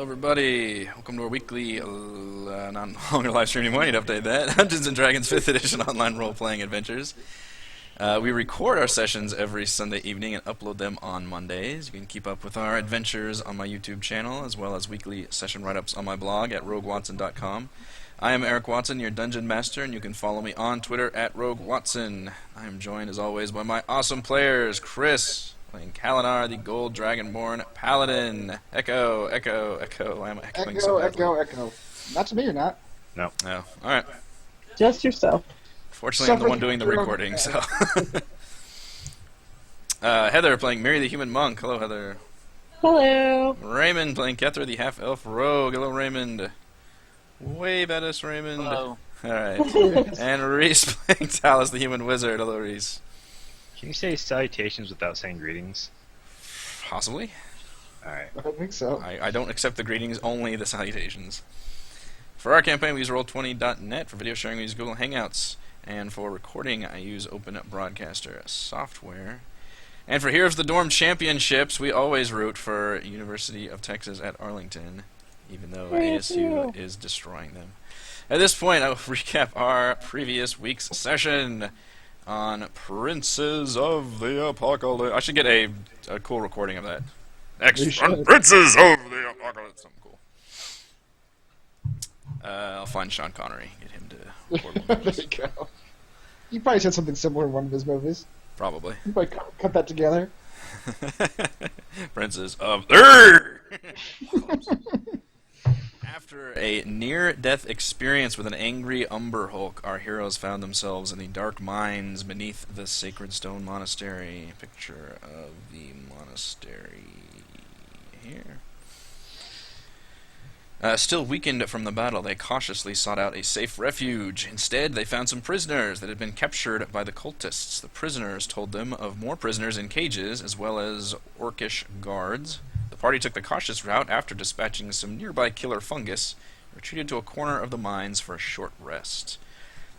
Hello, everybody. Welcome to our weekly, not longer live stream anymore. I need to update that. Dungeons and Dragons 5th Edition online role-playing adventures. We record our sessions every Sunday evening and upload them on Mondays. You can keep up with our adventures on my YouTube channel, as well as weekly session write-ups on my blog at roguewatson.com. I am Eric Watson, your Dungeon Master, and you can follow me on Twitter at RogueWatson. I am joined, as always, by my awesome players, Chris, playing Kalinar, the Gold Dragonborn Paladin. Echo, echo, echo. Why am I echoing so badly? Echo. Not to me, you're not. No. All right. Just yourself. Fortunately, I'm the one doing the recording, so... Heather playing Mary the Human Monk. Hello, Heather. Hello. Raymond playing Kethra the Half-Elf Rogue. Hello, Raymond. Wave at us, Raymond. Hello. Alright. And Reese playing Talus the Human Wizard. Hello, Reese. Can you say salutations without saying greetings? Possibly. Alright. I don't think so. I don't accept the greetings, only the salutations. For our campaign, we use Roll20.net. For video sharing, we use Google Hangouts. And for recording, I use Open Broadcaster software. And for Heroes of the Dorm Championships, we always root for University of Texas at Arlington, even though ASU is destroying them. At this point, I will recap our previous week's session on Princes of the Apocalypse. I should get a cool recording of that. On Princes of the Apocalypse. Something cool. I'll find Sean Connery, get him to record one of There those. you go. He probably said something similar in one of his movies. Probably. He probably cut that together. Princes of the... After a near-death experience with an angry Umber Hulk, our heroes found themselves in the dark mines beneath the Sacred Stone Monastery. Picture of the monastery here. Still weakened from the battle, they cautiously sought out a safe refuge. Instead, they found some prisoners that had been captured by the cultists. The prisoners told them of more prisoners in cages, as well as orcish guards. The party took the cautious route after dispatching some nearby killer fungus, and retreated to a corner of the mines for a short rest.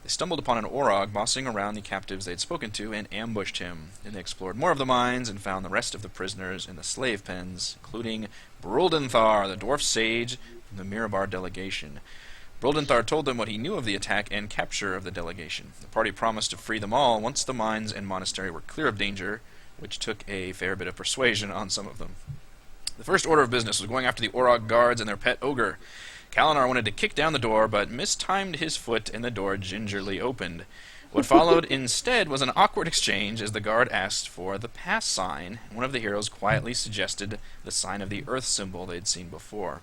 They stumbled upon an Orog bossing around the captives they'd spoken to and ambushed him. Then they explored more of the mines and found the rest of the prisoners in the slave pens, including Bruldenthar, the dwarf sage from the Mirabar delegation. Bruldenthar told them what he knew of the attack and capture of the delegation. The party promised to free them all once the mines and monastery were clear of danger, which took a fair bit of persuasion on some of them. The first order of business was going after the Orog guards and their pet ogre. Kalinar wanted to kick down the door, but mistimed his foot and the door gingerly opened. What followed instead was an awkward exchange as the guard asked for the pass sign, and one of the heroes quietly suggested the sign of the earth symbol they'd seen before.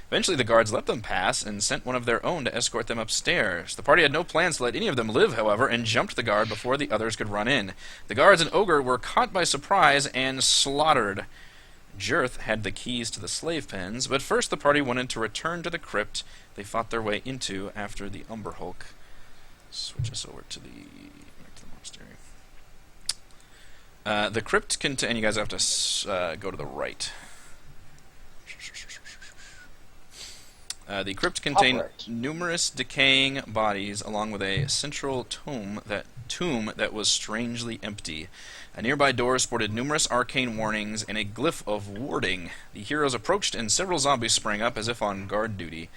Eventually the guards let them pass and sent one of their own to escort them upstairs. The party had no plans to let any of them live, however, and jumped the guard before the others could run in. The guards and ogre were caught by surprise and slaughtered. Jirth had the keys to the slave pens, but first the party wanted to return to the crypt they fought their way into after the Umber Hulk. Switch us over to the monastery. The crypt and you guys have to go to the right. The crypt contained numerous decaying bodies, along with a central tomb that was strangely empty. A nearby door sported numerous arcane warnings and a glyph of warding. The heroes approached, and several zombies sprang up as if on guard duty.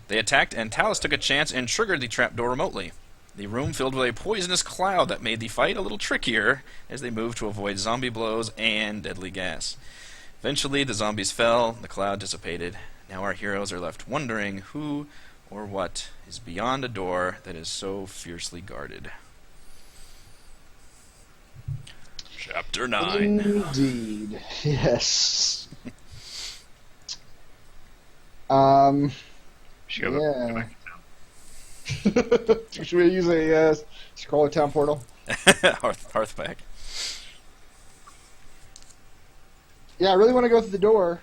They attacked, and Talus took a chance and triggered the trapdoor remotely. The room filled with a poisonous cloud that made the fight a little trickier as they moved to avoid zombie blows and deadly gas. Eventually, the zombies fell, the cloud dissipated. Now our heroes are left wondering who or what is beyond a door that is so fiercely guarded. Chapter 9. Indeed. Yes. Should go Yeah. back to town. Should we use a scroll town portal? Hearthpack. Yeah, I really want to go through the door,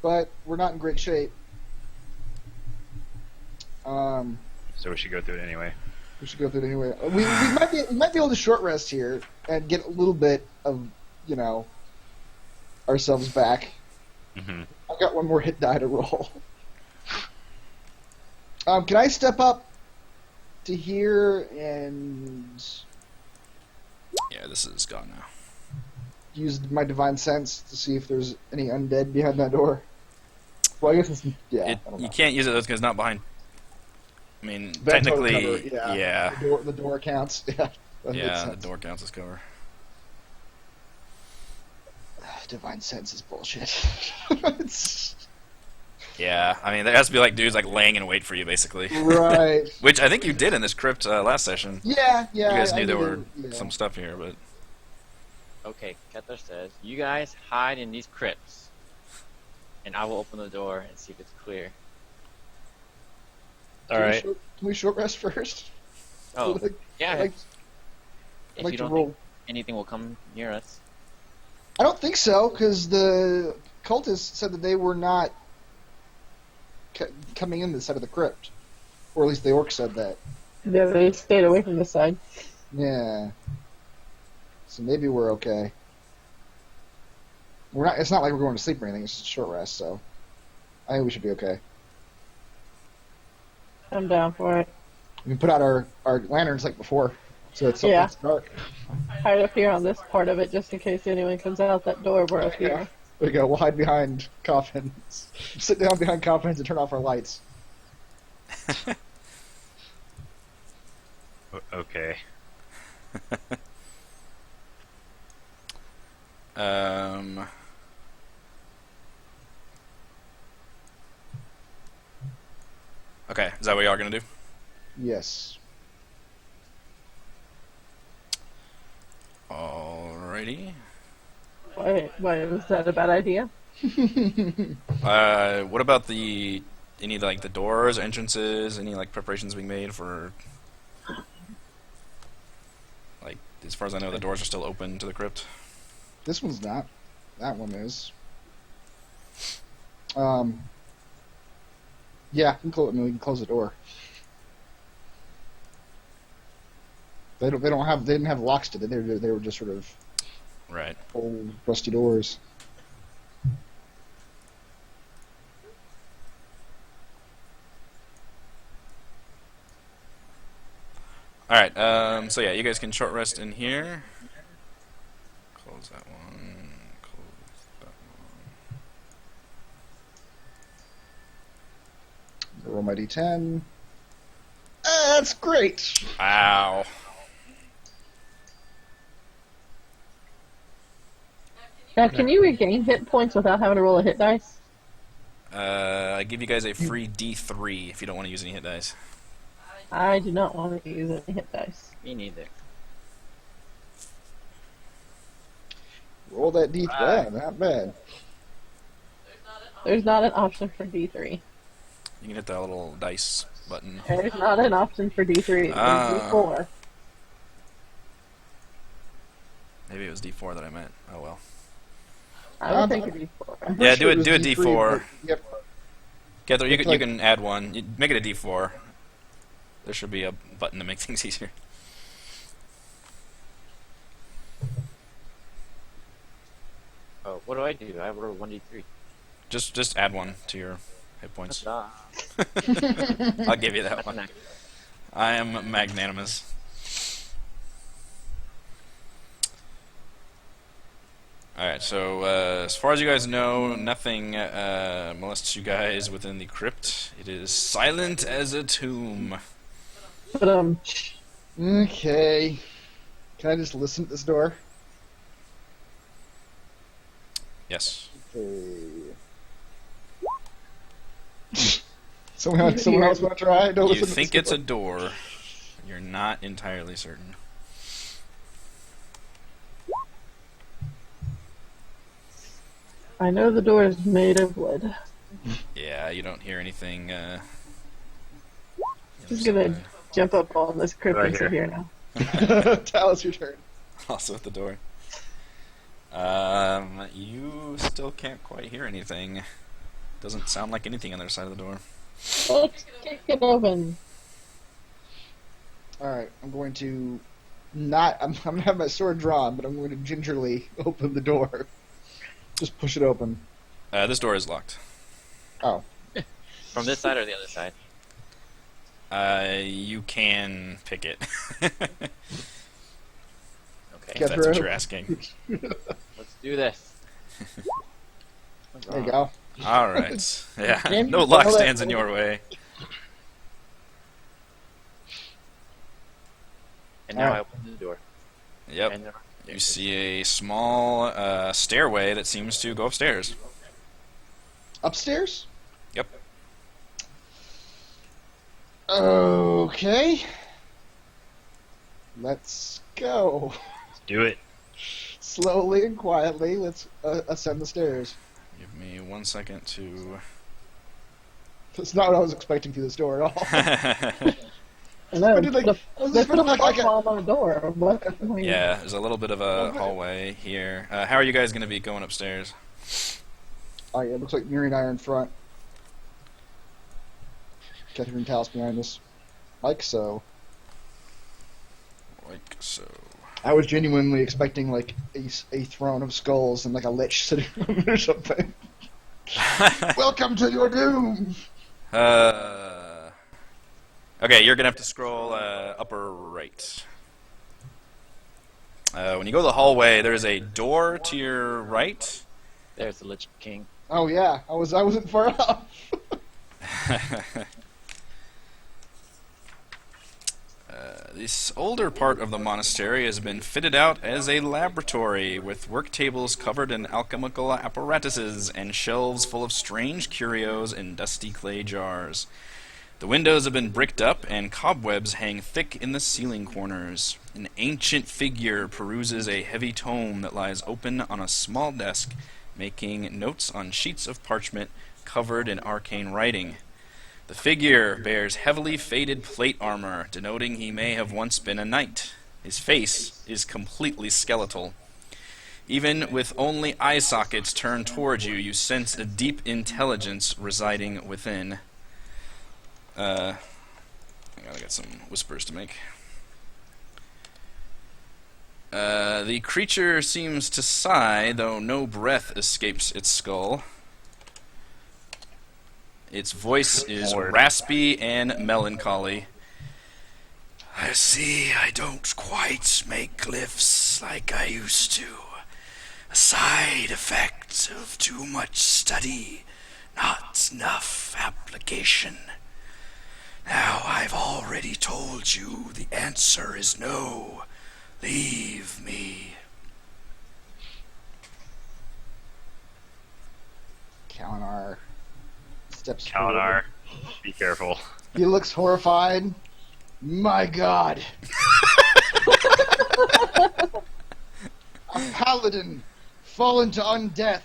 but we're not in great shape. So we should go through it anyway. We should go through it anyway. We might be able to short rest here and get a little bit of, ourselves back. Mm-hmm. I've got one more hit die to roll. Can I step up to here and Yeah, this is gone now. use my divine sense to see if there's any undead behind that door? Well, I guess it's yeah. I don't You know. can't use it because it's not behind. I mean, That total technically, cover, yeah. The door counts. Yeah. That makes Yeah, the sense. door counts as cover. Divine sense is bullshit. It's Yeah, I mean, there has to be like dudes like laying in wait for you, basically. right. Which I think you did in this crypt last session. Yeah. You guys I knew there knew were yeah. some stuff here, but Okay, Kettler says, you guys hide in these crypts, and I will open the door and see if it's clear. All right. Can we short rest first? Oh, Like, yeah. I'd like if like you to don't roll. think anything will come near us. I don't think so, because the cultists said that they were not coming in this side of the crypt, or at least the orc said that. Yeah, they stayed away from this side. Yeah. So maybe we're okay. We're not. It's not like we're going to sleep or anything. It's just a short rest, so I think we should be okay. I'm down for it. We can put out our lanterns like before, so it's Yeah. it's dark. Hide up here on this part of it just in case anyone comes out that door. We're up Yeah. here. There we go. We'll hide behind coffins. Sit down behind coffins and turn off our lights. Okay. Okay, is that what y'all gonna do? Yes. Alrighty. Why was that a bad idea? What about any like the doors, entrances, any like preparations being made for? Like, as far as I know, the doors are still open to the crypt. This one's not. That one is. Yeah, we can close the door. They didn't have locks to it. They were just sort of Right. old rusty doors. Alright, so yeah, you guys can short rest in here. Close that one. Close that one. Roll my d10. That's great. Wow. Now, can you regain hit points without having to roll a hit dice? I give you guys a free D3 if you don't want to use any hit dice. I do not want to use any hit dice. Me neither. Roll that d3. Yeah, not bad. There's not an option for D3. You can hit that little dice button. There's not an option for D3. Ah. There's D4. Maybe it was D4 that I meant. Oh well. I would take a D4. I'm Yeah, pretty do sure it. was Do a D3, D4. but- Yep. Gather, you It's can, like- you can add one. Make it a D4. There should be a button to make things easier. Oh, what do? I roll 1d3. Just add one to your hit points. Ah, I'll give you that that's one. an act. I am magnanimous. Alright, so as far as you guys know, nothing molests you guys within the crypt. It is silent as a tomb. But, Okay. Can I just listen at this door? Yes. Okay. Someone else want to try? Don't You listen to think this it's a door. door. You're not entirely certain. I know the door is made of wood. Yeah, you don't hear anything. Just gonna jump up on this crypt Right and sit here. here now. Talus, your turn. Also at the door. You still can't quite hear anything. Doesn't sound like anything on the other side of the door. Let's kick it open. Alright, I'm going to not. I'm going to have my sword drawn, but I'm going to gingerly open the door. Just push it open. This door is locked. Oh. From this side or the other side? You can pick it. If Okay, Get that's what through. you're asking. let's do this. There you go. All right. Yeah. James, No luck follow that stands in your way. And now I Alright. open the door. Yep. And You see a small stairway that seems to go upstairs. Upstairs? Yep. Okay. Let's go. Do it. Slowly and quietly, let's ascend the stairs. Give me 1 second to. That's not what I was expecting through this door at all. I know. I did, like- the, I was they expecting, put a like, a- bomb on the door. What? Yeah, there's a little bit of a hallway here. How are you guys going to be going upstairs? Oh yeah, it looks like Miri and I are in front. Catherine and Talos behind us. Like so. Like so. I was genuinely expecting like a throne of skulls and like a lich sitting on it or something. Welcome to your doom! Okay, you're gonna have to scroll upper right. When you go to the hallway, there's a door to your right. there's the Lich King. Oh yeah, I wasn't far off. This older part of the monastery has been fitted out as a laboratory with work tables covered in alchemical apparatuses and shelves full of strange curios in dusty clay jars. The windows have been bricked up and cobwebs hang thick in the ceiling corners. An ancient figure peruses a heavy tome that lies open on a small desk, making notes on sheets of parchment covered in arcane writing. The figure bears heavily faded plate armor, denoting he may have once been a knight. His face is completely skeletal. Even with only eye sockets turned towards you, you sense a deep intelligence residing within. I gotta get some whispers to make. The creature seems to sigh, though no breath escapes its skull. Its voice is raspy and melancholy. I see I don't quite make glyphs like I used to. A side effect of too much study, not enough application. Now I've already told you the answer is no. Leave me. Kalinar steps Kalinar, be careful. forward. He looks horrified. My God. A paladin fallen to undeath.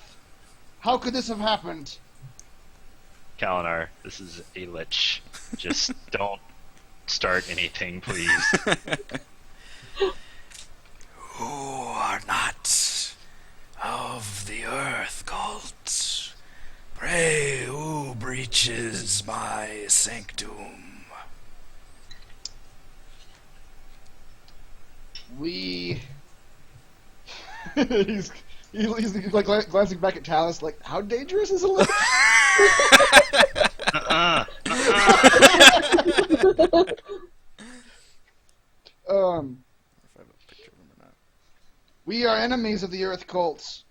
How could this have happened? Kalinar, this is a lich. Just don't start anything, please. Who are not of the earth cult? Pray, who breaches my sanctum? We. he's like glancing back at Talos, like, how dangerous is a lich? Uh-uh. We are enemies of the Earth cults,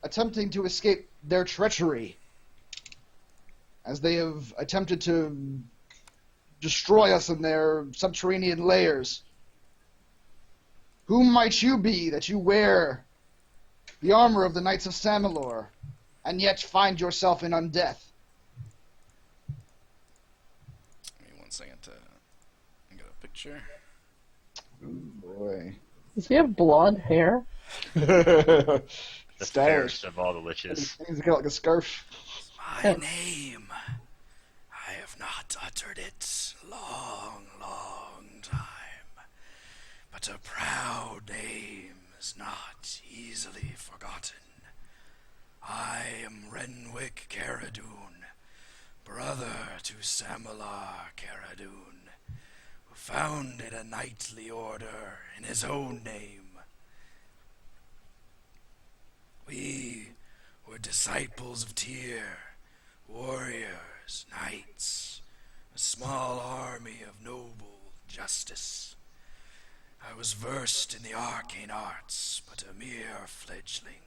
attempting to escape their treachery, as they have attempted to destroy us in their subterranean layers. Who might you be that you wear the armor of the Knights of Samalor, and yet find yourself in undeath? Give me 1 second to get a picture. Boy. Does he have blonde hair? The Stylish. fairest of all the liches. He's got like a scarf. My name. I have not uttered it long, long time. But a proud name is not easily forgotten. I am Renwick Caradun, brother to Samalar Caradun, who founded a knightly order in his own name. We were disciples of Tyr, warriors, knights, a small army of noble justice. I was versed in the arcane arts, but a mere fledgling,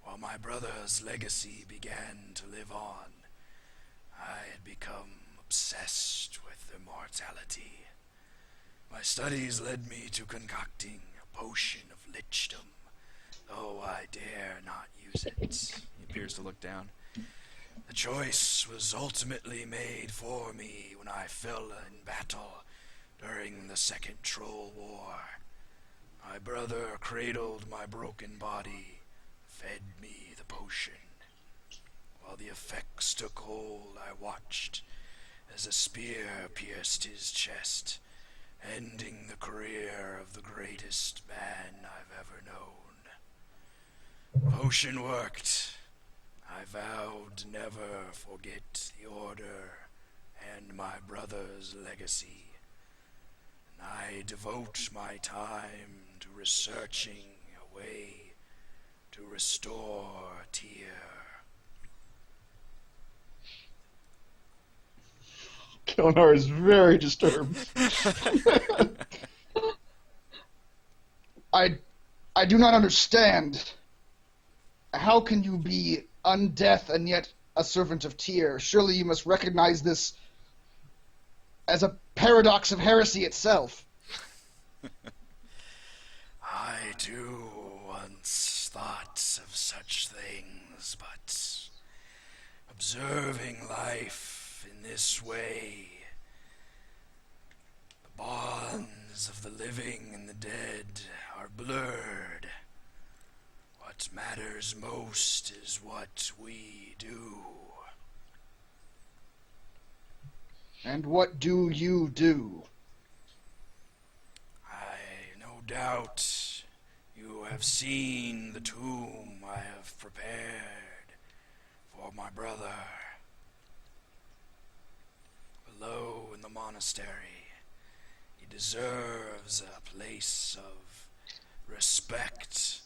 While my brother's legacy began to live on, I had become obsessed with immortality. My studies led me to concocting a potion of lichdom, though I dare not use it. He appears to look down. The choice was ultimately made for me when I fell in battle during the Second Troll War. My brother cradled my broken body, fed me the potion. While the effects took hold, I watched as a spear pierced his chest, ending the career of the greatest man I've ever known. Potion worked. I vowed to never forget the order and my brother's legacy. And I devote my time to researching a way to restore Tyr. Kelnar is very disturbed. I do not understand. How can you be undeath and yet a servant of Tyr? Surely you must recognize this as a paradox of heresy itself. I too once thought of such things, but observing life in this way, the bonds of the living and the dead are blurred. What matters most is what we do. And what do you do? No doubt you have seen the tomb I have prepared for my brother. Below in the monastery, he deserves a place of respect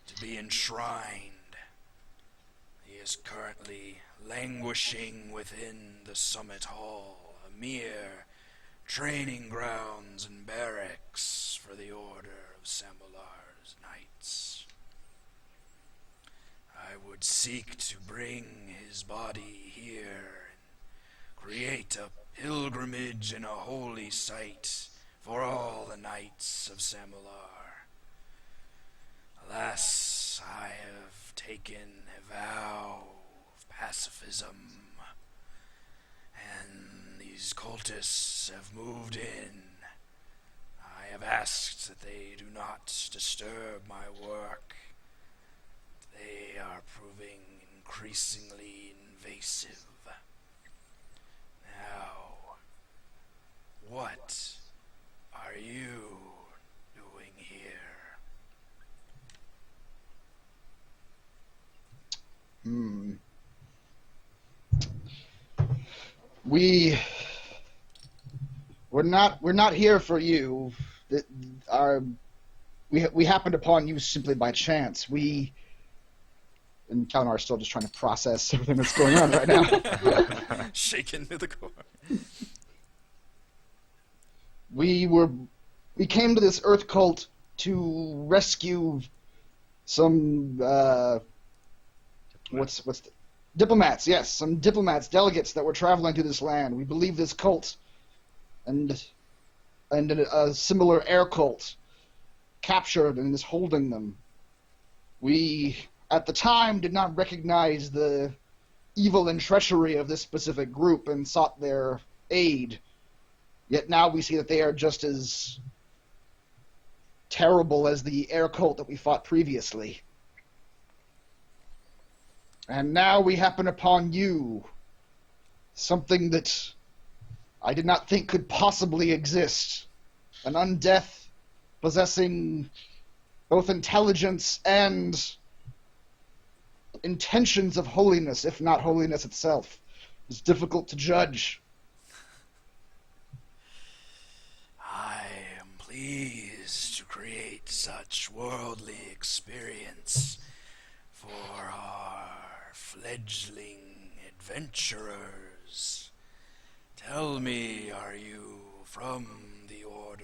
to be enshrined. He is currently languishing within the summit hall, a mere training grounds and barracks for the Order of Sambular's Knights. I would seek to bring his body here and create a pilgrimage and a holy site for all the Knights of Sambular. Alas, I have taken a vow of pacifism, and these cultists have moved in. I have asked that they do not disturb my work. They are proving increasingly invasive. Now, what are you doing here? We're not here for you. We happened upon you simply by chance. And Kalnar is still just trying to process everything that's going on right now. Shaken to the core. We came to this Earth cult to rescue some diplomats, yes, some diplomats, delegates that were traveling to this land. We believe this cult and a similar air cult captured and is holding them. We, at the time, did not recognize the evil and treachery of this specific group and sought their aid. Yet now we see that they are just as terrible as the air cult that we fought previously. And now we happen upon you, something that I did not think could possibly exist. An undeath possessing both intelligence and intentions of holiness, if not holiness itself. It's difficult to judge. I am pleased to create such worldly experience for our fledgling adventurers. Tell me, are you from the Order?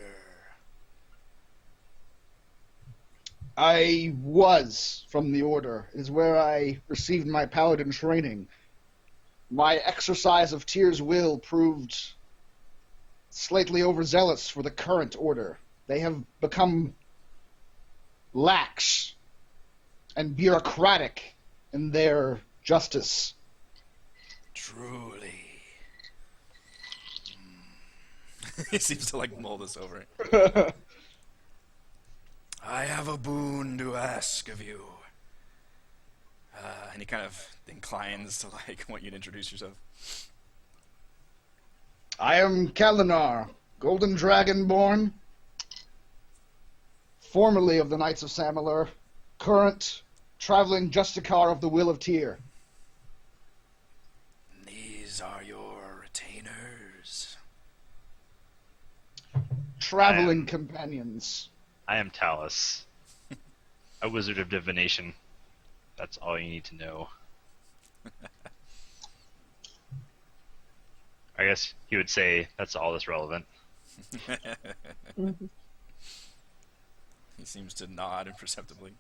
I was from the Order. It is where I received my paladin training. My exercise of Tyr's will proved slightly overzealous for the current Order. They have become lax and bureaucratic in their justice. Truly. He seems to mull this over. I have a boon to ask of you. And he kind of inclines to want you to introduce yourself. I am Kalinar, Golden Dragonborn, formerly of the Knights of Samalar, current traveling Justicar of the Will of Tyr. These are your retainers. Traveling companions. I am Talus, a wizard of divination. That's all you need to know. I guess he would say that's all that's relevant. He seems to nod imperceptibly.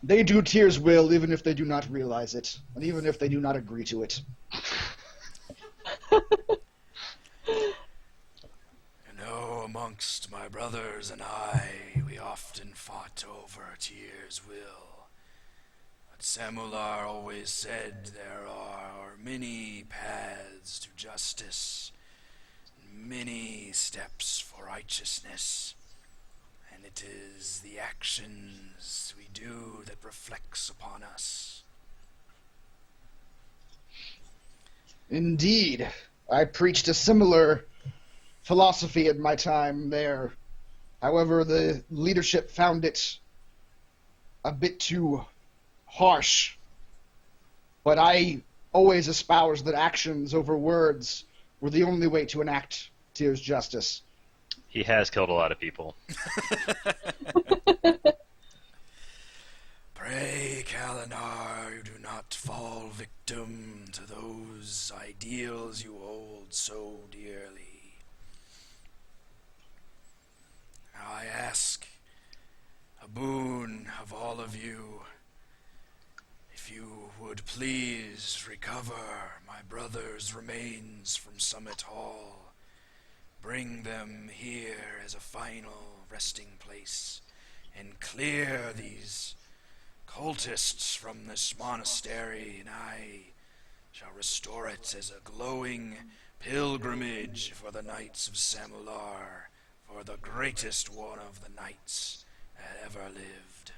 They do Tyr's will even if they do not realize it, and even if they do not agree to it. Amongst my brothers and I, we often fought over Tyr's will. But Samular always said there are many paths to justice, many steps for righteousness, and it is the actions we do that reflects upon us. Indeed. I preached a similar philosophy at my time there. However, the leadership found it a bit too harsh. But I always espoused that actions over words were the only way to enact Tyr's justice. He has killed a lot of people. Pray, Kalinar, you do not fall victim to those ideals you hold so dearly. Now I ask a boon of all of you. If you would please recover my brother's remains from Summit Hall, bring them here as a final resting place, and clear these cultists from this monastery, and I shall restore it as a glowing pilgrimage for the Knights of Samular, for the greatest one of the knights that ever lived.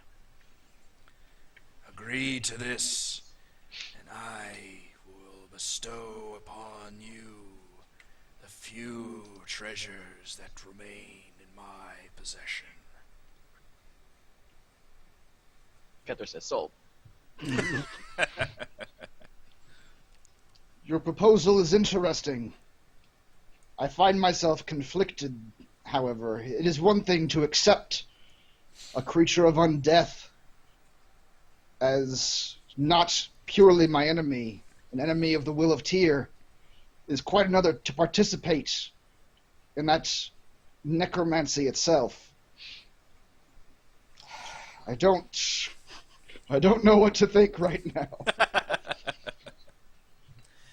Agree to this, and I will bestow upon you the few treasures that remain in my possession. Kether says sold. Your proposal is interesting. I find myself conflicted, however. It is one thing to accept a creature of undeath as not purely my enemy, an enemy of the will of Tyr. It is quite another to participate in that necromancy itself. I don't know what to think right now.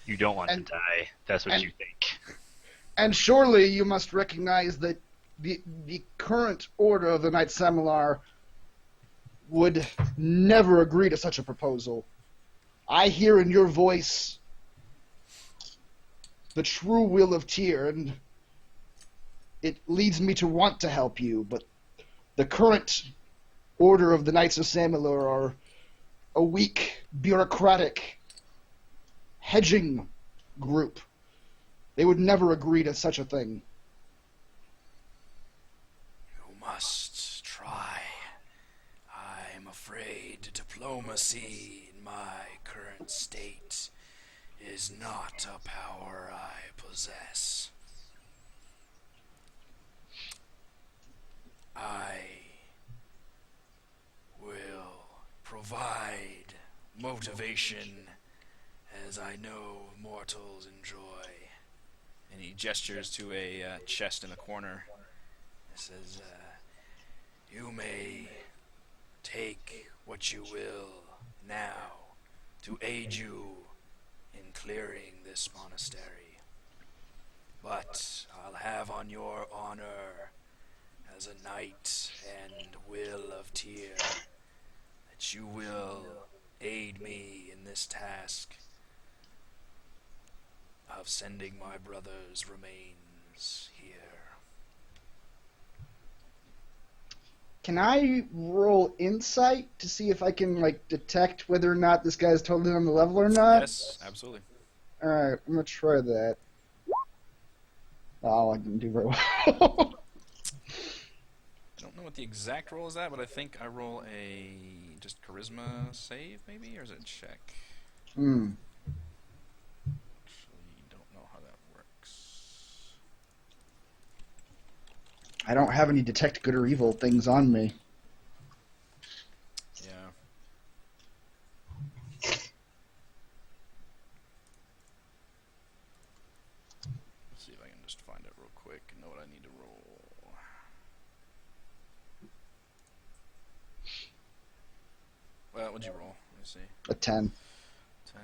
You don't want to die. That's what you think. And surely you must recognize that the current order of the Knights Samalar would never agree to such a proposal. I hear in your voice the true will of Tyr, and it leads me to want to help you, but the current order of the Knights of Samalar are a weak, bureaucratic, hedging group. They would never agree to such a thing. You must try. I'm afraid diplomacy in my current state is not a power I possess. I will provide motivation as I know mortals enjoy. And he gestures to a chest in the corner. He says, you may take what you will now to aid you in clearing this monastery. But I'll have on your honor as a knight and will of Tyr that you will aid me in this task of sending my brother's remains here. Can I roll insight to see if I can like detect whether or not this guy's totally on the level or not? Yes, absolutely. Alright, I'm gonna try that. Oh, I didn't do very well. I don't know what the exact roll is at, but I think I roll a just charisma save, maybe, or is it a check? Actually, don't know how that works. I don't have any detect good or evil things on me. Yeah. Let's see if I can just find it real quick and know what I need to roll. Well, what'd you roll? Let me see. A 10. 10.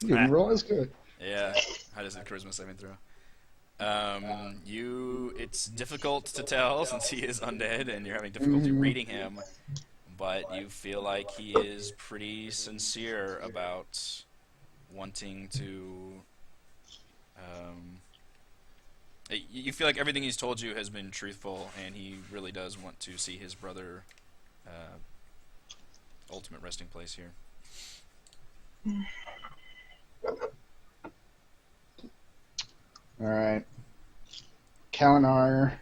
You didn't roll as good. Yeah. How does the charisma saving throw? It's difficult to tell since he is undead and you're having difficulty reading him, but you feel like he is pretty sincere about wanting to. You feel like everything he's told you has been truthful, and he really does want to see his brother ultimate resting place here. Alright. Kalinar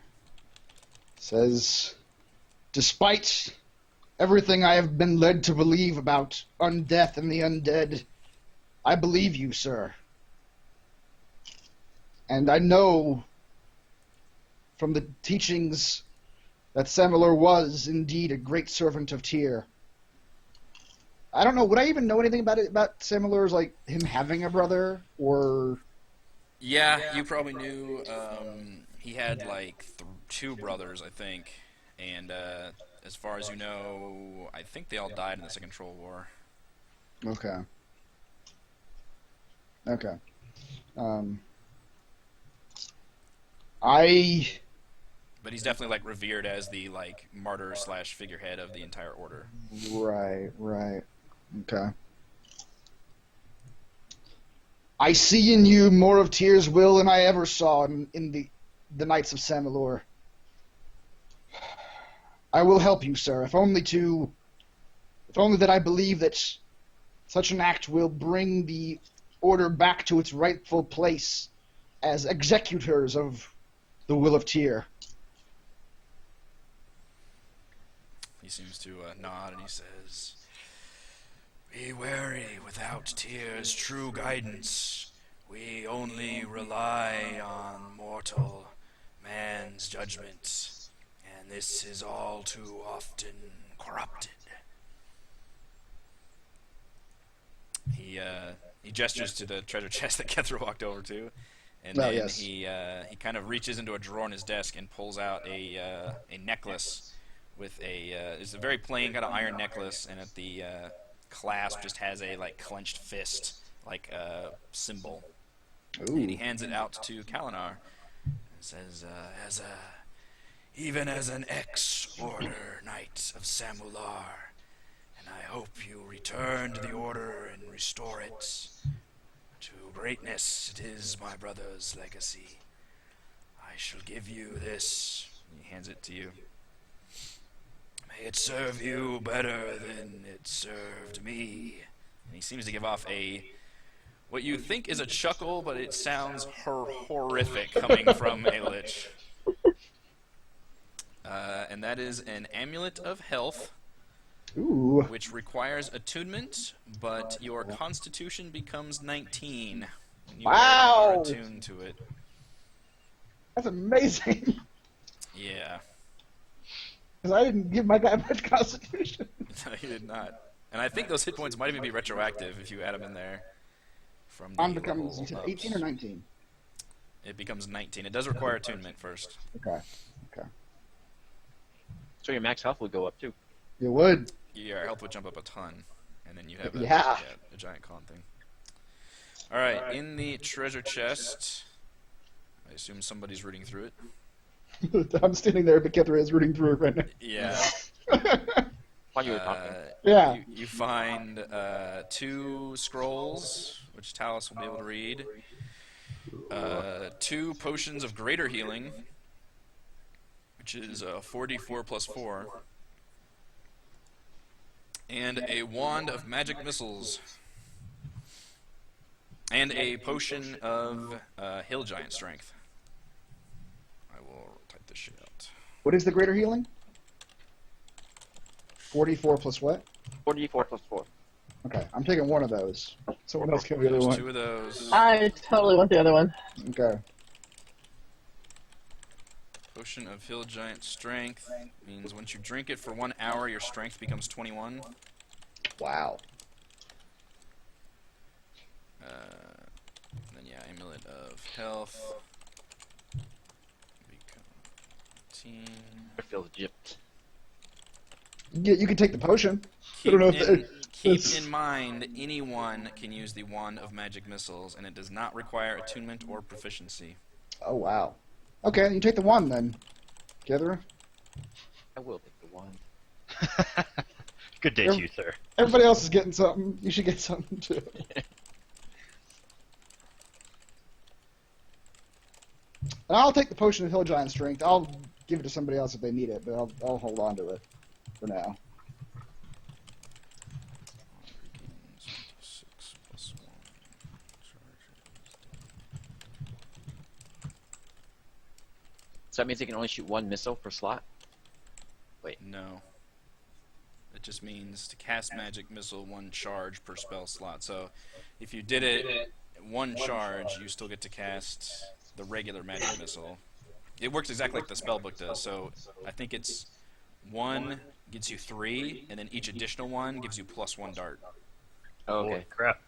says, despite everything I have been led to believe about undeath and the undead, I believe you, sir. And I know from the teachings that Samalur was indeed a great servant of Tyr. I don't know, would I even know anything about Samalur's, like, him having a brother, or... Yeah, you probably knew he had, like, 2 brothers, I think, and as far as you know, I think they all died in the Second Troll War. Okay. Okay. But he's definitely, like, revered as the, like, martyr / figurehead of the entire order. Right. Okay. I see in you more of Tyr's will than I ever saw in the Knights of Samalur. I will help you, sir, if only that I believe that such an act will bring the order back to its rightful place as executors of the will of Tyr. He seems to nod and he says, "Be wary without Tyr's true guidance. We only rely on mortal man's judgment, and this is all too often corrupted." He gestures to the treasure chest that Kethra walked over to, and then yes. he kind of reaches into a drawer in his desk and pulls out a necklace with it's a very plain kind of iron necklace, and at the clasp just has a like clenched fist like symbol. Ooh. And he hands it out to Kalinar and says, even as an ex-order knight of Samular, and I hope you return to the order and restore it to greatness. It is my brother's legacy. I shall give you this. He hands it to you. May it serve you better than it served me. And he seems to give off what you think is a chuckle, but it sounds horrific coming from a Lich. And that is an Amulet of Health, Ooh. which requires attunement, but your Constitution becomes 19 when you are attuned to it. That's amazing. Yeah. Because I didn't give my guy much Constitution. No, you did not. And I think those hit points might even be retroactive if you add them in there from the On becomes, you level said 18 or ups. 19? It becomes 19. It does require attunement first. Okay. Okay. So your max health would go up too. You would. Your health would jump up a ton, and then you have Yeah. a giant con thing. All right, in the treasure chest, I assume somebody's rooting through it. I'm standing there, but Kethra is rooting through it right now. Yeah. While you were talking. Yeah. You find 2 scrolls, which Talus will be able to read. 2 potions of greater healing, which is 4d4 plus 4. And a wand of magic missiles. And a potion of hill giant strength. I will type this shit out. What is the greater healing? 44 plus what? 4d4 plus 4. Okay, I'm taking one of those. Someone else can have the other There's one. 2 of those. I totally want the other one. Okay. Potion of hill giant strength means once you drink it for 1 hour, your strength becomes 21. Wow. And then yeah, amulet of health. Become 18. I feel gypped. You can take the potion. I don't know if Keep that's- in mind, anyone can use the wand of magic missiles, and it does not require attunement or proficiency. Oh, wow. Okay, you take the one then. Kethra. I will take the wand. Good day to you, sir. Everybody else is getting something. You should get something too. And I'll take the potion of hill giant strength. I'll give it to somebody else if they need it, but I'll hold on to it for now. Regains 6 plus 1. So that means they can only shoot 1 missile per slot? No. It just means to cast magic missile 1 charge per spell slot. So if you did it 1 charge, you still get to cast the regular magic missile. It works exactly like the spellbook does. So I think it's 1 gets you 3, and then each additional 1 gives you plus 1 dart. Oh, okay. Holy crap.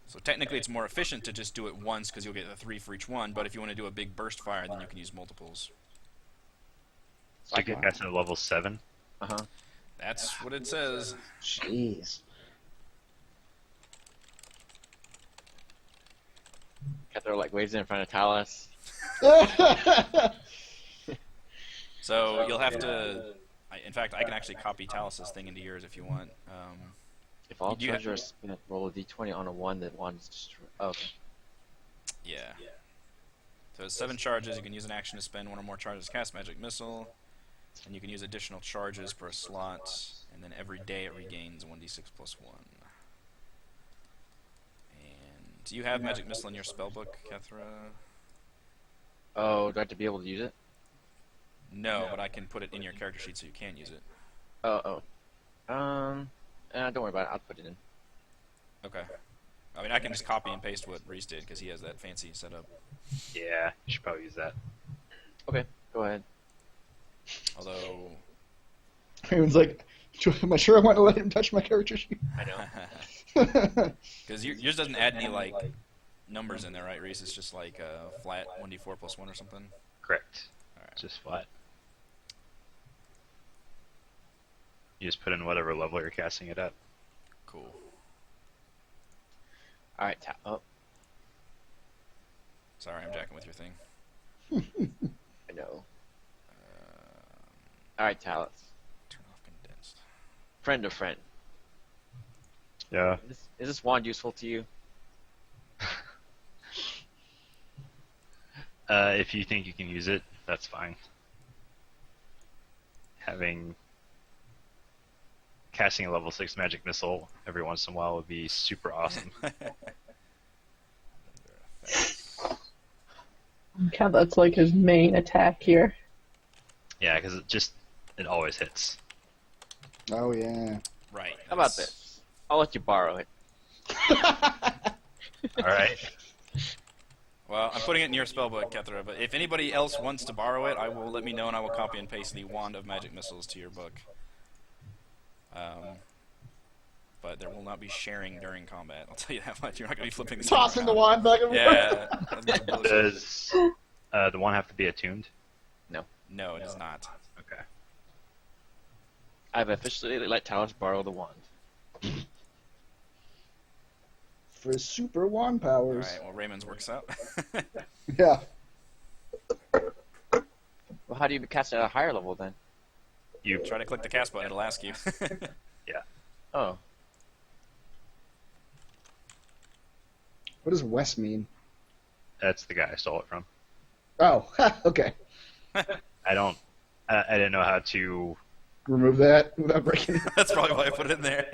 So technically it's more efficient to just do it once because you'll get a 3 for each one, but if you want to do a big burst fire, then you can use multiples. So I get to level 7. Uh-huh. That's what it says. Jeez. Kethra like waves in front of Talus. So you'll have to... in fact, I can actually copy Talus's thing into yours if you want. If all You do have- treasures spin, roll a d20 on a 1, then 1 is destroyed. Oh, okay. Yeah. So it's 7 charges. You can use an action to spend 1 or more charges to cast magic missile. And you can use additional charges per slot. And then every day it regains 1d6 plus 1. And do you have magic missile in your spellbook, Kethra? Oh, do I have to be able to use it? No, but I can put it in your character sheet so you can use it. Oh. Don't worry about it. I'll put it in. Okay. I mean, I can just copy and paste what Reese did because he has that fancy setup. Yeah, you should probably use that. Okay, go ahead. Although, Everyone's like, am I sure I want to let him touch my character sheet? I know. because yours doesn't add any like numbers in there, right, Reese? It's just like flat 1d4 plus 1 or something. Correct. Alright. Just flat. You just put in whatever level you're casting it at. Cool. Alright, Sorry, I'm jacking with your thing. I know. Alright, Talus. Turn off condensed. Friend of friend. Yeah. Is this wand useful to you? If you think you can use it, that's fine. Casting a level 6 magic missile every once in a while would be super awesome. Yeah, that's like his main attack here. Yeah, because it always hits. Oh, yeah. Right. How about this? I'll let you borrow it. Alright. Well, I'm putting it in your spellbook, Kethra, but if anybody else wants to borrow it, let me know and I will copy and paste the Wand of Magic Missiles to your book. but there will not be sharing during combat. I'll tell you that much. You're not going to be flipping the Tossing the wand. wand back and forth. Yeah. That's gonna be bullshit. Does the wand have to be attuned? No, it does not. Okay. I've officially let Talos borrow the wand. For his super wand All powers. right. Well, Raymond's works out. Yeah. Well, how do you cast it at a higher level then? You Try to click the cast button. It'll ask you. Oh, What does Wes mean? That's the guy I stole it from. Oh, okay. I don't. I didn't know how to. Remove that without breaking it. That's probably why I put it in there.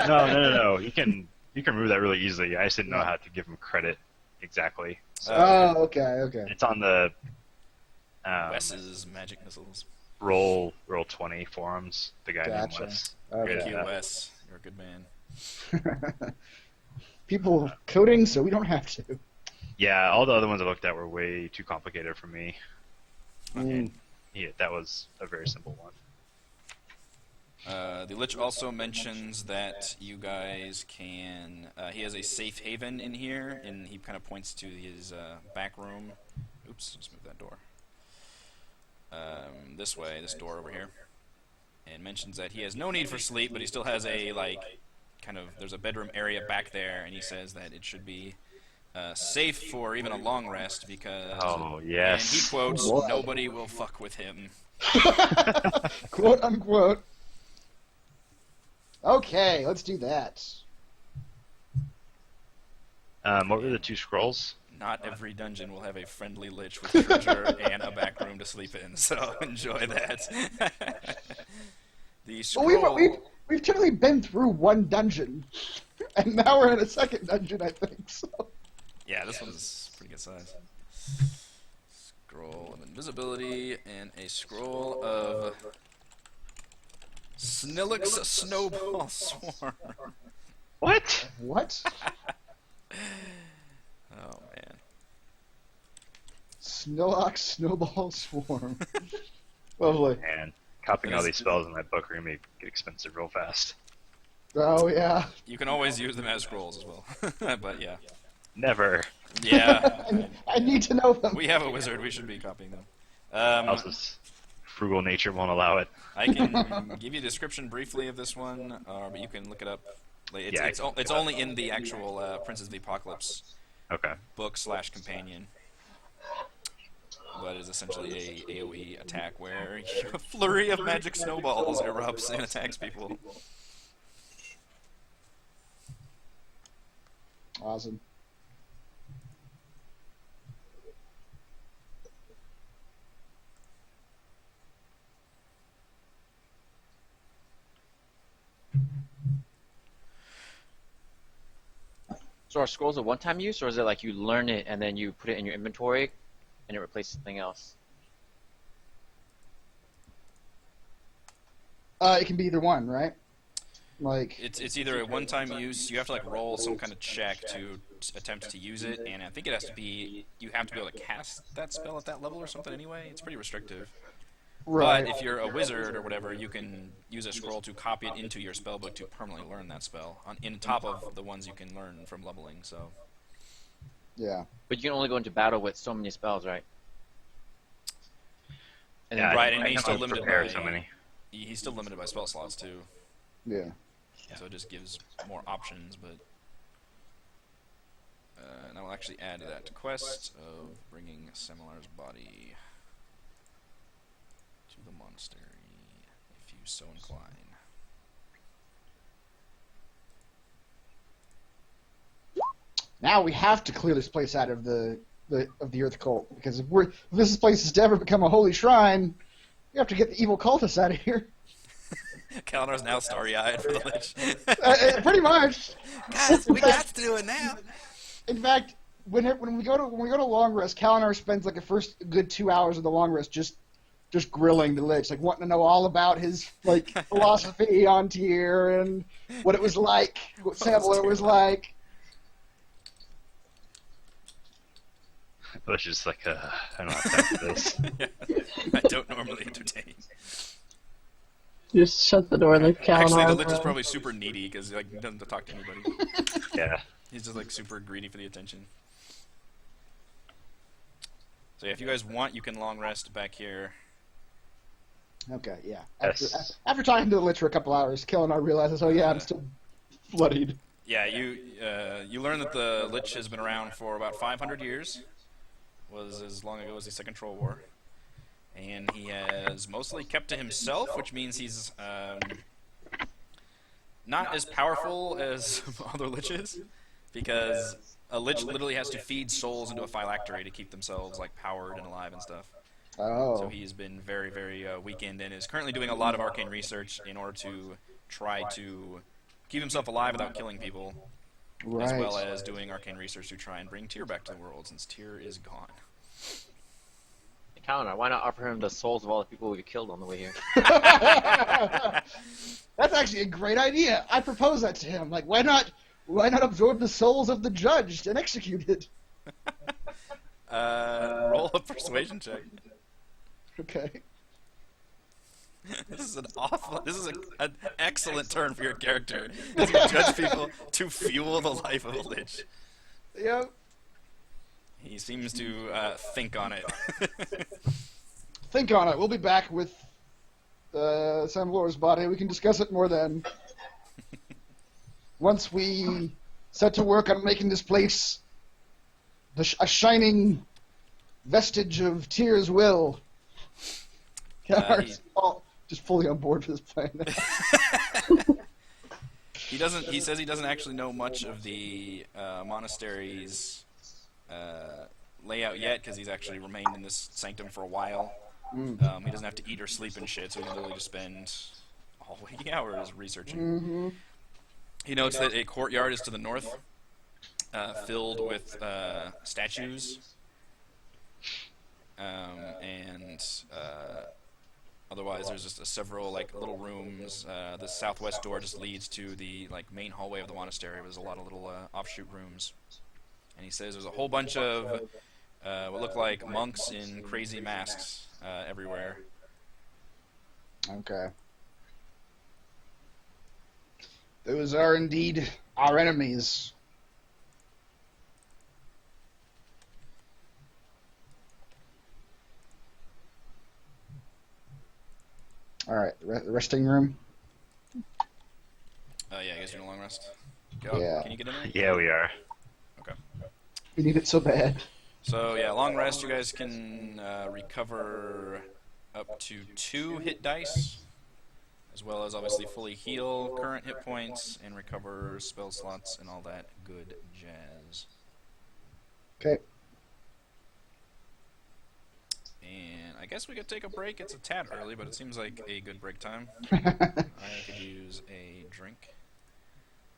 No. You can remove that really easily. I just didn't know how to give him credit exactly. So Oh, okay. it's on the Wes's magic missiles. roll 20 forums. The guy named Gotcha. Wes. Okay. Thank Yeah. you, Wes. You're a good man. People coding, so we don't have to. Yeah, all the other ones I looked at were way too complicated for me. Mm. Yeah, that was a very simple one. The Lich also mentions that you guys can. He has a safe haven in here, and he kind of points to his back room. Oops, let's move that door. This way, this door over here. And mentions that he has no need for sleep, but he still has a, there's a bedroom area back there, and he says that it should be safe for even a long rest because. Oh, And yes. he quotes, Oh, boy. "Nobody will fuck with him." Quote unquote. Okay, let's do that. What were the two scrolls? Not every dungeon will have a friendly lich with treasure and a back room to sleep in, so enjoy that. The Well, scroll. we've technically been through one dungeon, and now we're in a second dungeon, I think. So. Yeah, this one's pretty good size. Scroll of invisibility and a scroll of Snillix Snowball Swarm. What? What? Oh man. Snillock Snowball Swarm. Lovely. Man, copying all these spells in that book are gonna get expensive real fast. Oh, yeah. You can always use them as scrolls as well. But yeah. Never. Yeah. I need to know them. We have a wizard, we should be copying them. Alsa's frugal nature won't allow it. I can give you a description briefly of this one, but you can look it up. It's only in the actual Princes of the Apocalypse Okay. book/companion. But it's essentially a AoE attack where a flurry of magic snowballs erupts and attacks people. Awesome. so are scrolls a one-time use, or is it like you learn it and then you put it in your inventory and it replaces something else? It can be either one, right? Like, It's either a one-time use. You have to roll some kind of check to attempt to use it, and I think it has to be. You have to be able to cast that spell at that level or something. Anyway, it's pretty restrictive. right. But if you're a wizard or whatever, you can use a scroll to copy it into your spellbook to permanently learn that spell, in top of the ones you can learn from leveling. So Yeah. But you can only go into battle with so many spells, right? And Yeah, then, right, I and know he's how still to limited prepare by so many. he's still limited by spell slots too. Yeah. So it just gives more options, but and I will actually add to that quest of bringing Semilar's body to the monastery, if you so incline. Now we have to clear this place out of the Earth Cult, because if this place is to ever become a holy shrine, we have to get the evil cultists out of here. Kalinar's now starry-eyed for the Lich. Pretty much. Guys, we got to do it now. In fact, when we go to long rest, Kalinar spends like the first good 2 hours of the long rest just grilling the Lich, like wanting to know all about his philosophy on Tyr and what it was like, what Sandler was like. I was just like, I don't have time for this. I don't normally entertain. Just shut the door and leave Callan Actually, the on Lich the is road. probably super needy because like he doesn't talk to anybody. Yeah. He's just like super greedy for the attention. So yeah, if you guys want, you can long rest back here. Okay, yeah. Yes. After talking to the Lich for a couple hours, Kellenar realizes, oh yeah, I'm still bloodied. Yeah, you learn that the Lich has been around for about 500 years. Was as long ago as the Second Troll War, and he has mostly kept to himself, which means he's not as powerful as other Liches, because a Lich literally has to feed souls into a phylactery to keep themselves like powered and alive and stuff. Oh. So he's been very, very weakened and is currently doing a lot of arcane research in order to try to keep himself alive without killing people, Right. as well as doing arcane research to try and bring Tyr back to the world, since Tyr is gone. Calendar, why not offer him the souls of all the people we killed on the way here? That's actually a great idea. I propose that to him. Like, why not absorb the souls of the judged and executed? Roll a persuasion check. Okay. This is an excellent turn for your character. As you judge people to fuel the life of a Lich. Yep. He seems to think on it. Think on it. We'll be back with Sam Lore's body. We can discuss it more then. Once we set to work on making this place a shining vestige of Tyr's will. Kellenar's just fully on board for this plan now. He says he doesn't actually know much of the monastery's layout yet, because he's actually remained in this sanctum for a while. He doesn't have to eat or sleep and shit, so he can literally just spend all waking hours researching. Mm-hmm. He notes that a courtyard is to the north, filled with statues, and otherwise there's just several like little rooms. The southwest door just leads to the like main hallway of the monastery. There's a lot of little offshoot rooms, and he says there's a whole bunch of what look like monks in crazy masks everywhere. Okay. Those are indeed our enemies. Alright, resting room? Yeah, I guess you're in a long rest. Go. Yeah. Can you get in there? Yeah, we are. Okay. We need it so bad. So yeah, long rest. You guys can recover up to 2 hit dice, as well as obviously fully heal current hit points and recover spell slots and all that good jazz. Okay. And I guess we could take a break. It's a tad early, but it seems like a good break time. I could use a drink.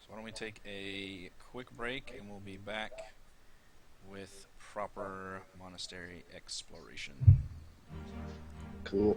So why don't we take a quick break, and we'll be back with proper monastery exploration. Cool.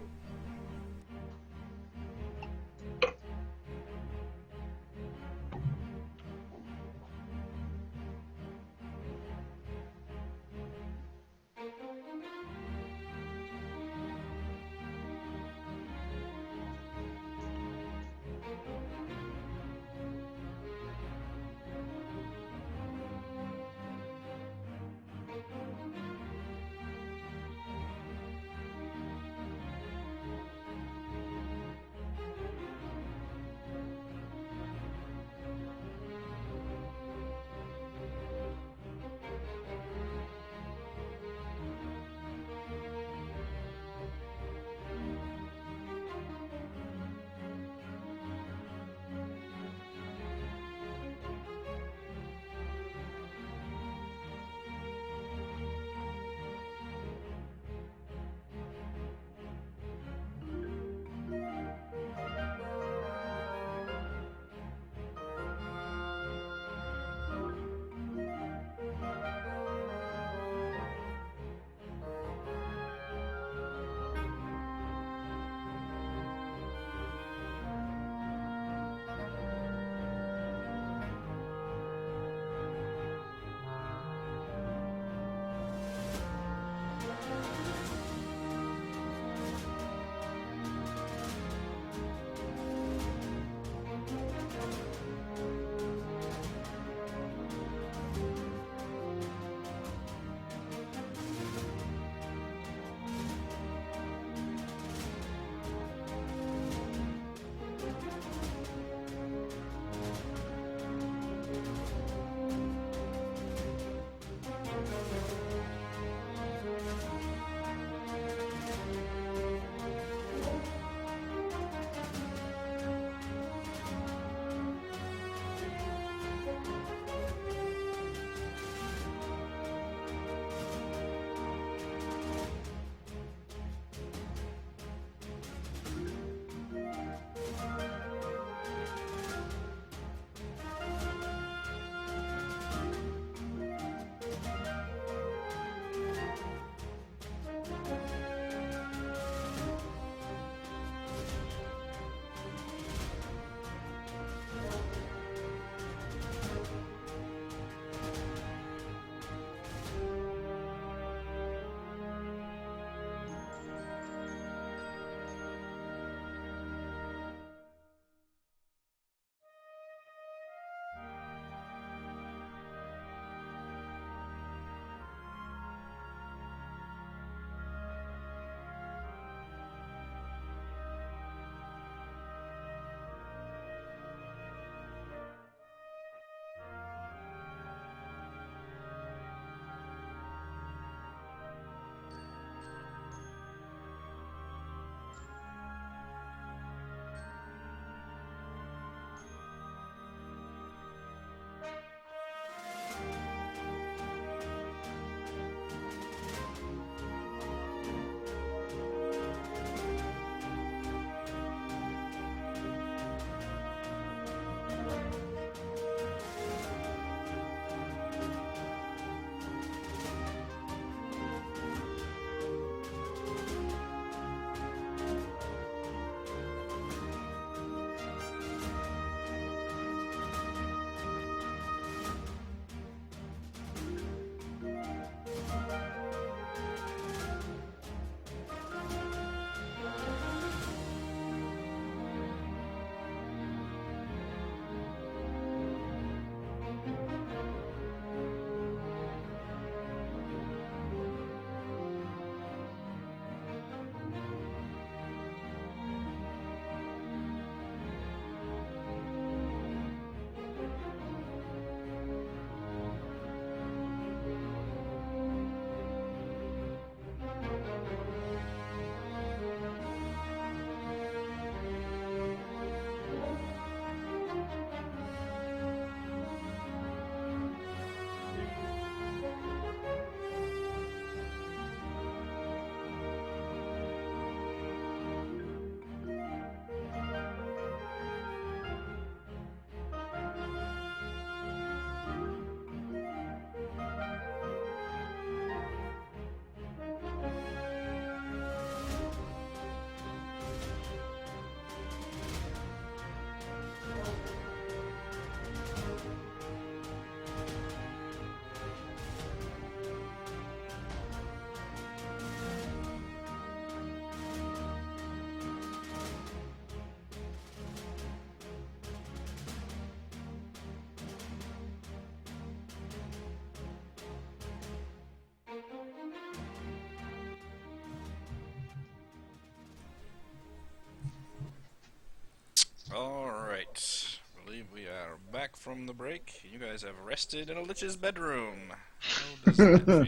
Alright. I believe we are back from the break. You guys have rested in a Lich's bedroom. How does that feel?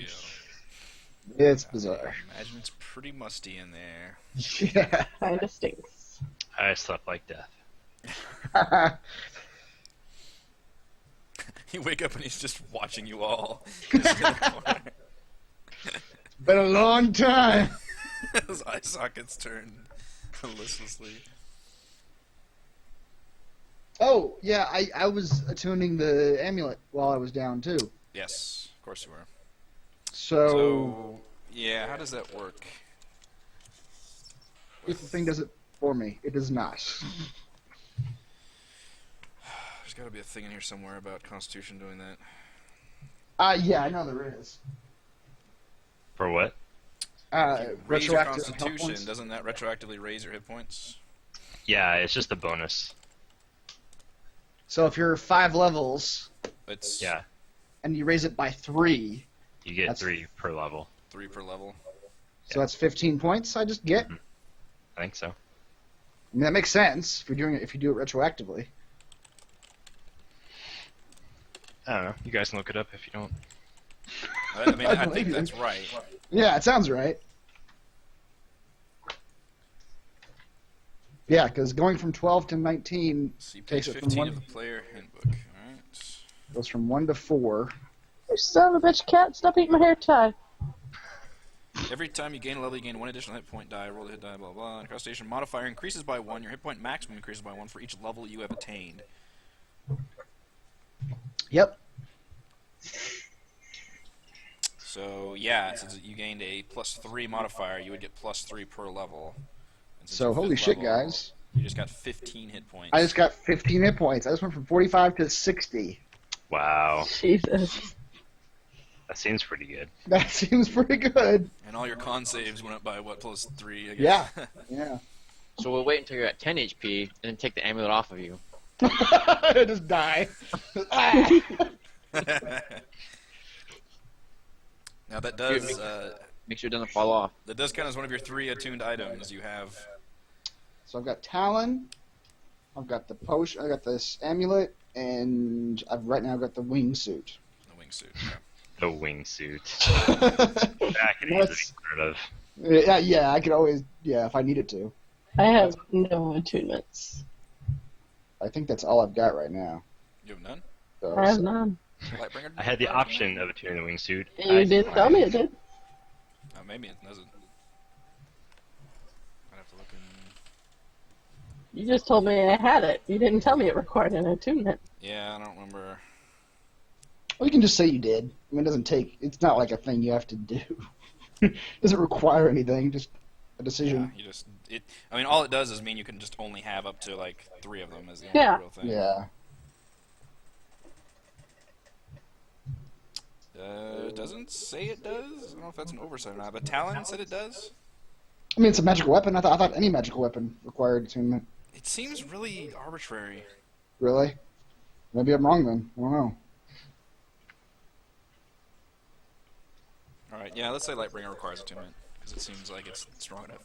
It's bizarre. I imagine it's pretty musty in there. Yeah. Kinda stinks. I slept like death. You wake up and he's just watching you all. Been a long time. His eye sockets turn listlessly. Oh, yeah, I was attuning the amulet while I was down, too. Yes, of course you were. So yeah, how does that work? if the thing does it for me, it does not. There's got to be a thing in here somewhere about Constitution doing that. Yeah, I know there is. For what? Raise your Retroactive health Constitution. points. Doesn't that retroactively raise your hit points? Yeah, it's just a bonus. So if you're 5 levels It's Yeah, and you raise it by 3, you get That's- 3 per level. 3 per level. so that's 15 points I just get. I think so. I mean, that makes sense if you do it retroactively. I don't know. You guys can look it up if you don't. I mean, I believe think you. that's right. Yeah, it sounds right. Yeah, because going from 12 to 19 See takes page it from 15 one, of the player handbook. Alright. goes from 1 to 4. You son of a bitch, cat! Stop eating my hair tie. Every time you gain a level, you gain 1 additional hit point die. Roll the hit die, blah blah. And Constitution modifier increases by 1. Your hit point maximum increases by 1 for each level you have attained. Yep. So yeah, since you gained a +3 modifier, you would get +3 per level. And since So you're holy fifth shit, level, guys. You just got 15 hit points. I just got 15 hit points. I just went from 45 to 60. Wow, Jesus. that seems pretty good. That seems pretty good. And all your con saves went up by what, +3? I Yeah. guess. Yeah. So we'll wait until you're at 10 HP and then take the amulet off of you. Just die. Ah. Now that does Make sure it doesn't fall off. count as one of your 3 attuned items. You have So I've got Talon, I've got the potion, I got this amulet, and right now I've got the wingsuit. the wingsuit. The wingsuit. yeah, Yeah, I can easily get rid of. I could always, if I needed to. I have no attunements. I think that's all I've got right now. You have none. So, I have none. Lightbringer. I had the option of attuning the wingsuit. You did tell me it did. Maybe it doesn't. I'd have to look in. You just told me I had it. You didn't tell me it required an attunement. Yeah, I don't remember. Well, you can just say you did. I mean, it doesn't take. It's not like a thing you have to do. It doesn't require anything. Just a Yeah, decision. you just it. I mean, all it does is mean you can just only have up to like 3 of them as the Yeah. only real thing. Yeah. It doesn't say it does. I don't know if that's an oversight or not. But Talon said it does. I mean, it's a magical weapon. I thought any magical weapon required attunement. It seems really arbitrary. Really? Maybe I'm wrong then. I don't know. All right, yeah, let's say Lightbringer requires attunement because it seems like it's strong enough.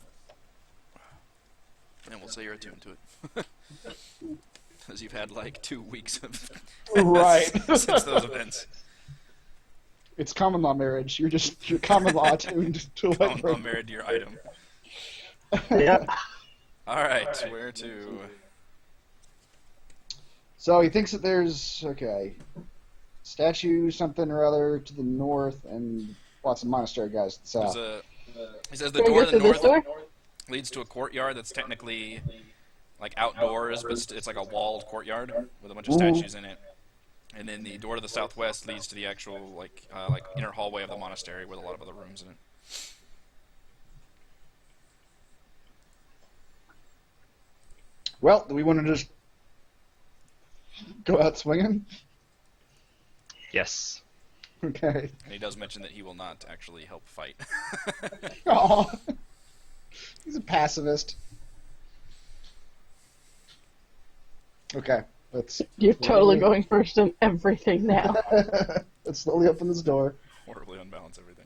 And we'll say you're attuned to it. Because you've had like 2 weeks of Right. since those events. It's common law marriage. You're common law attuned to I'm like. married to your item. Yep. All right, where to? So he thinks that there's statue something or other to the north and lots of monastery guys to the south. He says the Can we door go to the through this north door? leads to a courtyard that's technically like outdoors, but it's like a walled courtyard with a bunch of statues in it. And then the door to the southwest leads to the actual like inner hallway of the monastery with a lot of other rooms in it. Well, do we want to just go out swinging? Yes. Okay. And he does mention that he will not actually help fight. Aw. He's a pacifist. Okay, let's You're totally going first in everything now. let's slowly open this door. Horribly unbalance everything.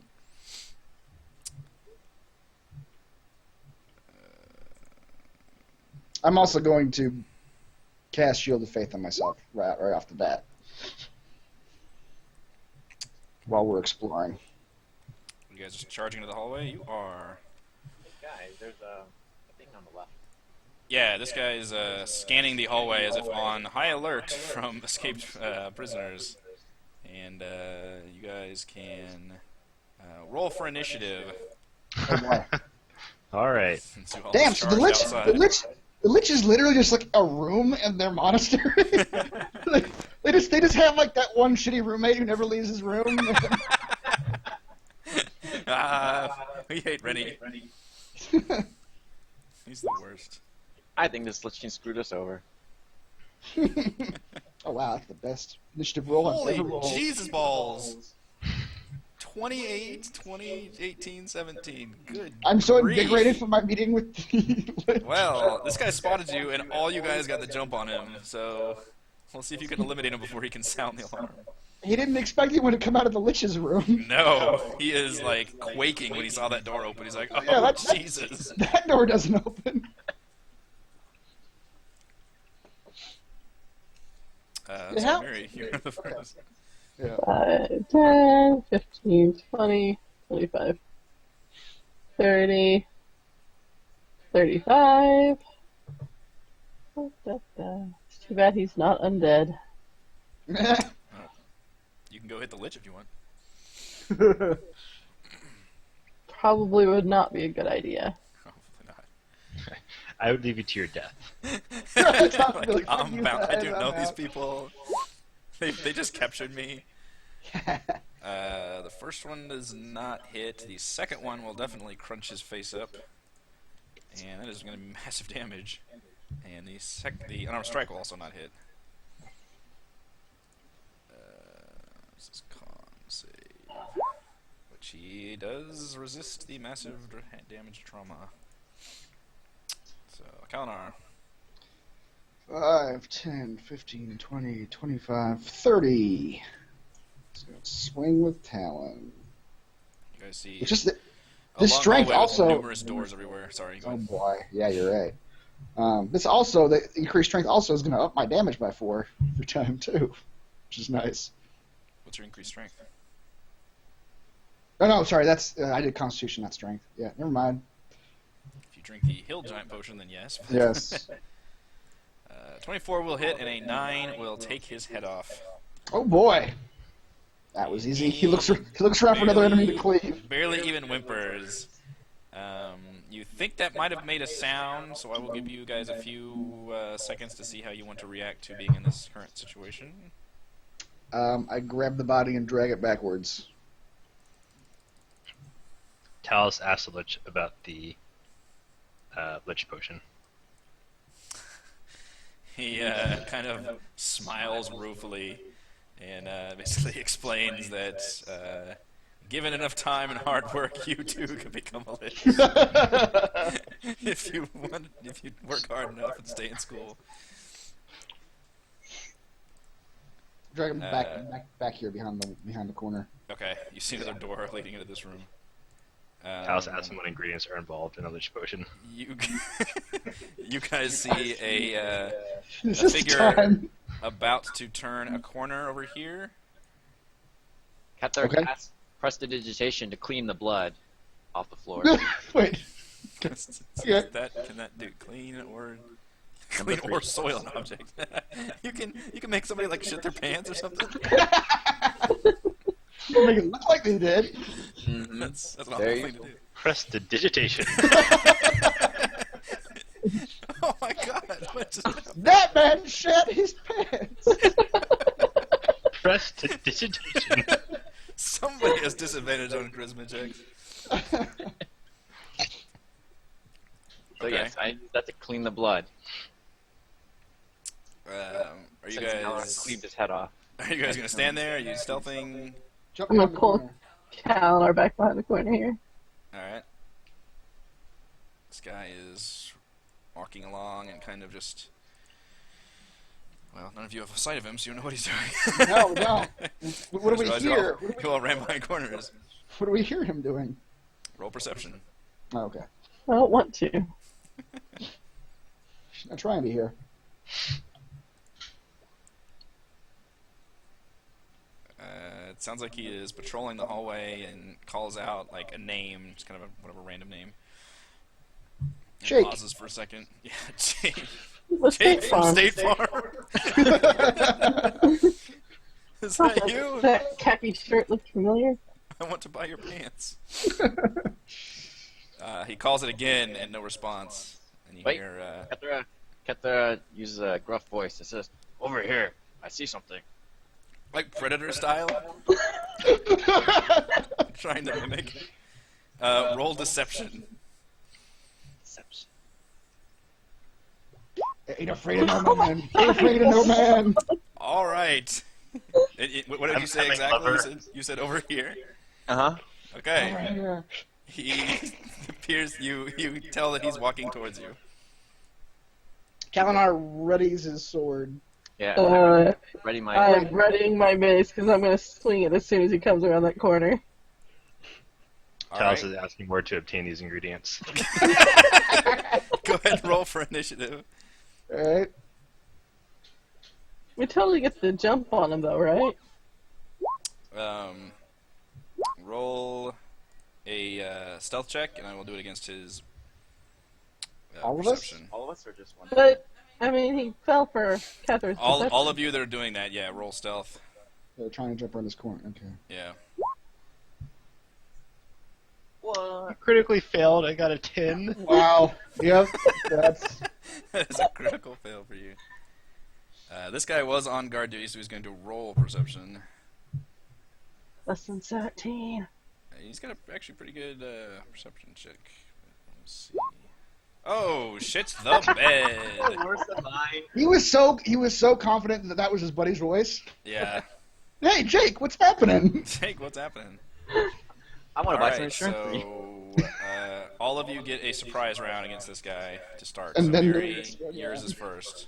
I'm also going to cast Shield of Faith on myself right off the bat while we're exploring. You guys just charging into the hallway? You are. Guys, there's a thing on the left. Yeah, this guy is scanning the hallway as if on high alert from escaped prisoners. And you guys can roll for initiative. Oh, boy. All right. Since you all Damn, so the charged outside. Lich is literally just like a room in their monastery. Like, they just have like that one shitty roommate who never leaves his room. We hate Rennie. He's the worst. I think this Lich King screwed us over. Oh wow, that's the best initiative roll I've Holy ever rolled. Jesus balls! 28, 20, 18, 17. Good I'm so grief. invigorated from my meeting with the Lich. Well, this guy spotted you, and all you guys got the jump on him, so we'll see if you can eliminate him before he can sound the alarm. He didn't expect anyone to come out of the Lich's room. No, he is, like, quaking when he saw that door open. He's like, oh, Yeah, Jesus. That door doesn't open. So Yeah. Mary, you're the first. Yeah. 5, 10, 15, 20, 25, 30, 35. It's too bad he's not undead. You can go hit the Lich if you want. Probably would not be a good idea. Hopefully not. I would leave you to your death. Like, I'm bound. I do know these people. They just captured me. The first one does not hit. The second one will definitely crunch his face up, and that is going to be massive damage. And the unarmed strike will also not hit. This is con save, which he does resist the massive damage trauma. So Kalinar. 5, 10, 15, 20, 25, 30. So swing with Talon. You guys see It's just that a this long strength hallway with also. numerous doors everywhere. Sorry. Go Oh ahead. boy, yeah, you're right. This also, the increased strength also is going to up my damage by 4 every time too, which is nice. What's your increased strength? Oh no, sorry, that's I did Constitution, not Strength. Yeah, never mind. If you drink the Hill Giant Potion, then yes. Yes. 24 will hit, and a 9 will take his head off. Oh boy, that was easy. He looks around for another enemy to cleave. Barely even whimpers. You think that might have made a sound, so I will give you guys a few seconds to see how you want to react to being in this current situation. I grab the body and drag it backwards. Talos asked the Lich about the Lich potion. He kind of smiles ruefully and basically explains that given enough time and hard work, you too can become a Lich. if you work hard enough and stay in school. Drag him back here behind the corner. Okay, you see another door leading into this room. Talos asked him what ingredients are involved in a Lich potion. You guys see a This is figure time. about to turn a corner over here. Cather Okay. cast prestidigitation to clean the blood off the floor. Wait. Yeah. Can that do clean or soil an object? you can make somebody like shit their pants or something. Make it look like they did. Mhm. That's an awful There you thing to do. Prestidigitation. Oh my god! What just happened? That man shat his pants. Prestidigitation. Somebody has disadvantage on charisma checks. So Okay. yes, I use that to clean the blood. Are you Since now I guys? cleaved his head off. Are you guys gonna stand there? Are you stealthing? Jump I'm gonna behind the pull corner. Cal back behind the corner here. All right. This guy is walking along and kind of just. Well, none of you have a sight of him, so you don't know what he's doing. No. What do we Otherwise, hear? You all ran behind corners. What do we hear him doing? Roll perception. Oh, okay. I don't want to. She's not trying to be here. It sounds like he is patrolling the hallway and calls out like a name, just kind of a whatever random name. And Jake. pauses for a second. Yeah, Jake. The Jake State from Farm. State Farm. Is that you? That khaki shirt looks familiar. I want to buy your pants. He calls it again and no response. And you Wait. hear, Ketra uses a gruff voice that says, "Over here, I see something." like Predator style, trying to mimic. Roll deception. Deception. Ain't afraid of no man. Ain't afraid of no man. All right. What did you say I'm exactly? clever. You said over here. Uh-huh. Okay. He appears. You tell that he's walking towards you. Kalinar readies his sword. Yeah. Ready my. I'm readying my mace because I'm going to swing it as soon as he comes around that corner. All Talos right. is asking where to obtain these ingredients. Go ahead and roll for initiative. Alright. We totally get the jump on him, though, right? Roll a stealth check, and I will do it against his All of us? perception. All of us or just one? But, I mean, he fell for Catherine's All of you that are doing that, yeah, roll stealth. They're trying to jump around this corner. Okay. Yeah. What? Critically failed. I got a 10. Wow. Yep. That's. That's a critical fail for you. This guy was on guard duty, so he's going to roll perception. Less than 17. He's got a actually pretty good perception check. Let's see. Oh, shit's the bed. Worse than mine. He was so confident that was his buddy's voice. Yeah. Hey, Jake, what's happening? Jake, what's happening? I want to buy some Alright, insurance for you. so all of you get a surprise round against this guy to start. And so then Mary, yours, yours is first.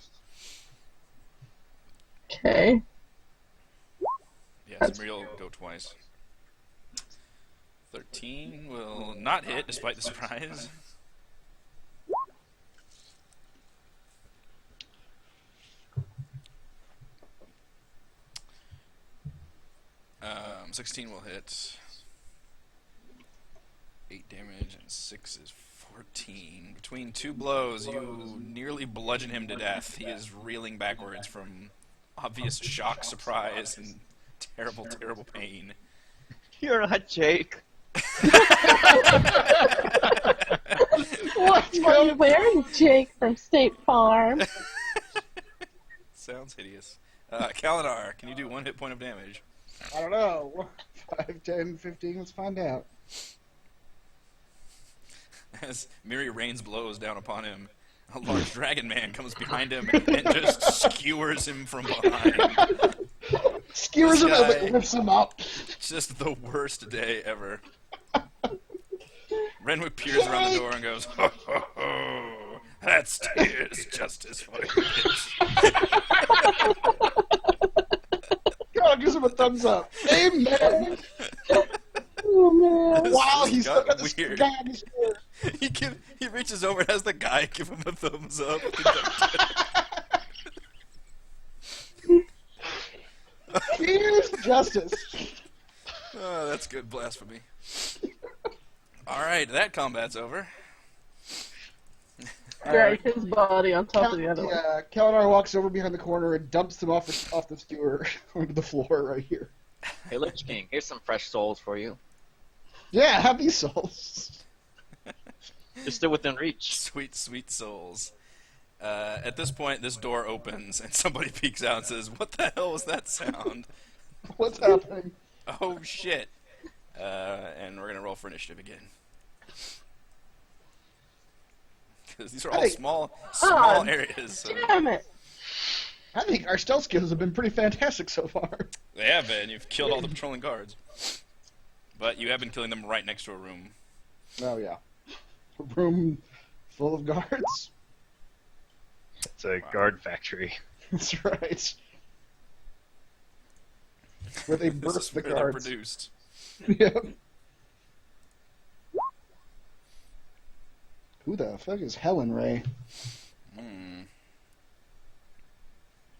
Okay. Yeah, so Mary will go twice. 13 will not hit despite the surprise. 16 will hit. 8 damage and 6 is 14. Between 2 blows, you nearly bludgeon him to death. He is reeling backwards from obvious shock, surprise, and terrible, terrible pain. You're not Jake. What are you wearing, Jake from State Farm? Sounds hideous. Kalinar, can you do 1 hit point of damage? I don't know. 5, 10, 15, let's find out. As Miri rains blows down upon him, a large dragon man comes behind him and just skewers him from behind. Skewers him This up guy- and lifts him up. Just the worst day ever. Renwick peers around the door and goes, "Ho ho ho! That steers justice for you, bitch." God gives him a thumbs up. Amen. Oh, man. This Wow, has he's still got got the weird. guy on his sword. He reaches over and has the guy give him a thumbs up. Here's justice. Oh, that's good blasphemy. All right, that combat's over. Drag his body on top of the other one. Yeah, Kalinar walks over behind the corner and dumps him off the skewer onto the floor right here. Hey, Lich King, here's some fresh souls for you. Yeah, have these souls. They're still within reach. Sweet, sweet souls. At this point, this door opens and somebody peeks out and says, "What the hell was that sound?" What's happening? Oh shit! And we're gonna roll for initiative again. Because these are all Hey. small Oh, areas. So. Damn it! I think our stealth skills have been pretty fantastic so far. They have been. You've killed all the patrolling guards. But you have been killing them right next to a room. Oh, yeah. A room full of guards. It's a guard factory. That's right. Where they This is burst the where they're guards. produced. Yep. Who the fuck is Helen Ray? Hmm.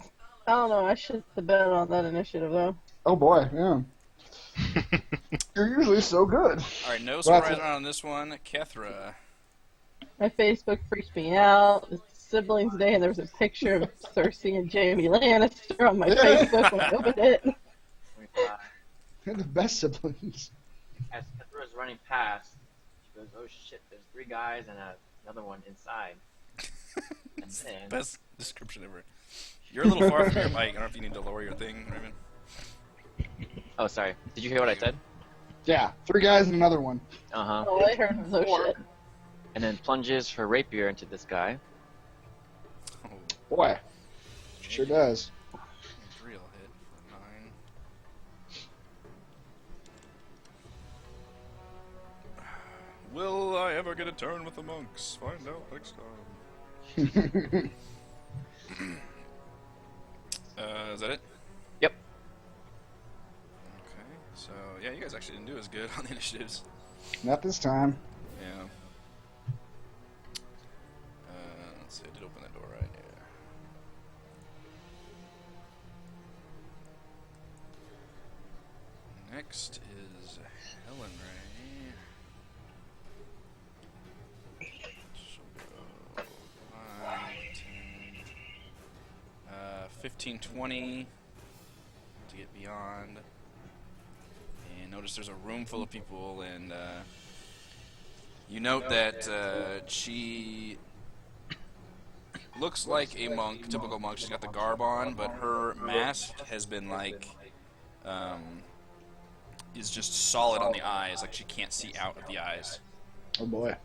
I don't know, I shit the bed on that initiative, though. Oh boy, yeah. You're usually so good. All right, no Well, surprise on this one. Kethra. My Facebook freaked me out. It's Siblings Day, and there was a picture of Cersei and Jaime Lannister on my Facebook when I opened it. 25. They're the best siblings. As Kethra is running past, she goes, "Oh shit! There's 3 guys and another one inside." And then Best description ever. You're a little far from your mic. I don't know if you need to lower your thing, Raymond. oh, sorry. Did you hear what I said? Yeah, 3 guys and another one. All I heard was oh shit. And then plunges her rapier into this guy. Oh, Boy, sure does. real hit for 9. Will I ever get a turn with the monks? Find out next time. Is that it? Yep. Okay, so yeah, you guys actually didn't do as good on the initiatives. Not this time. Yeah. Let's see, I did open that door right. Yeah. Next is Helen Ray. So, 5, 10, 15, 20 to get beyond. And notice there's a room full of people, and you note that she looks like a monk, typical monk. She's got the garb on, but her mask has been like, is just solid on the eyes, like she can't see out of the eyes. Oh boy.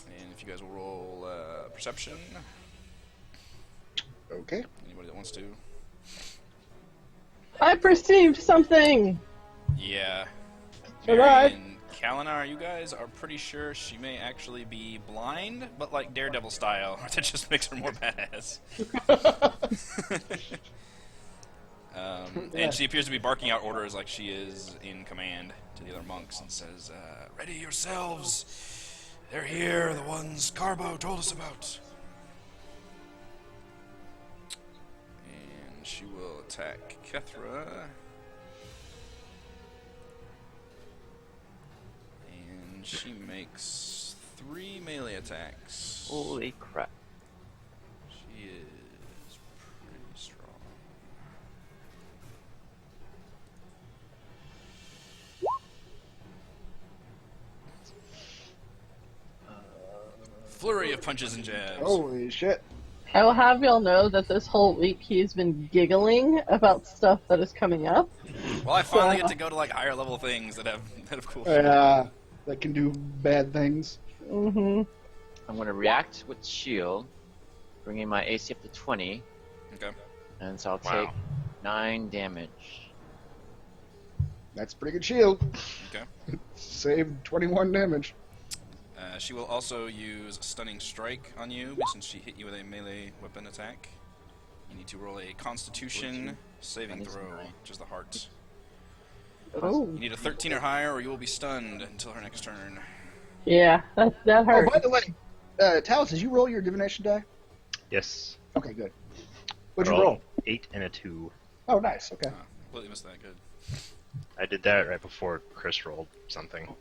And if you guys will roll perception, Okay. anybody that wants to. I perceived something. Yeah. Did I? And Kalinar, you guys are pretty sure she may actually be blind, but like Daredevil style. That just makes her more badass. And she appears to be barking out orders like she is in command to the other monks and says, "Ready yourselves. They're here, the ones Carbo told us about." And she will attack Kethra. And she makes 3 melee attacks. Holy crap. She is pretty strong. Flurry of punches and jabs. Holy shit. I will have y'all know that this whole week he's been giggling about stuff that is coming up. Well, I finally get to go to like higher level things that have cool shit. That can do bad things. Mm-hmm. I'm gonna react with shield, bringing my AC up to 20, Okay. and so I'll Wow. take 9 damage. That's pretty good shield. Okay. Saved 21 damage. She will also use Stunning Strike on you since she hit you with a melee weapon attack. You need to roll a Constitution saving throw, which is the heart. Oh. You need a 13 or higher, or you will be stunned until her next turn. Yeah, that Oh, hurt. by the way, Talos, did you roll your divination die? Yes. Okay, good. What'd you Roll roll? 8 and a 2. Oh, nice. Okay. Completely missed that. Good. I did that right before Chris rolled something. Okay.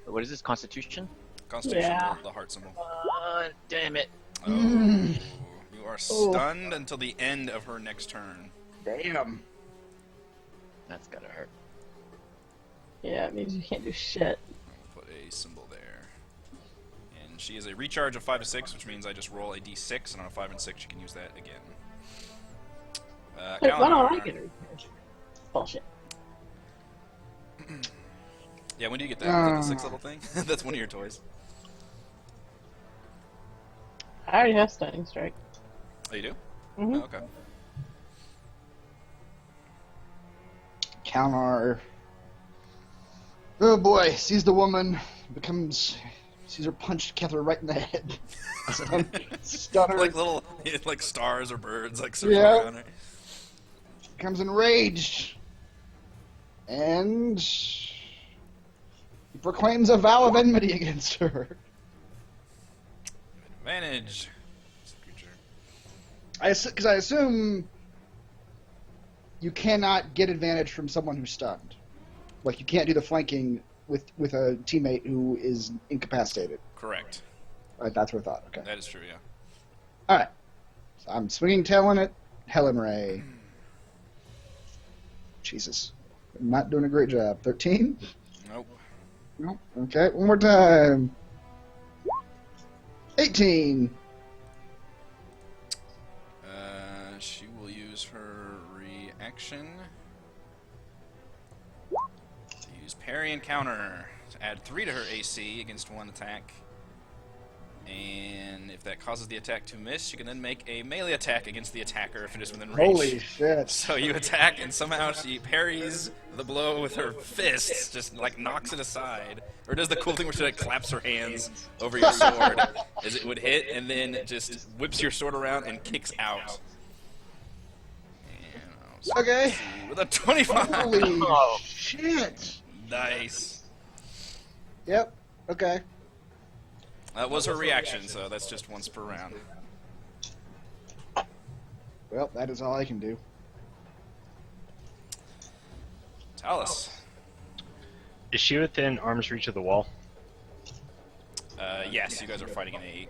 What is this, Constitution? Constitution, Yeah. the heart symbol. Damn it. Oh, you are stunned until the end of her next turn. Damn. That's gotta hurt. Yeah, it means you can't do shit. I'll put a symbol there. And she is a recharge of 5 to 6, which means I just roll a d6, and on a 5 and 6, you can use that again. Wait, why don't I Kalinar. get it? Bullshit. Yeah, when do you get that? Is that the 6 level thing? That's one of your toys. I already have Stunning Strike. Oh, you do? Mhm. Oh, okay. Kalinar. Oh boy, sees the woman, sees her punch Kethra right in the head. Stun her. Like little, like stars or birds, like circling Yeah. around her. Becomes enraged. And he proclaims a vow of enmity against her. Advantage. It's a creature. Because I assume you cannot get advantage from someone who's stunned. Like, you can't do the flanking with a teammate who is incapacitated. Correct. That's what I thought. Okay. That is true, yeah. All right. So I'm swinging Talon at Helen Ray. Jesus. I'm not doing a great job. 13? Nope. Nope. Okay, one more time. 18. She will use her reaction to use parry and counter to add 3 to her AC against one attack. And if that causes the attack to miss, you can then make a melee attack against the attacker if it is within range. Holy shit. So you attack, and somehow she parries the blow with her fists, just like knocks it aside. Or does the cool thing where she like claps her hands over your sword as it would hit, and then just whips your sword around and kicks out. And Okay. with a 25. Holy shit. Nice. Yep. Okay. That was her reaction, so that's just once per round. Well, that is all I can do. Talus. Is she within arm's reach of the wall? Yes, you guys are fighting in a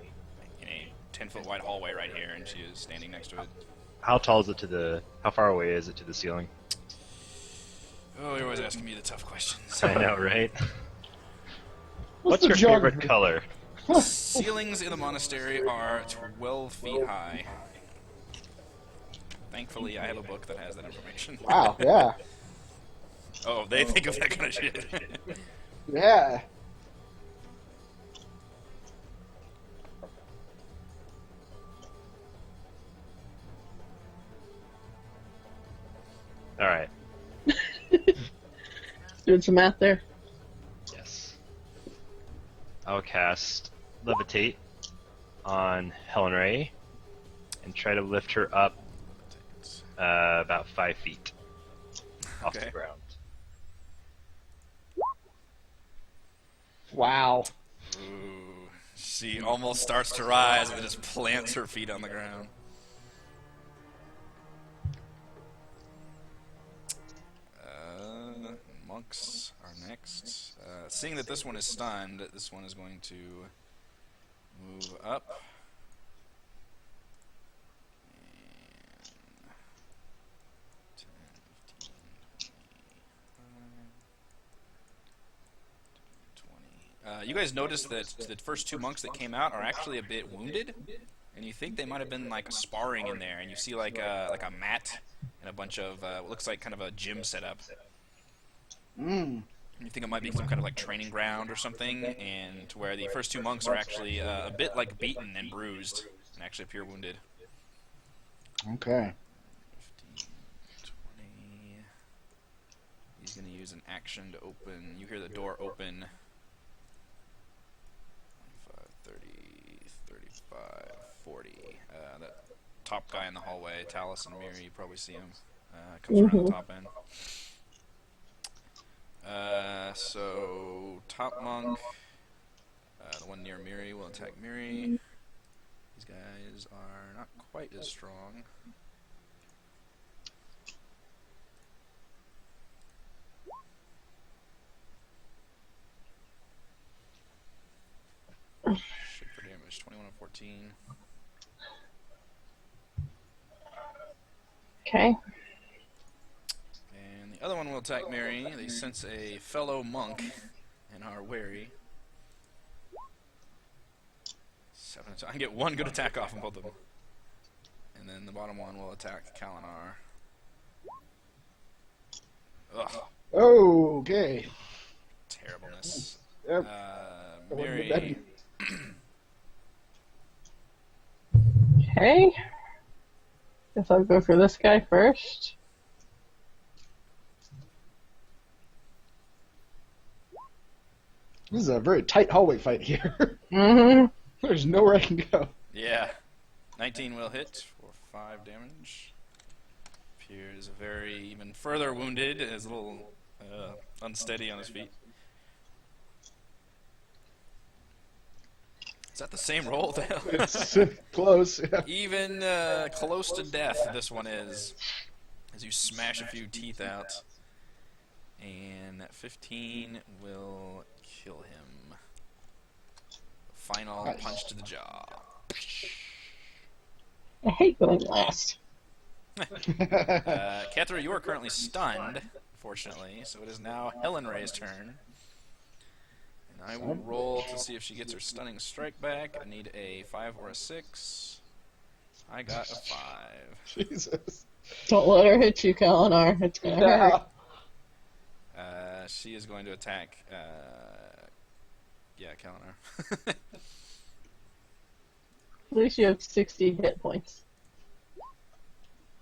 10-foot wide hallway right here, and she is standing next to it. How tall is it to the? How far away is it to the ceiling? Oh, you're always asking me the tough questions. I know, right? What's What's the your geography? favorite color? Ceilings in the monastery are 12 feet high. Thankfully, I have a book that has that information. Wow, yeah. Oh, they think of that kind of shit. Yeah. All right. Doing some math there. Yes. I'll cast Levitate on Helen Ray and try to lift her up about 5 feet off Okay. the ground. Wow. Ooh, she almost starts to rise and then just plants her feet on the ground. Monks are next. Seeing that this one is stunned, this one is going to move up. And 10, 15, 20. You guys noticed that the first 2 monks that came out are actually a bit wounded, and you think they might have been like sparring in there. And you see like a mat and a bunch of what looks like kind of a gym setup. Mm. You think it might be some kind of like training ground or something, and to where the first 2 monks are actually a bit like beaten and bruised, and actually appear wounded. Okay. 15, 20. He's going to use an action to open. You hear the door open. 25, 30, 35, 40. That top guy in the hallway, Talus and Miri, you probably see him. Comes around the top end. So top monk, the one near Miri will attack Miri. These guys are not quite as strong. Shoot for damage, 21 and 14. Okay. And the other one will attack Mary. They sense a fellow monk and are wary. 7 I can get 1 good attack off on both of them. And then the bottom one will attack Kalinar. Ugh, Oh, okay. terribleness. Yep. Mary, Okay. Guess I'll go for this guy first. This is a very tight hallway fight here. Mm-hmm. There's nowhere I can go. yeah. 19 will hit for 5 damage. Appears very even further wounded, is a little unsteady on his feet. Is that the same roll? The hell? It's close. Yeah. Even close to death, this one is. as you smash a few teeth out. And that 15 will kill him. Final punch to the jaw. I hate going last. Kethra, you are currently stunned, fortunately, so it is now Helen Ray's turn. And I will roll to see if she gets her stunning strike back. I need a 5 or a 6. I got a 5. Jesus. Don't let her hit you, Kalinar. It's gonna hurt. She is going to attack. Kalinar. At least you have 60 hit points.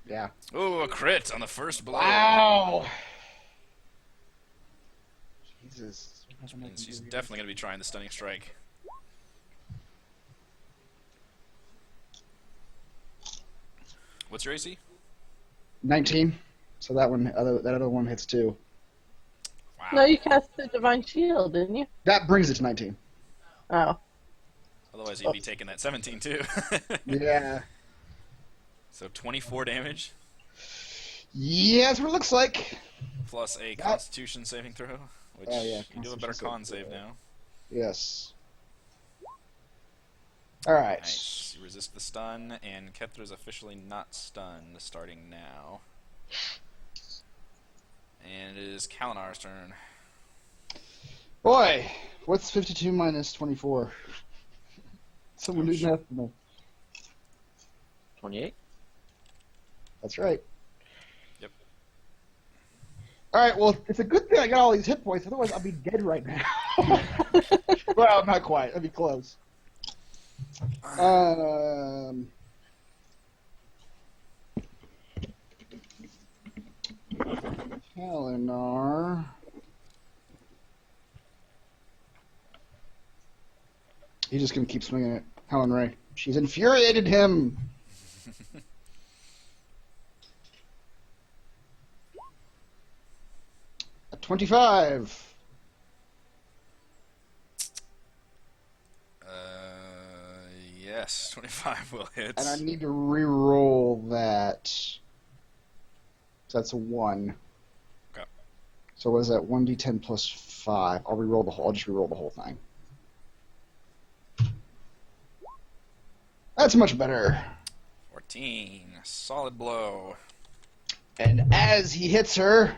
Yeah. Oh, a crit on the first blow. Wow. Jesus. Which means she's definitely going to be trying the stunning strike. What's your AC? 19. So that other one hits too. Wow. No, you cast the Divine Shield, didn't you? That brings it to 19. Oh. Otherwise, you'd be taking that 17 too. Yeah. So 24 damage. Yeah, that's what it looks like. Plus a Constitution saving throw, which yeah, you do a better con save now. Yes. All right. Nice. You resist the stun, and Kethra's officially not stunned, starting now. And it is Kalinar's turn. Boy, what's 52 minus 24? Someone do math for me. 28? That's right. Yep. All right, well, it's a good thing I got all these hit points, otherwise I'd be dead right now. Well, not quite. I'd be close. Kalinar. He's just going to keep swinging it. Helen Ray. She's infuriated him. A 25. Yes, 25 will hit. And I need to re-roll that. So that's a 1. Okay. So what is that? 1d10 plus 5. I'll just re-roll the whole thing. That's much better. 14. Solid blow. And as he hits her,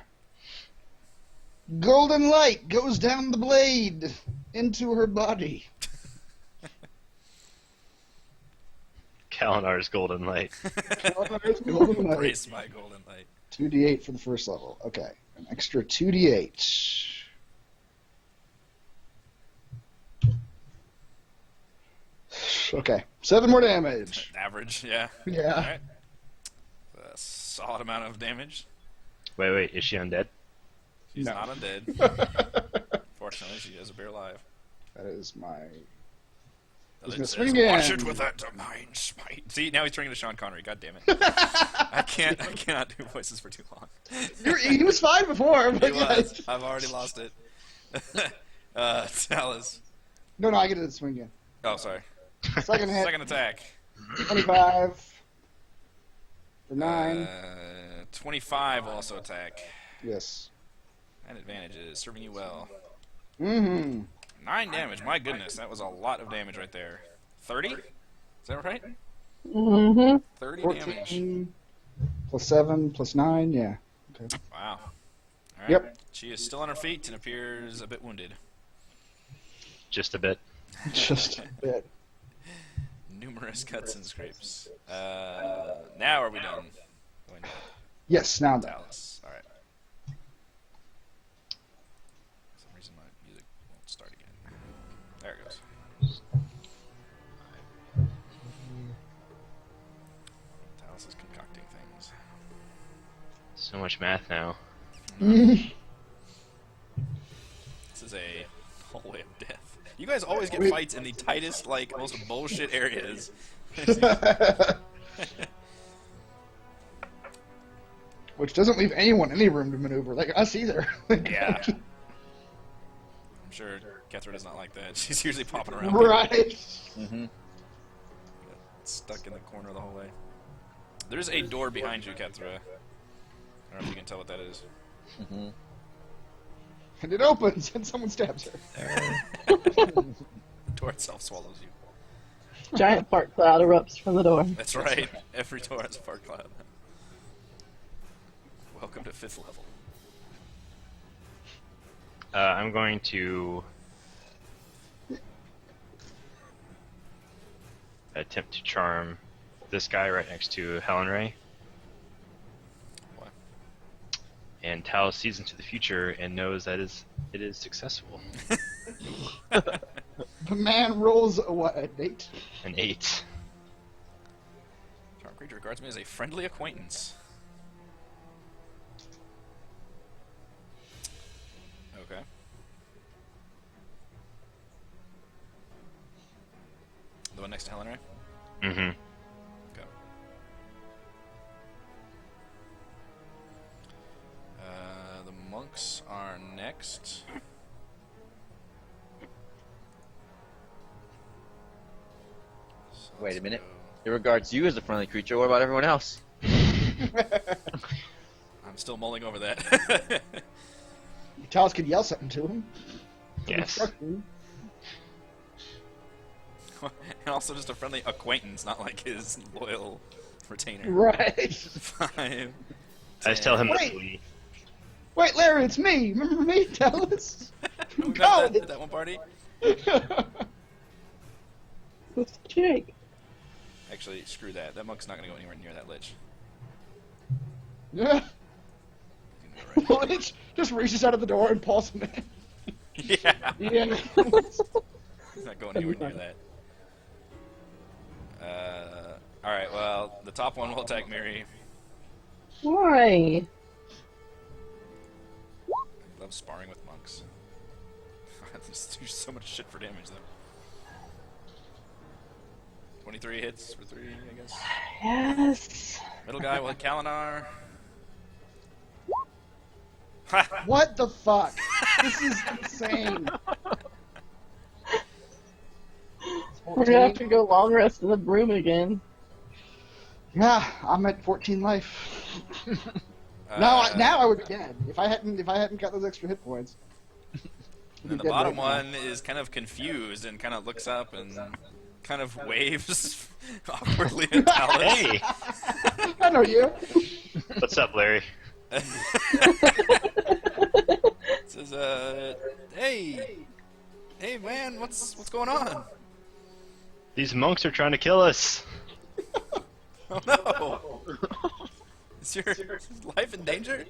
golden light goes down the blade into her body. Kalinar's golden light. Golden light. Embrace my golden light. 2d8 for the first level. Okay. An extra 2d8. Okay. 7 more damage. Average, yeah. Yeah. Alright. A solid amount of damage. Wait, is she undead? She's No. not undead. Fortunately, she is a bear alive. That is my... The He's lid gonna says, swing again. "Watch it with that divine smite." See, now he's turning to Sean Connery. God damn it! I cannot do voices for too long. He was fine before, He but yeah. was. I've already lost it. Talus. No, I get to swing again. Oh, sorry. Second hit. Second attack. 25. For 9. 25 will also attack. Yes. That advantage is serving you well. Mm-hmm. 9 damage. My goodness, that was a lot of damage right there. 30? Is that right? Mm-hmm. 30 damage. 14 plus 7 plus 9, yeah. Okay. Wow. All right. Yep. She is still on her feet and appears a bit wounded. Just a bit. Just a bit. Numerous cuts and scrapes. Now are we done? Going to Yes, now I'm done. Dallas. All right. For some reason my music won't start again. There it goes. Dallas is concocting things. So much math now. This is a hallway of death. You guys always get fights in the tightest, like, most bullshit areas. Which doesn't leave anyone any room to maneuver, like us either. Yeah. I'm sure Kethra does not like that. She's usually popping around. Right. Mm-hmm. Stuck in the corner the whole way. There's a door behind you, Kethra. don't know if you can tell what that is. Mm-hmm. And it opens, and someone stabs her. The door itself swallows you. Giant fart cloud erupts from the door. That's right. Every door has a fart cloud. Welcome to 5th level. I'm going to attempt to charm this guy right next to Helen Ray. What? And Tal sees into the future and knows that it is successful. The man rolls a what? An 8? An 8. Charm creature regards me as a friendly acquaintance. Okay. The one next to Helen Ray? Mm-hmm. Okay. The monks are next. So Wait a let's minute. go- It regards you as a friendly creature. What about everyone else? I'm still mulling over that. Talos could yell something to him. Yes. Instruction. And also just a friendly acquaintance, not like his loyal retainer. Right. 5. I just tell him to Wait. flee. Wait, Larry, it's me. Remember me, Talos? We met that, at that one party. It's Jake. Actually, screw that. That monk's not going to go anywhere near that lich. Yeah. He's gonna go Lich just reaches out of the door and pulls him in. right. Yeah. Yeah. He's not going anywhere near that. Alright, well, the top one will attack Miri. Why? I love sparring with monks. This do so much shit for damage, though. 23 hits for 3, I guess. Yes. Middle guy will hit Kalinar. What the fuck? This is insane. We're gonna have to go long rest in the room again. Yeah, I'm at 14 life. now I would be dead if I hadn't got those extra hit points. And the bottom one is kind of confused and kind of looks up and kind of waves awkwardly at Talos. Hey! I know you. What's up, Larry? Says, hey, man, what's going on? These monks are trying to kill us. Oh no! Is your life in danger?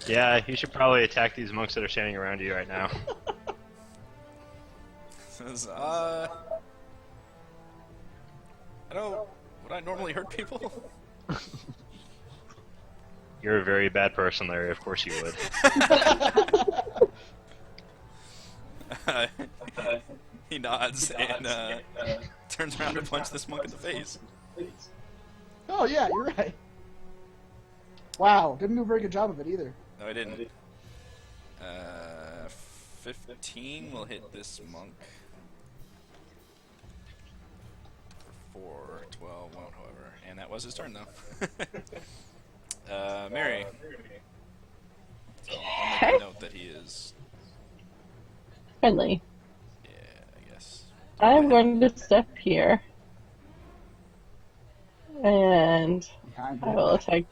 Yeah, you should probably attack these monks that are standing around you right now. Says, would I normally hurt people? You're a very bad person, Larry. Of course you would. He nods and turns around to punch this monk in the face. Oh yeah, you're right. Wow, didn't do a very good job of it either. No, I didn't. 15 will hit this monk. For 4, 12, won't, however. And that was his turn, though. Mary. So I'll make a note that he is... Friendly. Yeah, I guess. I'm going to step here. And Behind I you. will attack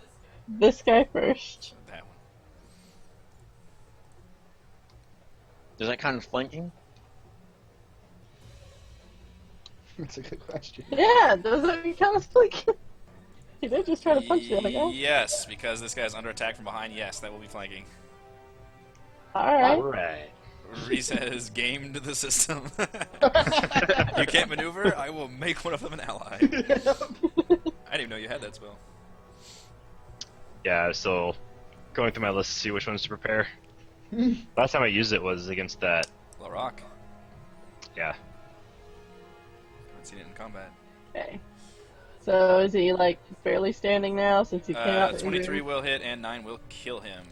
this guy first. That one. Does that count as flanking? That's a good question. Yeah, does it count as flanking? He did just try to punch the other guy. Yes, because this guy's under attack from behind. Yes, that will be flanking. Alright. Alright. Reese has gamed the system. You can't maneuver? I will make one of them an ally. I didn't even know you had that spell. Yeah, I was still going through my list to see which ones to prepare. Last time I used it was against that. La Rock. Yeah. Haven't seen it in combat. Okay. So is he like barely standing now since he came out? 23 will hit and 9 will kill him.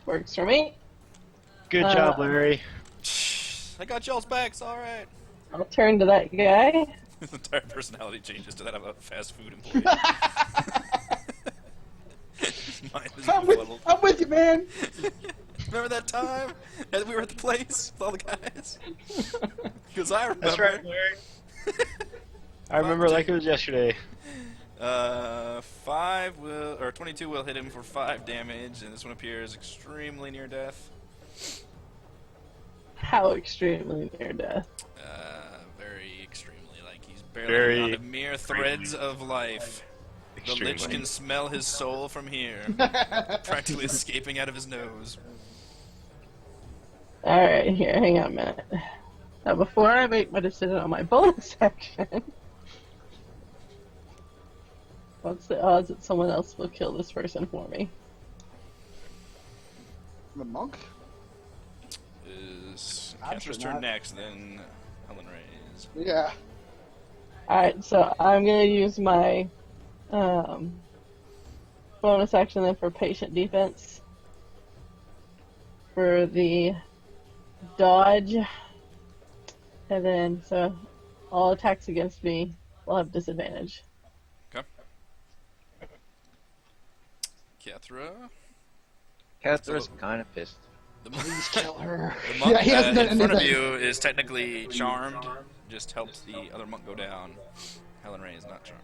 Works for me. Good job, Larry. I got y'all's backs, alright. I'll turn to that guy. His entire personality changes to that of a fast food employee. mind is I'm befuddled. with you, man. Remember that time that we were at the place with all the guys? Because I remember. That's right, Larry. I remember like it was yesterday. 22 will hit him for 5 damage, and this one appears extremely near death. How extremely near death. Very extremely, like he's barely on a mere extremely. threads of life. The Lich Extremely. can smell his soul from here, practically escaping out of his nose. Alright, here, hang on a minute. Now, before I make my decision on my bonus action, what's the odds that someone else will kill this person for me? The monk? Is I'm Catherine's sure turn not. next, then Helen Ray's. Yeah. Alright, so I'm gonna use my bonus action then for patient defense. For the dodge. And then, so all attacks against me will have disadvantage. Okay. Cathra. Catherine's kind of pissed. The Please kill her. monk Yeah, he hasn't done in front of anything. you is technically charmed. Just helped the other monk go down. Helen Ray is not charmed.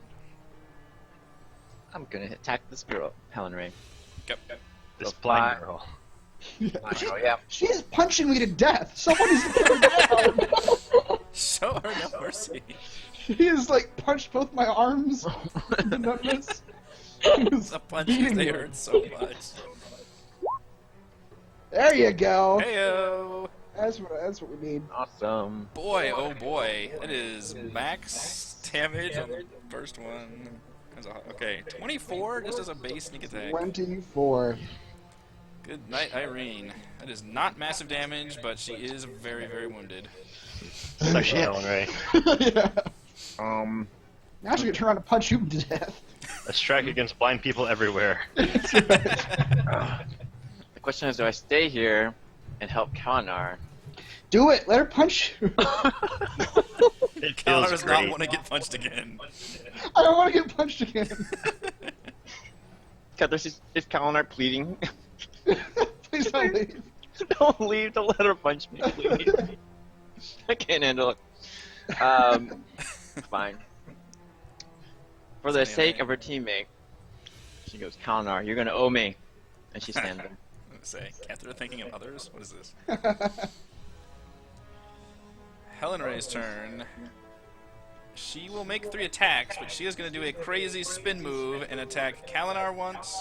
I'm gonna attack this girl, Helen Ray. Yep. This So blind fly- girl. Oh yeah. She is punching me to death. Someone is put her down. Show her no mercy. He has like punched both my arms. The numbness. He was The punches, beating they me. hurt so much. There you go. Heyo! That's what we need. Awesome. Boy, oh boy. That is max damage on the first one. Okay, 24 just as a base sneak attack. 24. Good night, Irene. That is not massive damage, but she is very, very wounded. Especially Helen Ray. Yeah. Um, Now she can turn around and punch you to death. A strike against blind people everywhere. the question is, do I stay here and help Kalnar? Do it. Let her punch you. It Connor feels does not great. want to get punched again. I don't want to get punched again. Catherine's is Kalnar pleading? Please don't leave. Don't leave. Don't let her punch me, please. I can't handle it. Fine. For the sake of her teammate, she goes, Kalnar, you're gonna owe me. And she stands there. I was gonna say, Catherine thinking of others? What is this? Helen Ray's turn. She will make 3 attacks, but she is going to do a crazy spin move and attack Kalinar once,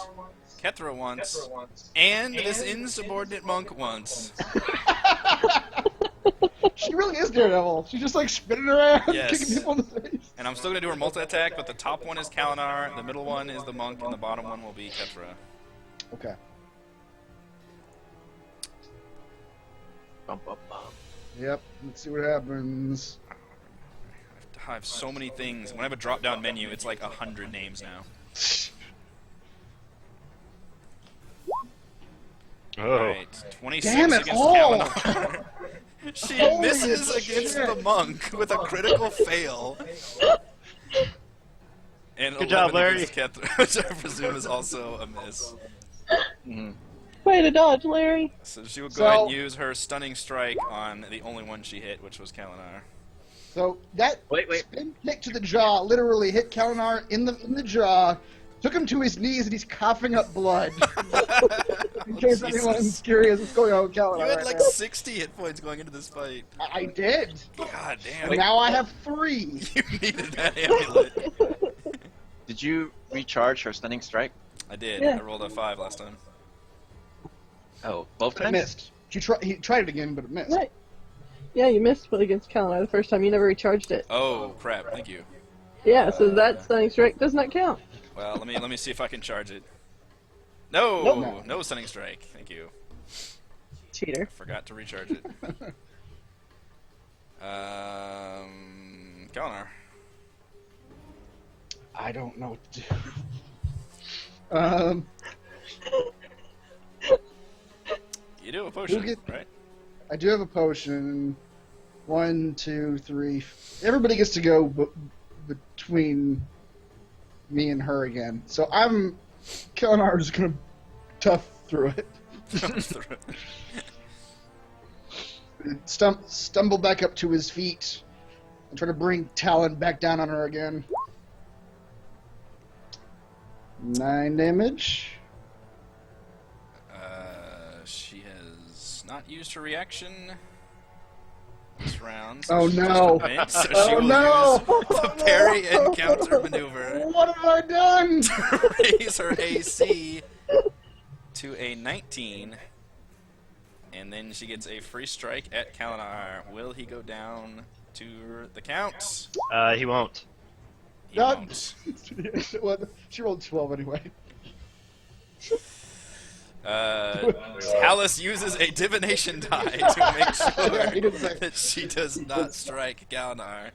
Kethra once, and this insubordinate monk once. She really is Daredevil. She's just like spinning around, Yes. kicking people in the face. And I'm still going to do her multi-attack, but the top one is Kalinar, the middle one is the monk, and the bottom one will be Kethra. Okay. Bum, bum, bum. Yep. Let's see what happens. I have so many things. When I have a drop-down menu, it's like 100 names now. Oh. Alright, 26 Damn it, against all! Kalinar. She Holy misses against shit. the monk with a critical fail. And Good job, 11 Larry. against Kethra, which I presume is also a miss. Mhm. Way to dodge, Larry! So she will go So- ahead and use her stunning strike on the only one she hit, which was Kalinar. So that Wait. spin kick to the jaw literally hit Kalinar in the jaw, took him to his knees, and he's coughing up blood. In case anyone's curious what's going on with Kalinar You had right like now. 60 hit points going into this fight. I did. God damn. And now I have 3. You needed that amulet. Did you recharge her stunning strike? I did. Yeah. I rolled a 5 last time. Oh, both But it times? missed. He tried it again, but it missed. Right. Yeah, you missed against Kalnar the first time. You never recharged it. Oh, crap. Thank you. Yeah, so that stunning strike does not count. Well, let me see if I can charge it. No! Nope. No stunning strike. Thank you. Cheater. Forgot to recharge it. Kalinar. I don't know what to do. You do a potion, get- right? I do have a potion. 1, 2, 3. Everybody gets to go between me and her again. So Kalinar is gonna tough through it. Stumble back up to his feet and try to bring Talon back down on her again. 9 damage. She has not used her reaction this round. Oh, she no. just went, so she Oh, will no. use the parry and counter maneuver What have I done? to raise her AC to a 19. And then she gets a free strike at Kalinar. Will he go down to the count? He won't. He won't. Well, she rolled 12 anyway. Talus uses a divination die to make sure that she does not strike Kalinar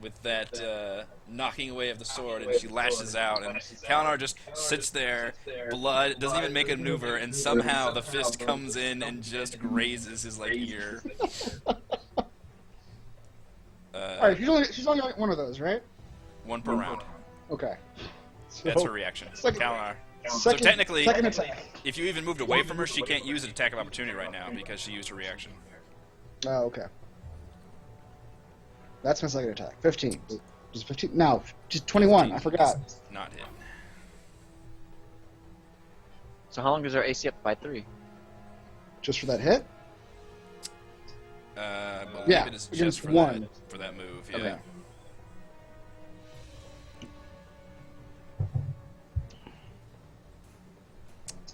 with that knocking away of the sword, and she lashes out, and Kalinar just sits there, blood, doesn't even make a maneuver, and somehow the fist comes in and just grazes his ear. Alright, she's only like one of those, right? One per round. Okay. So, That's her reaction. Kalinar. So technically, second attack. if you even moved away from her, she can't use an attack of opportunity right now because she used her reaction. Oh, okay. That's my second attack. 15. Just 15? No, just 21. I forgot. Not hit. So how long is our AC up by 3? Just for that hit? I believe Yeah, it is against just for one. that move. Yeah. Okay.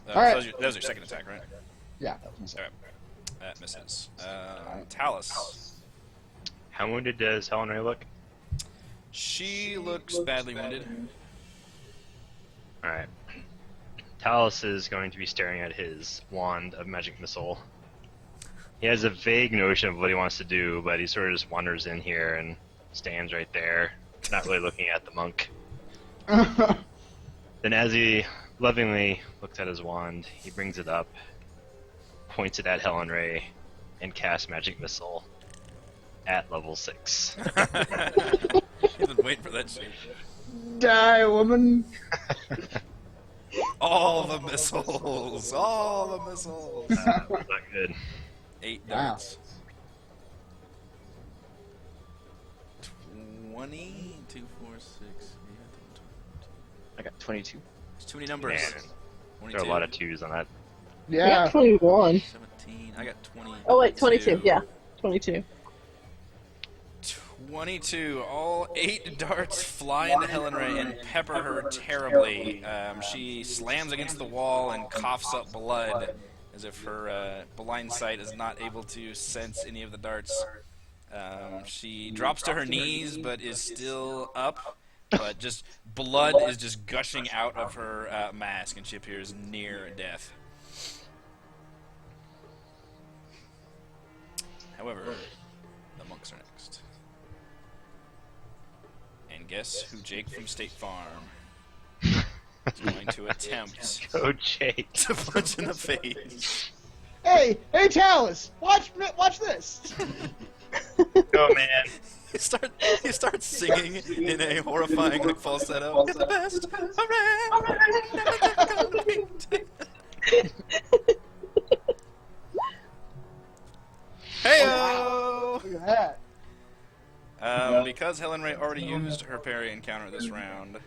All right. That was your second attack, right? Yeah, that was my second. Okay. That misses. Talus. How wounded does Helen Ray look? She looks badly wounded. Alright. Talus is going to be staring at his wand of magic missile. He has a vague notion of what he wants to do, but he sort of just wanders in here and stands right there, not really looking at the monk. Then as he lovingly looks at his wand, he brings it up, points it at Helen Ray, and casts magic missile at level 6. He's been waiting for that shit. Die, woman! All the missiles! All the missiles! Not good. 8 Wow. darts. 20? 2, 4, 6. I got 22. It's too many numbers. Man, 22. there are a lot of 2s on that. I Yeah. got 21. 17. I got 20. Oh, wait, 22. Yeah, 22. 22. All 8 darts fly into Helen Ray and pepper her terribly. She slams against the wall and coughs up blood as if her blind sight is not able to sense any of the darts. She drops to her knees but is still up, but just blood is just gushing out of her mask, and she appears near death. However, the monks are next. And guess who Jake from State Farm is going to attempt Go Jake. to punch in the face? Hey, Talus! Watch this! Go, man. He starts singing in a horrifying like falsetto. You're the best around. Heyo! Look at that. Because Helen Ray already used her parry and counter this round,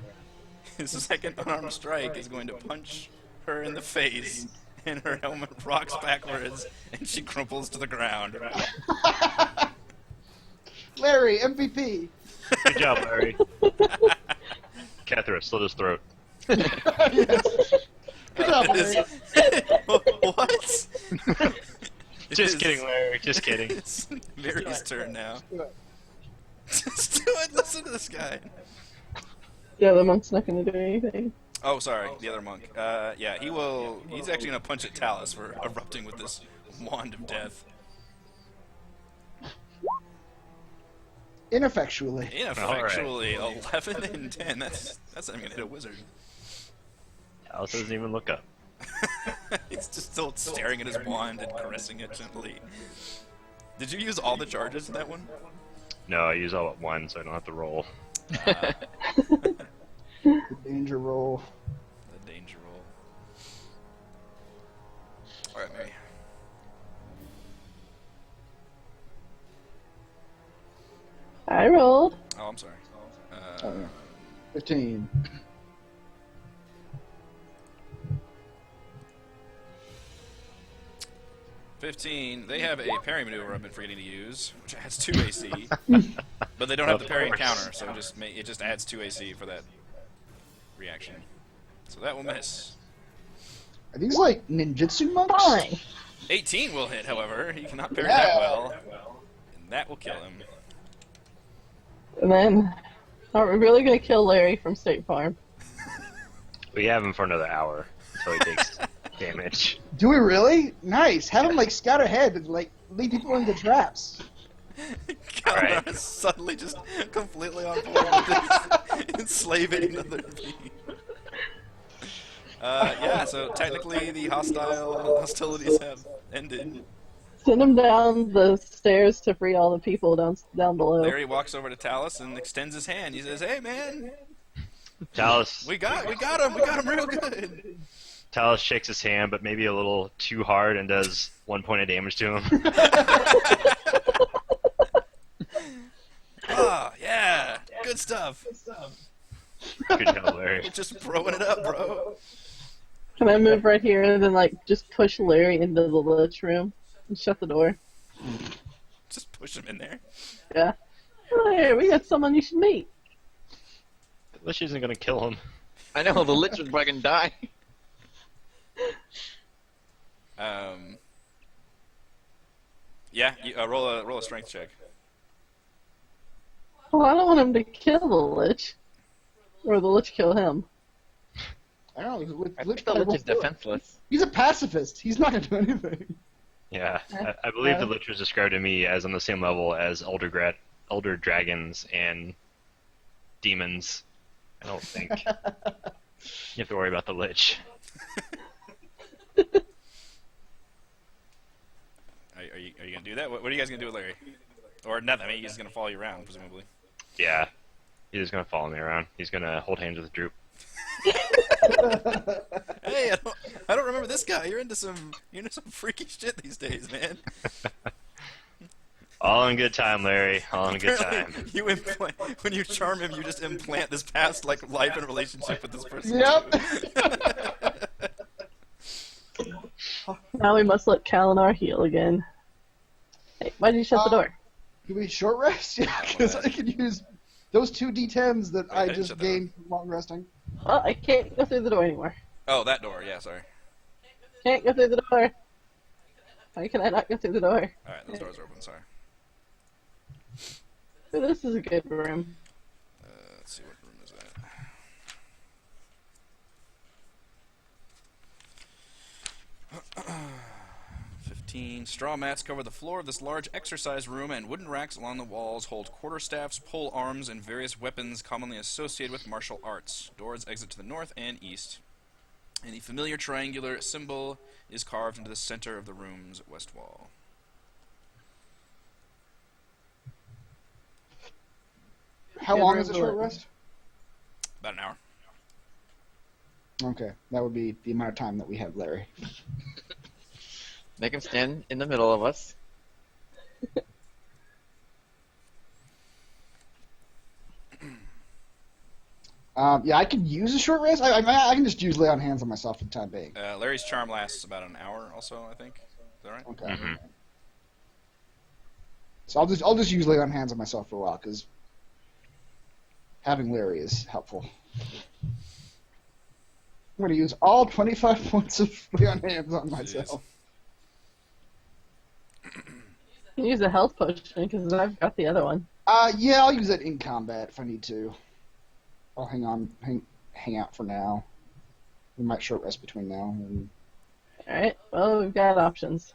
his second unarmed strike is going to punch her in the face, and her helmet rocks backwards, and she crumples to the ground. Larry, MVP. Good job, Larry. Catherine, slit his throat. Yes. Good job, Larry. What? Just kidding, Larry. Just kidding. It's Mary's turn now. Just do it. Listen to this guy. Yeah, the monk's not going to do anything. Oh, sorry, the other monk. Yeah, he will. He's actually gonna punch at Talus for erupting with this wand of death. Ineffectually. Ineffectually, 11 and 10. That's not even gonna hit a wizard. Alice doesn't even look up. He's just still staring at his wand and caressing it gently. Did you use all the charges in that one? No, I use all but one, so I don't have to roll. The danger roll. The danger roll. I rolled. Oh, I'm sorry. Oh, yeah. 15. 15. They have a parry maneuver I've been forgetting to use, which adds 2 AC. But they don't have the parry and counter, so it just adds 2 AC for that reaction. So that will miss. Are these like ninjutsu monks? Fine. 18 will hit, however. He cannot parry that well. And that will kill him. And then, are we really going to kill Larry from State Farm? We have him for another hour until he takes damage. Do we really? Nice. Have him like scout ahead and like lead people into traps. Kalamar is suddenly just completely on board with this, enslaving another being. Yeah, so technically the hostilities have ended. Send him down the stairs to free all the people down below. Larry walks over to Talus and extends his hand. He says, "Hey, man, Talus we got him real good." Talus shakes his hand, but maybe a little too hard, and does 1 point of damage to him. Oh, yeah, good stuff. Good job, Larry. Just throwing it up, bro. Can I move right here and then just push Larry into the Lich room and shut the door? Just push him in there. Yeah. Oh, here, we got someone you should meet. Lich isn't gonna kill him. I know, the Lich is probably gonna die. Yeah, roll a strength check. Well, I don't want him to kill the Lich. Or the Lich kill him. I don't know. I think the Lich is defenseless. He's a pacifist. He's not gonna do anything. Yeah, I believe the Lich was described to me as on the same level as elder dragons and demons. I don't think you have to worry about the Lich. Are you gonna do that? What are you guys gonna do with Larry? Or nothing? I mean, he's gonna follow you around, presumably. Yeah, he's just gonna follow me around. He's gonna hold hands with Droop. Hey, I don't remember this guy. You're into some freaky shit these days, man. All in good time, Larry. All in good time. You when you charm him, you just implant this past life and relationship with this person. Yep. Now we must let Kalamar heal again. Hey, why did you shut the door? Can we short rest? Yeah, because I could use those 2 D10s that I didn't just shut the gained from long resting. Well, I can't go through the door anymore. Oh, that door. Yeah, sorry. Can't go through the door. Why can I not go through the door? All right, those doors are open. Sorry. Ooh, this is a good room. Let's see, what room is that? 15. Straw mats cover the floor of this large exercise room, and wooden racks along the walls hold quarterstaffs, pole arms, and various weapons commonly associated with martial arts. Doors exit to the north and east, and the familiar triangular symbol is carved into the center of the room's west wall. How long is a short rest? About an hour. Okay, that would be the amount of time that we have Larry. Make him stand in the middle of us. Yeah, I could use a short rest. I can just use lay on hands on myself for the time being. Larry's charm lasts about an hour, also, I think. Is that right? Okay. Mm-hmm. So I'll just use lay on hands on myself for a while because having Larry is helpful. I'm going to use all 25 points of lay on hands on myself. You can use a health potion because I've got the other one. Yeah, I'll use it in combat if I need to. I'll hang out for now. We might short rest between now and. Alright, well, we've got options.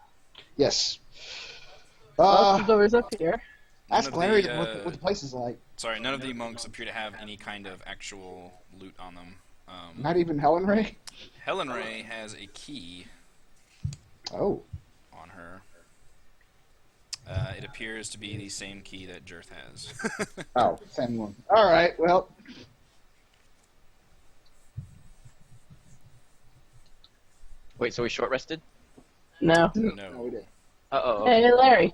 Yes. Well, the door's up here. Ask Larry what the place is like. Sorry, none of the monks appear to have any kind of actual loot on them. Not even Helen Ray? Helen Ray has a key Oh. on her. It appears to be the same key that Jirth has. Oh, same one. Alright, well. Wait, so we short rested? No. No. we did. Uh-oh. Hey, Larry,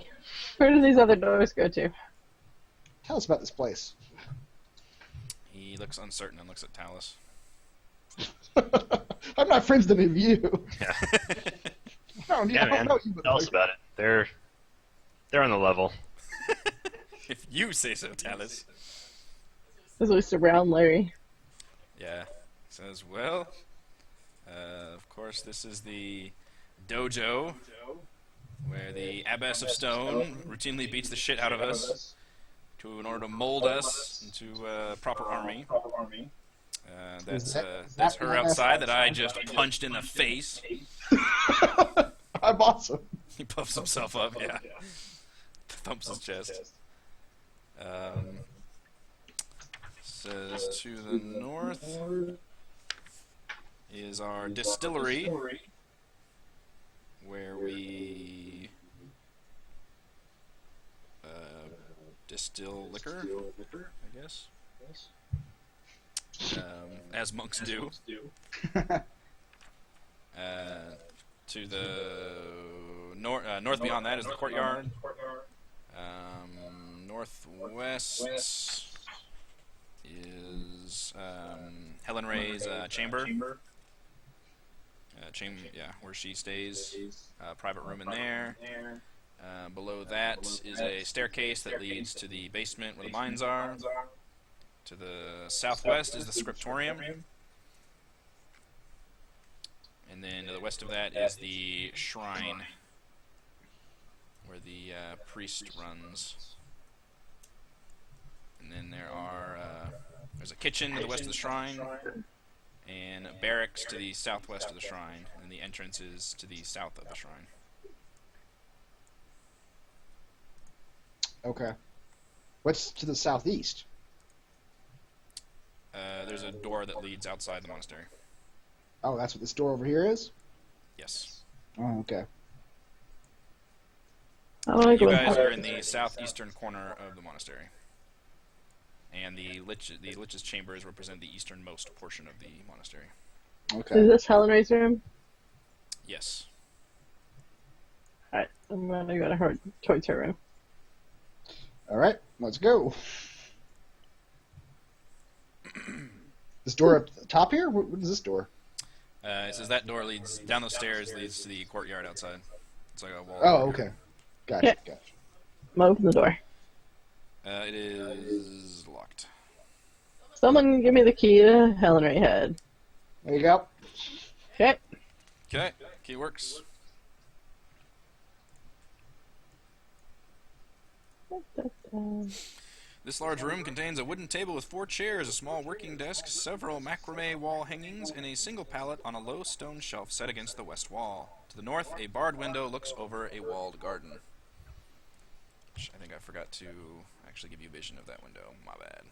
where do these other doors go to? Tell us about this place. He looks uncertain and looks at Talus. I'm not friends with any of you. Yeah. I don't Man. know you, Tell us about it. They're on the level. If you say so, Talus. As we surround Larry. Yeah. Says, well, of course, this is the dojo where the Abbess of Stone routinely beats the shit out of us in order to mold us into a proper army. That's her outside that I just punched in the face. I'm awesome. He puffs himself up, yeah. Thumps his chest. Says to the north is our distillery, where we distill liquor, I guess. As monks do. To the north beyond that is the courtyard. Northwest is Helen Ray's chamber. Where she stays. Private room in there. Below that is a staircase that leads to the basement where the mines are. To the southwest is the scriptorium. And then to the west of that is the shrine, where the priest runs. And then there's a kitchen to the west of the shrine, and barracks to the southwest of the shrine, and the entrance is to the south of the shrine. Okay. What's to the southeast? There's a door that leads outside the monastery. Oh, that's what this door over here is? Yes. Oh, okay. You guys are in the southeastern corner of the monastery. And the Lich's chambers represent the easternmost portion of the monastery. Okay. Is this Helen Ray's room? Yes. Alright, I'm gonna go towards her room. Alright, let's go. This door up the top here? What is this door? It says that door leads down those stairs, leads to the courtyard outside. It's like a wall. Oh, okay. Gotcha, Yeah. gotcha. I'm open the door. It is locked. Someone give me the key to Helen Ray Head. There you go. Okay. Okay, key works. This large room contains a wooden table with 4 chairs, a small working desk, several macrame wall hangings, and a single pallet on a low stone shelf set against the west wall. To the north, a barred window looks over a walled garden. Which I think I forgot to actually give you vision of that window. My bad.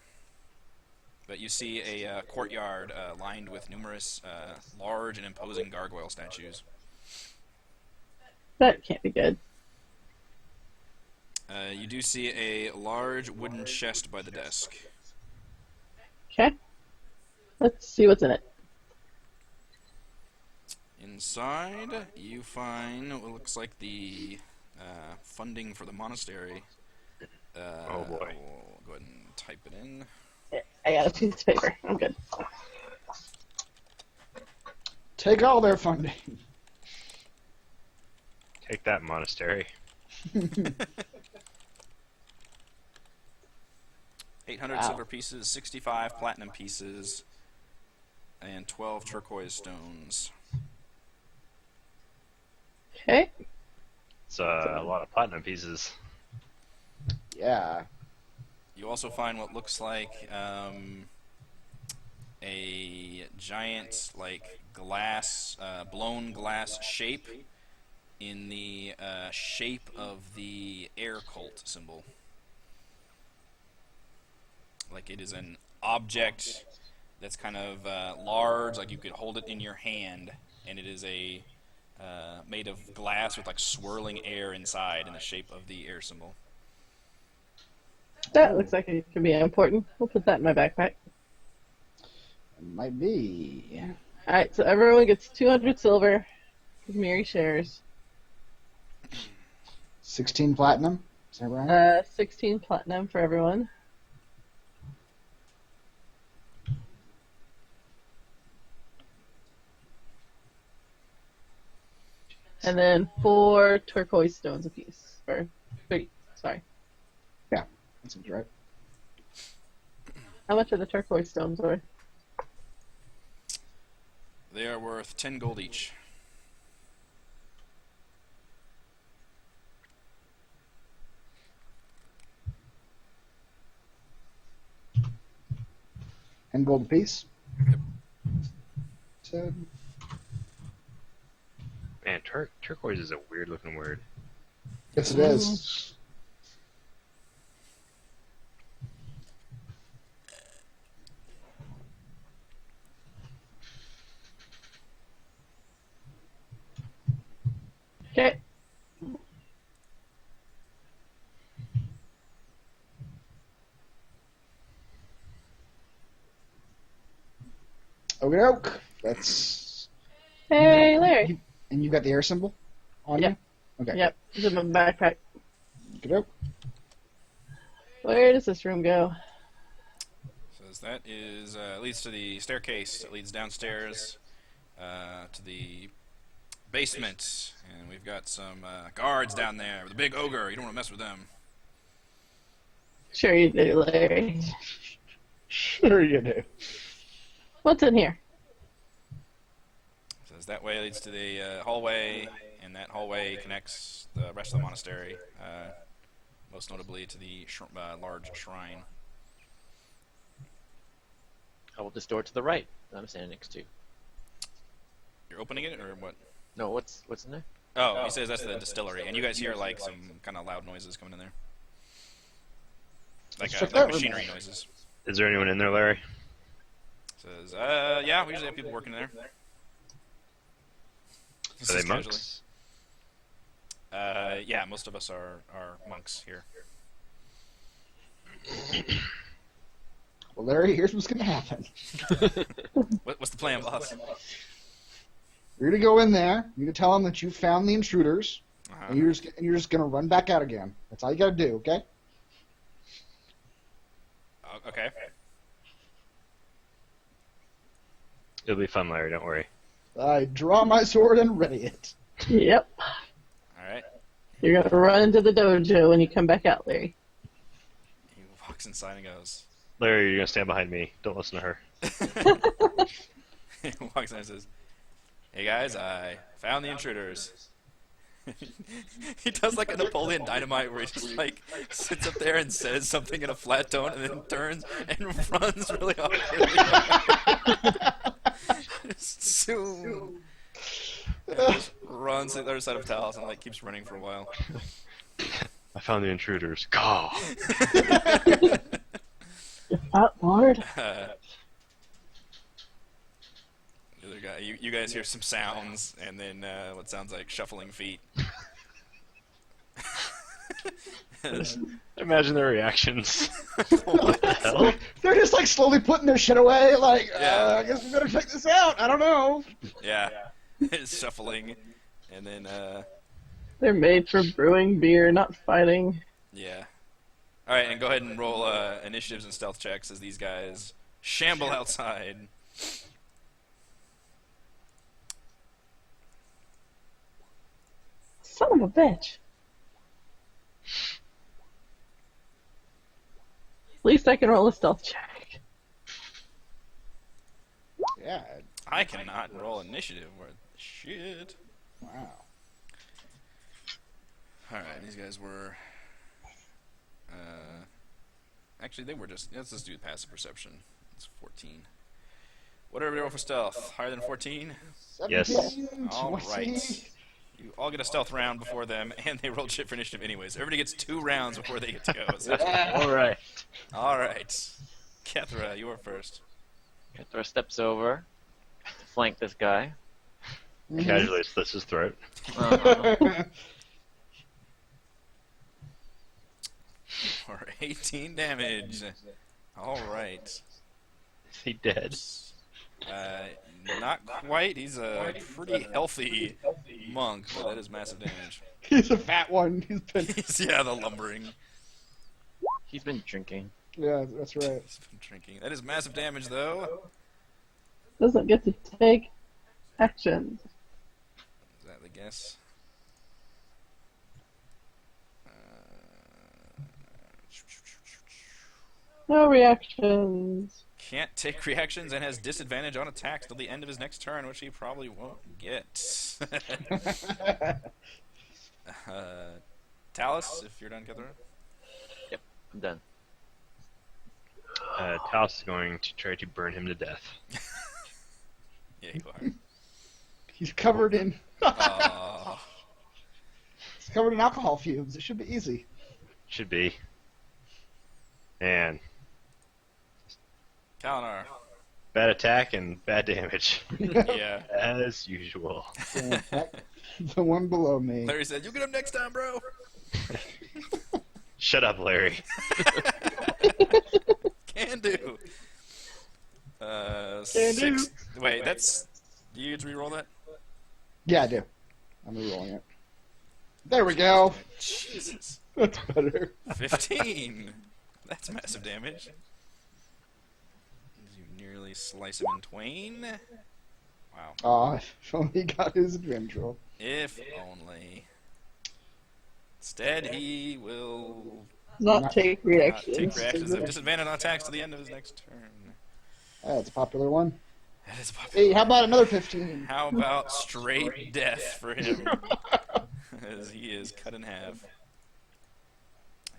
But you see a courtyard lined with numerous large and imposing gargoyle statues. That can't be good. You do see a large wooden chest by the desk. Okay. Let's see what's in it. Inside, you find what looks like the funding for the monastery. Oh boy. We'll go ahead and type it in. I got a piece of paper. I'm good. Take all their funding. Take that, monastery. 800 Wow. silver pieces, 65 platinum pieces, and 12 turquoise stones. Okay. It's a lot of platinum pieces. Yeah. You also find what looks like a giant, glass, blown glass shape in the shape of the air cult symbol. Like it is an object that's kind of large, like you could hold it in your hand, and it is a made of glass with swirling air inside in the shape of the air symbol. That looks like it could be important. We'll put that in my backpack. It might be. Alright, so everyone gets 200 silver. Mary shares. 16 platinum? Is that right? 16 platinum for everyone. And then 4 turquoise stones apiece. Or 3, sorry. Yeah, that seems right. How much are the turquoise stones worth? They are worth 10 gold each. And gold apiece. Yep. So, Man, turquoise is a weird looking word. yes, it is. Okay. Okie doke. That's. Hey, Larry. And you got the air symbol on Yep. you? Okay. Yep, it's in my backpack. Okie doke. Where does this room go? Says that is leads to the staircase that leads downstairs to the basement, and we've got some guards down there with a big ogre. You don't want to mess with them. Sure you do, Larry. Sure you do. What's in here? Says that way leads to the hallway, and that hallway connects the rest of the monastery, most notably to the large shrine. How about this door to the right that I'm standing next to? You're opening it, or what? No, what's in there? Oh, he says that's the distillery, and you guys hear like some kind of loud noises coming in there, like, Let's check like that room machinery out. noises. Is there anyone in there, Larry? Says, yeah, we usually have people working there. Are they monks? Yeah, most of us are monks here. Well, Larry, here's what's going to happen. What's the plan, boss? You're going to go in there. You're going to tell them that you found the intruders, Uh-huh. and you're just going to run back out again. That's all you got to do, okay? Okay. It'll be fun, Larry. Don't worry. I draw my sword and ready it. Yep. All right. You're gonna run into the dojo when you come back out, Larry. He walks inside and goes. Larry, you're gonna stand behind me. Don't listen to her. He walks in and says, "Hey guys, I found the intruders." He does like a Napoleon Dynamite where he just like sits up there and says something in a flat tone and then turns and runs really awkwardly. Soon. And just runs to the other side of Talos and like keeps running for a while. I found the intruders. Go. Out, Lord. The other guy, you guys hear some sounds and then what sounds like shuffling feet. Imagine their reactions. What the hell? They're just like slowly putting their shit away. Like, Yeah. I guess we better check this out. I don't know. Yeah, it's shuffling, and then They're made for brewing beer, not fighting. yeah. All right, and go ahead and roll initiatives and stealth checks as these guys shamble outside. Son of a bitch. At least I can roll a stealth check. Yeah. I cannot roll initiative. Worth shit. Wow. All right, these guys were. Actually, they were just. Let's just do passive perception. It's 14. Whatever they roll for stealth, higher than 14. Yes. 17, All 20. right. You all get a stealth round before them, and they rolled shit for initiative anyways. Everybody gets 2 rounds before they get to go. All right. All right. Kethra, you are first. Kethra steps over to flank this guy. Casually slits his throat. For 18 damage. All right. Is he dead? Not quite. He's a pretty healthy monk, but that is massive damage. He's a fat one. He's been. Yeah, the lumbering. He's been drinking. Yeah, that's right. He's been drinking. That is massive damage, though. Doesn't get to take actions. Is that the guess? No reactions. Can't take reactions and has disadvantage on attacks till the end of his next turn, which he probably won't get. Talus, if you're done, Catherine. Yep, I'm done. Taos is going to try to burn him to death. Yeah, you are. He's covered in. Oh. He's covered in alcohol fumes. It should be easy. Should be. Man. Kalinar. Bad attack and bad damage. Yeah. As usual. The one below me. Larry said, "You get him next time, bro." Shut up, Larry. Can do. Can Six. do. Wait, that's. Do you get to reroll that? Yeah, I do. I'm rerolling it. There we go. Jesus. That's better. 15. That's massive damage. You nearly slice him in twain. Wow. Aw, if only he got his advantage roll. If only. Instead, he will Not take not reactions. take reactions of disadvantage on attacks to the end of his next turn. That's a popular one. That is popular. Hey, how about another 15? How about straight death for him? As he is cut in half.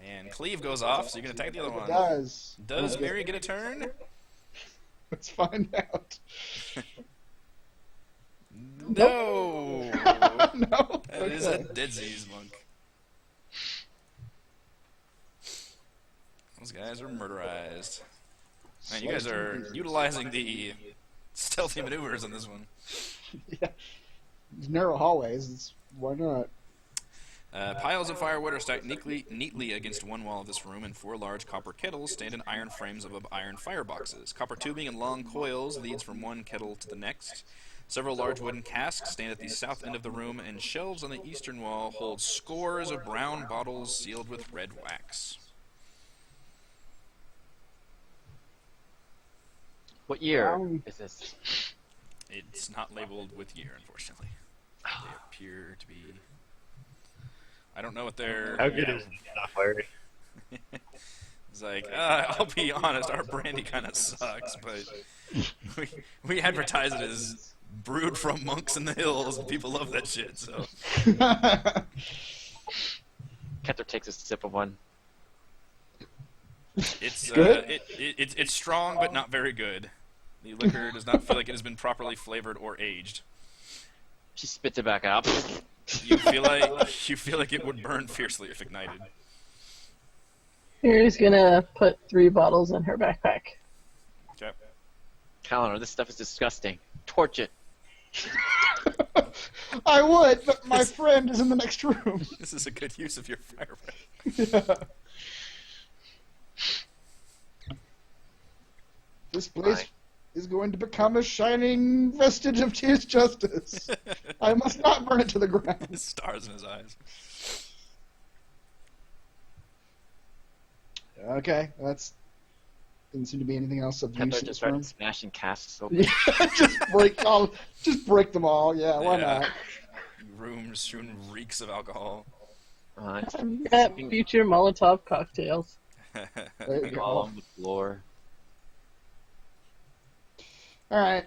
And Cleave goes off, so you can attack the other It one. does. Does Mary get a turn? Let's find out. No! No. That is a deadsies monk. Those guys are murderized. Man, you guys are utilizing the stealthy maneuvers in this one. Yeah. These narrow hallways. Why not? Piles of firewood are stacked neatly against one wall of this room, and 4 large copper kettles stand in iron frames above iron fireboxes. Copper tubing and long coils leads from one kettle to the next. Several large wooden casks stand at the south end of the room, and shelves on the eastern wall hold scores of brown bottles sealed with red wax. What year Um, is this? It's not labeled with year, unfortunately. They appear to be... I don't know what they're... How good is stuff, Larry? It's like, I'll be honest, our brandy kind of sucks, but we advertise it as brewed from monks in the hills, and people love that shit, so... Kenter takes a sip of one. It's Good? It's strong, but not very good. The liquor does not feel like it has been properly flavored or aged. She spits it back out. You feel like it would burn fiercely if ignited. Mary's gonna put 3 bottles in her backpack. Okay. Calendar, this stuff is disgusting. Torch it. I would, but my friend is in the next room. This is a good use of your fire breath. Yeah. This place is going to become a shining vestige of his justice. I must not burn it to the ground. Stars in his eyes. Okay, that's didn't seem to be anything else of use Kenter in just this started room. smashing casks open. Yeah, just break them all. Yeah, why not? Room soon reeks of alcohol. It's Got future Molotov cocktails. There you all go. on the floor. All right.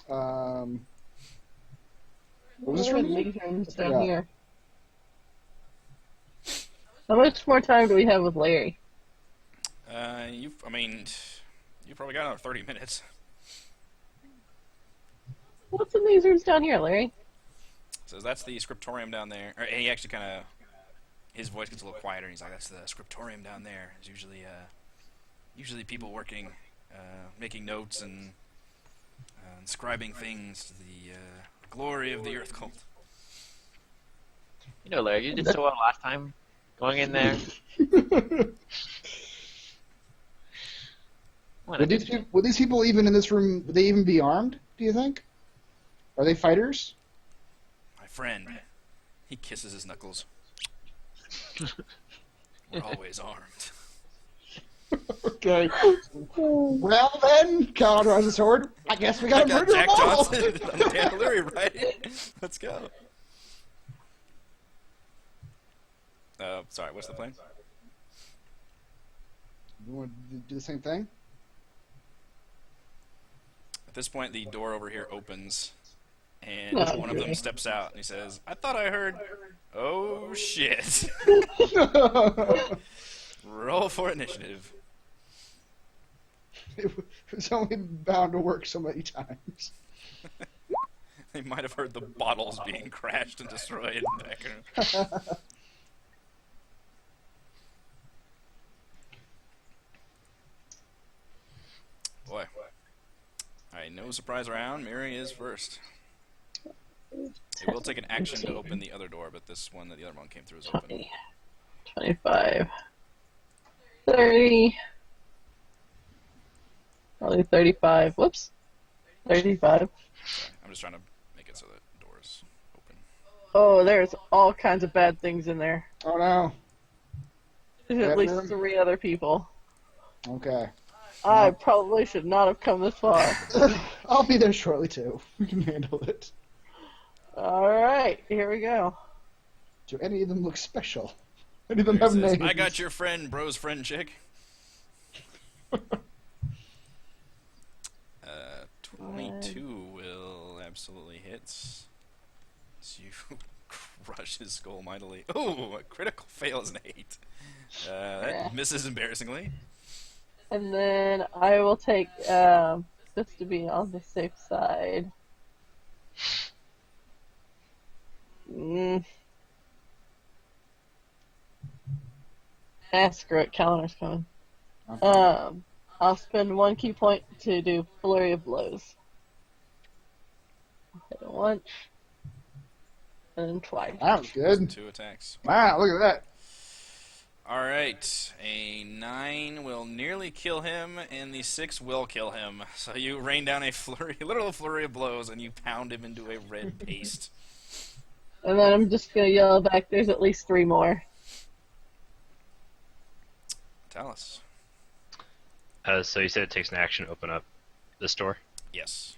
What was this What are room? these rooms down Yeah. here? How much more time do we have with Larry? You probably got another 30 minutes. What's in these rooms down here, Larry? So that's the scriptorium down there. And he actually kind of, his voice gets a little quieter. And he's like, "That's the scriptorium down there. It's usually people working, making notes and inscribing things to the glory of the Earth Cult." You know, Larry, you did so well last time. Going in there. Would these people even in this room? Would they even be armed? Do you think? Are they fighters? My friend, he kisses his knuckles. We're always armed. Okay. Well then, Cal draws a sword. I guess we I gotta got murder Jack them all. Johnson on the Candlery, right? Let's go. Sorry, what's the plan? You want to do the same thing? At this point, the door over here opens, and Oh, one of them goody. steps out, and he says, "I thought I heard. Oh shit! Roll for initiative." It was only bound to work so many times. They might have heard the bottles being crashed and destroyed in the background. Boy. Alright, no surprise round. Mary is first. It will take an action to open the other door, but this one that the other one came through is open. 20, 25, 30, probably 35. Whoops. 35. I'm just trying to make it so that the door is open. Oh, there's all kinds of bad things in there. Oh no. There's at least Bedroom? 3 other people. Okay. I probably should not have come this far. I'll be there shortly too. We can handle it. Alright, here we go. Do any of them look special? Any of them There have it says, names? I got your friend, bro's friend chick. 22 will absolutely hit. So you crush his skull mightily. Oh, a critical fail is an 8. That misses embarrassingly. And then I will take, just to be on the safe side. Screw it, calendar's coming. Okay. I'll spend 1 key point to do Flurry of Blows. Hit it once. And then twice. That was good. 2 attacks. Wow, look at that. Alright, a 9 will nearly kill him, and the 6 will kill him. So you rain down a literal flurry of blows, and you pound him into a red paste. And then I'm just gonna yell back, there's at least 3 more. Talus. So you said it takes an action to open up this door? Yes.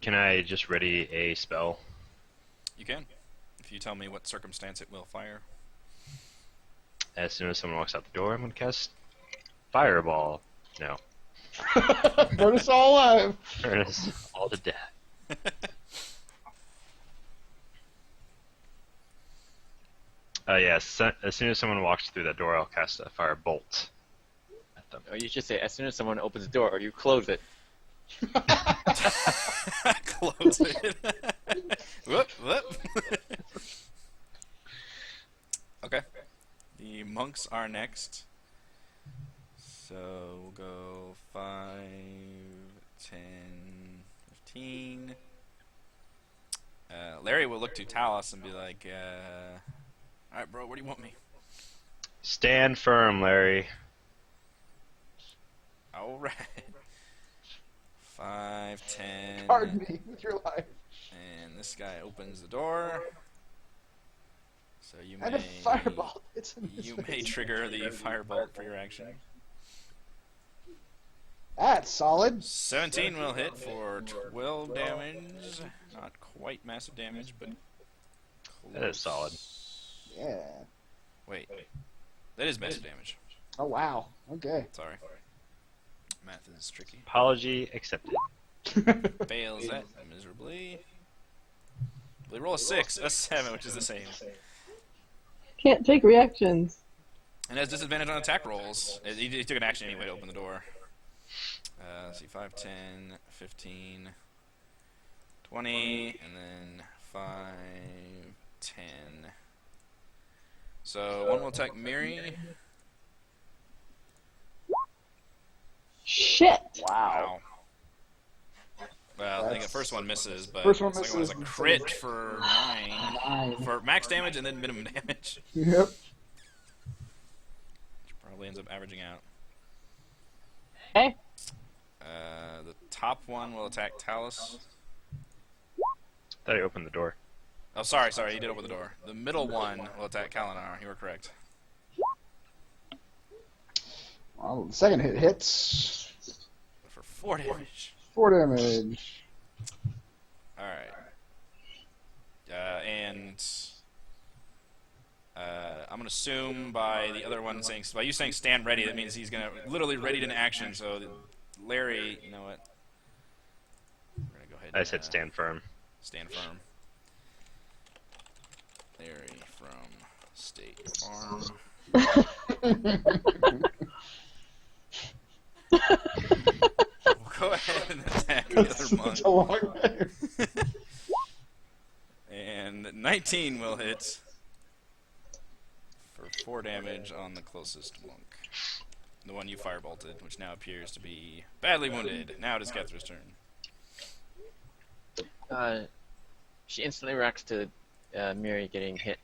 Can I just ready a spell? You can. If you tell me what circumstance it will fire. As soon as someone walks out the door, I'm going to cast Fireball. No. Burn us all alive. Burn us all to death. Yes. As soon as someone walks through that door, I'll cast a Firebolt at them. Or you should say, as soon as someone opens the door, or you close it. Close it. Whoop, whoop. Okay. The monks are next. So we'll go 5, 10, 15. Larry will look to Talus and be like, alright, bro, where do you want me? Stand firm, Larry. Alright. 5, 10. Pardon me with your life. And this guy opens the door. So you And a may fireball. It's in his you may face. trigger the firebolt for your action. That's solid. 17 will hit for 12 damage. Not quite massive damage, but close. That is solid. Yeah. Wait. That is massive damage. Oh wow. Okay. Sorry. Math is tricky. Apology accepted. Fails that miserably. They roll a 6, a 7, which is the same. Can't take reactions. And has disadvantage on attack rolls. He took an action anyway to open the door. Let's see, 5, 10, 15, 20, and then 5, 10. So one will attack Miri. Shit! Wow. Well, I think the first one misses, but First one the second one is a misses. crit for 9. 9. For max damage and then minimum damage. Yep. Which probably ends up averaging out. Okay. The top one will attack Talus. Thought I opened the door. Oh, sorry, he did open the door. The middle one will attack Kalinar. You were correct. Well, the second hit hits. For 4 damage. 4 damage. Alright. I'm gonna assume by the other one saying, by you saying stand ready, that means he's gonna literally ready to action. So Larry, you know what? We're gonna go ahead. I said stand firm. Stand firm. Larry from State Farm. We'll go ahead and attack the other monk. Such a long name. And 19 will hit for 4 damage on the closest monk. The one you firebolted, which now appears to be badly wounded. Now it is Catherine's turn. She instantly reacts to Miri getting hit.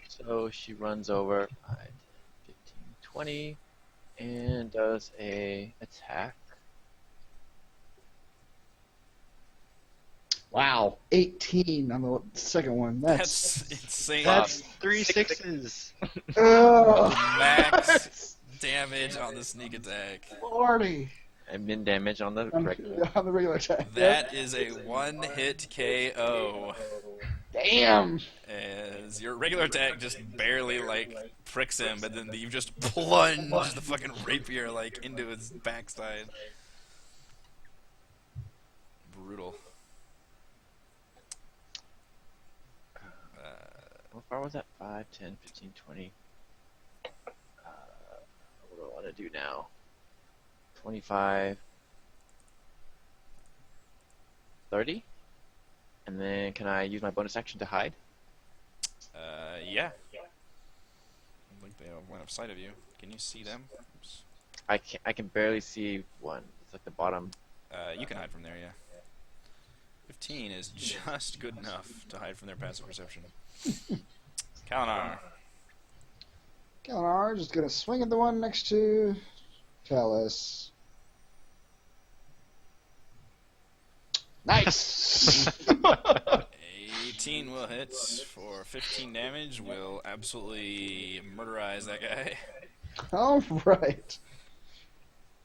So she runs over 5, 10, 15, 20 and does a attack. Wow, 18 on the second one. That's insane. That's 3 sixes. Max damage on the sneak attack. Lordy. And min damage on the regular. On the regular attack. That is a 1-hit KO. Damn. As your regular attack just barely, like, pricks him, but then you just plunge the fucking rapier, like, into his backside. Brutal. How far was that? 5, 10, 15, 20. What do I want to do now? 25, 30? And then can I use my bonus action to hide? Yeah. I don't think they have line of sight of you. Can you see them? Oops. I can barely see one. It's like the bottom. You can hide from there, yeah. 15 is just good enough to hide from their passive perception. Kalinar. Kalinar just gonna swing at the one next to Talus. Nice! 18 will hit for 15 damage. Will absolutely murderize that guy. Alright.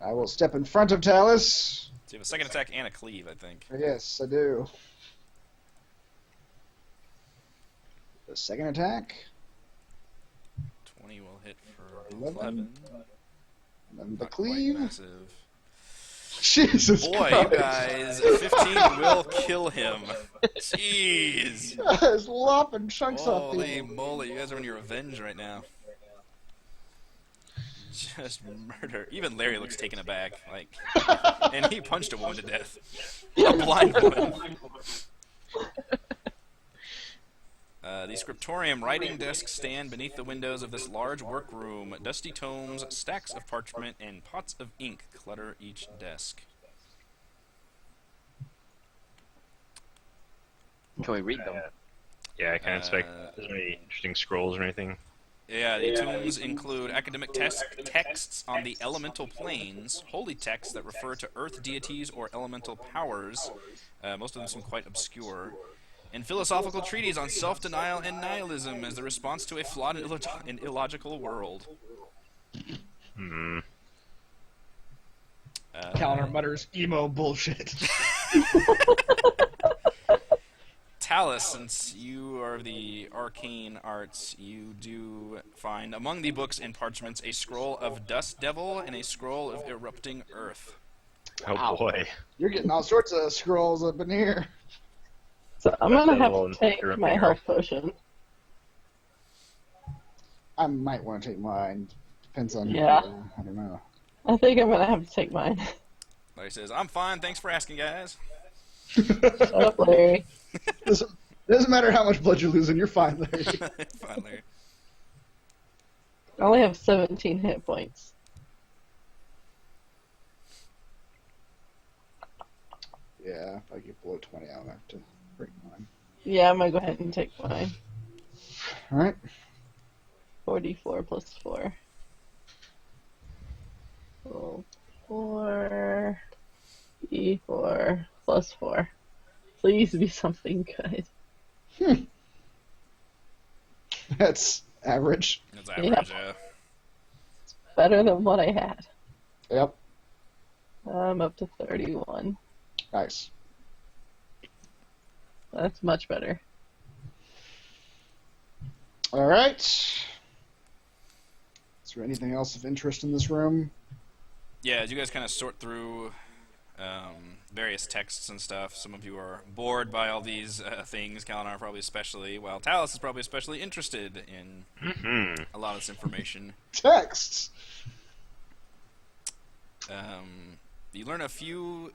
I will step in front of Talus. So you have a second attack and a cleave, I think. Yes, I do. The second attack. 20 will hit for 11. 11. And the Not quite cleave. massive. Jesus Boy, Christ. you guys, 15 will kill him. Jeez. He's lopping chunks off Holy people. moly, you guys are on your revenge right now. Just murder. Even Larry looks taken aback. Like, and he punched a woman to death. A blind woman. The scriptorium writing desks stand beneath the windows of this large workroom. Dusty tomes, stacks of parchment, and pots of ink clutter each desk. Can we read them? Yeah, I can't expect. Is there any interesting scrolls or anything? Yeah, the tomes include academic texts on the elemental planes, holy texts that refer to earth deities or elemental powers, most of them seem quite obscure, and philosophical treatises on self-denial and nihilism as the response to a flawed and illogical world. Hmm. Kalinar mutters emo bullshit. Talus, since you are the arcane arts, you do find among the books and parchments a scroll of Dust Devil and a scroll of Erupting Earth. Oh Wow. boy. You're getting all sorts of scrolls up in here. So I'm gonna have Devil to take and my Erupting health Earth. potion. I might want to take mine. Depends on. Yeah. I don't know. I think I'm gonna have to take mine. Larry says, I'm fine, thanks for asking, guys. Shut up, Larry. Doesn't matter how much blood you're losing. You're fine, Larry. Fine, Larry. I only have 17 hit points. Yeah, if I get below 20, I'll have to break mine. Yeah, I'm gonna go ahead and take mine. All right. 44 plus 4. Roll 4. E4 plus 4. Please be something good. That's average. That's average, yeah. Better than what I had. Yep. I'm up to 31. Nice. That's much better. All right. Is there anything else of interest in this room? Yeah, as you guys kind of sort through various texts and stuff, some of you are bored by all these things. Kalinar probably especially, while Talus is probably especially interested in a lot of this information. Texts. You learn a few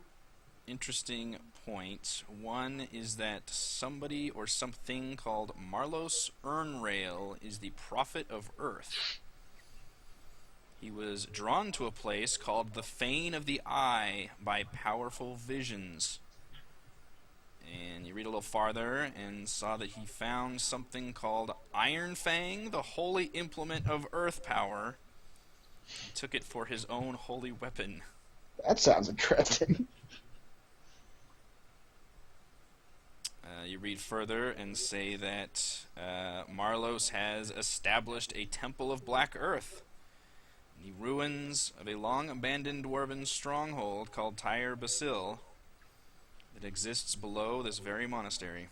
interesting points. One is that somebody or something called Marlos Urnrail is the prophet of Earth. He was drawn to a place called the Fane of the Eye by powerful visions. And you read a little farther and saw that he found something called Iron Fang, the holy implement of earth power. He took it for his own holy weapon. That sounds interesting. You read further and say that Marlos has established a temple of black earth in the ruins of a long-abandoned dwarven stronghold called Tyre Basil that exists below this very monastery.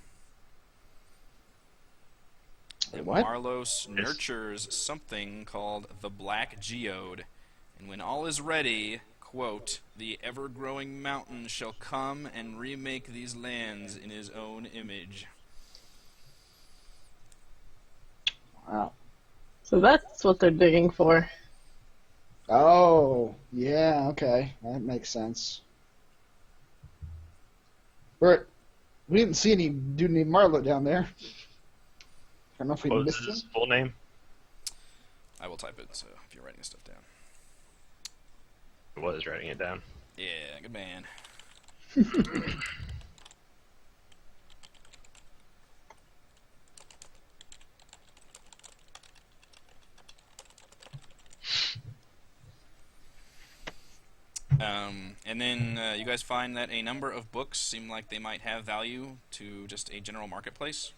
Wait, what? Marlos nurtures something called the Black Geode, and when all is ready, quote, the ever-growing mountain shall come and remake these lands in his own image. Wow. So that's what they're digging for. Oh, yeah, okay. That makes sense. Bert, we didn't see any dude named Marlo down there. I don't know if we What was missed his him. full name? I will type it, so if you're writing stuff down. I was writing it down. Yeah, good man. And then you guys find that a number of books seem like they might have value to just a general marketplace.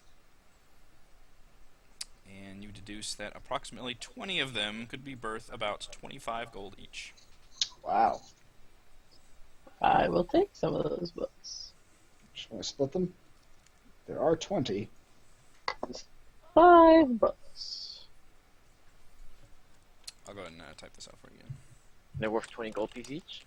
And you deduce that approximately 20 of them could be worth about 25 gold each. Wow. I will take some of those books. Should I split them? There are 20. 5 books. I'll go ahead and type this out for you again. They're worth 20 gold pieces each.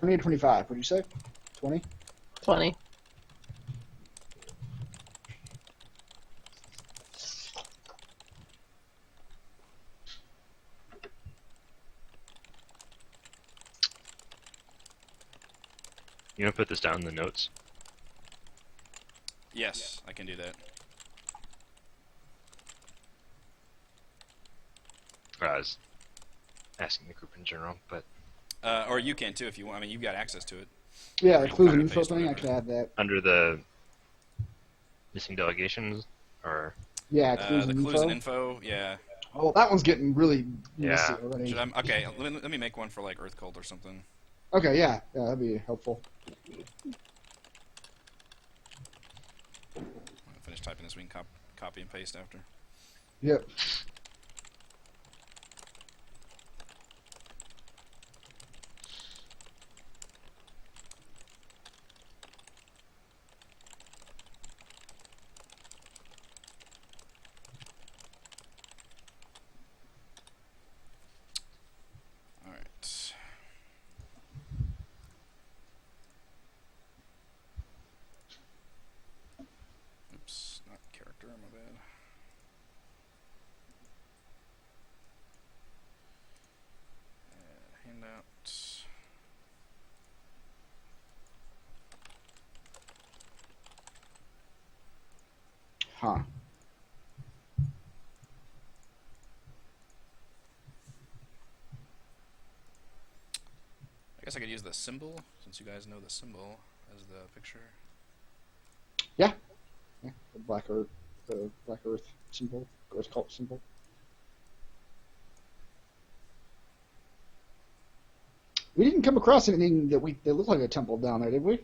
$20 and $25. What did you say? 20? 20. You gonna put this down in the notes? Yes, I can do that. I was asking the group in general, but Or you can too if you want. I mean, you've got access to it. Yeah, the clues and Copy info paste, thing, I whatever. could add that. under the missing delegations, or Yeah, clues The and clues info. and info, yeah. Oh, that one's getting really messy Yeah. already. Should I? Okay, let me make one for like Earth Cult or something. Okay, yeah, that'd be helpful. I'll finish typing this. We can copy and paste after. Yep. All right. Oops, not character. My bad. Handout. Huh. I guess I could use the symbol since you guys know the symbol as the picture. Yeah, the Black Earth symbol, Earth cult symbol. We didn't come across anything that looked like a temple down there, did we?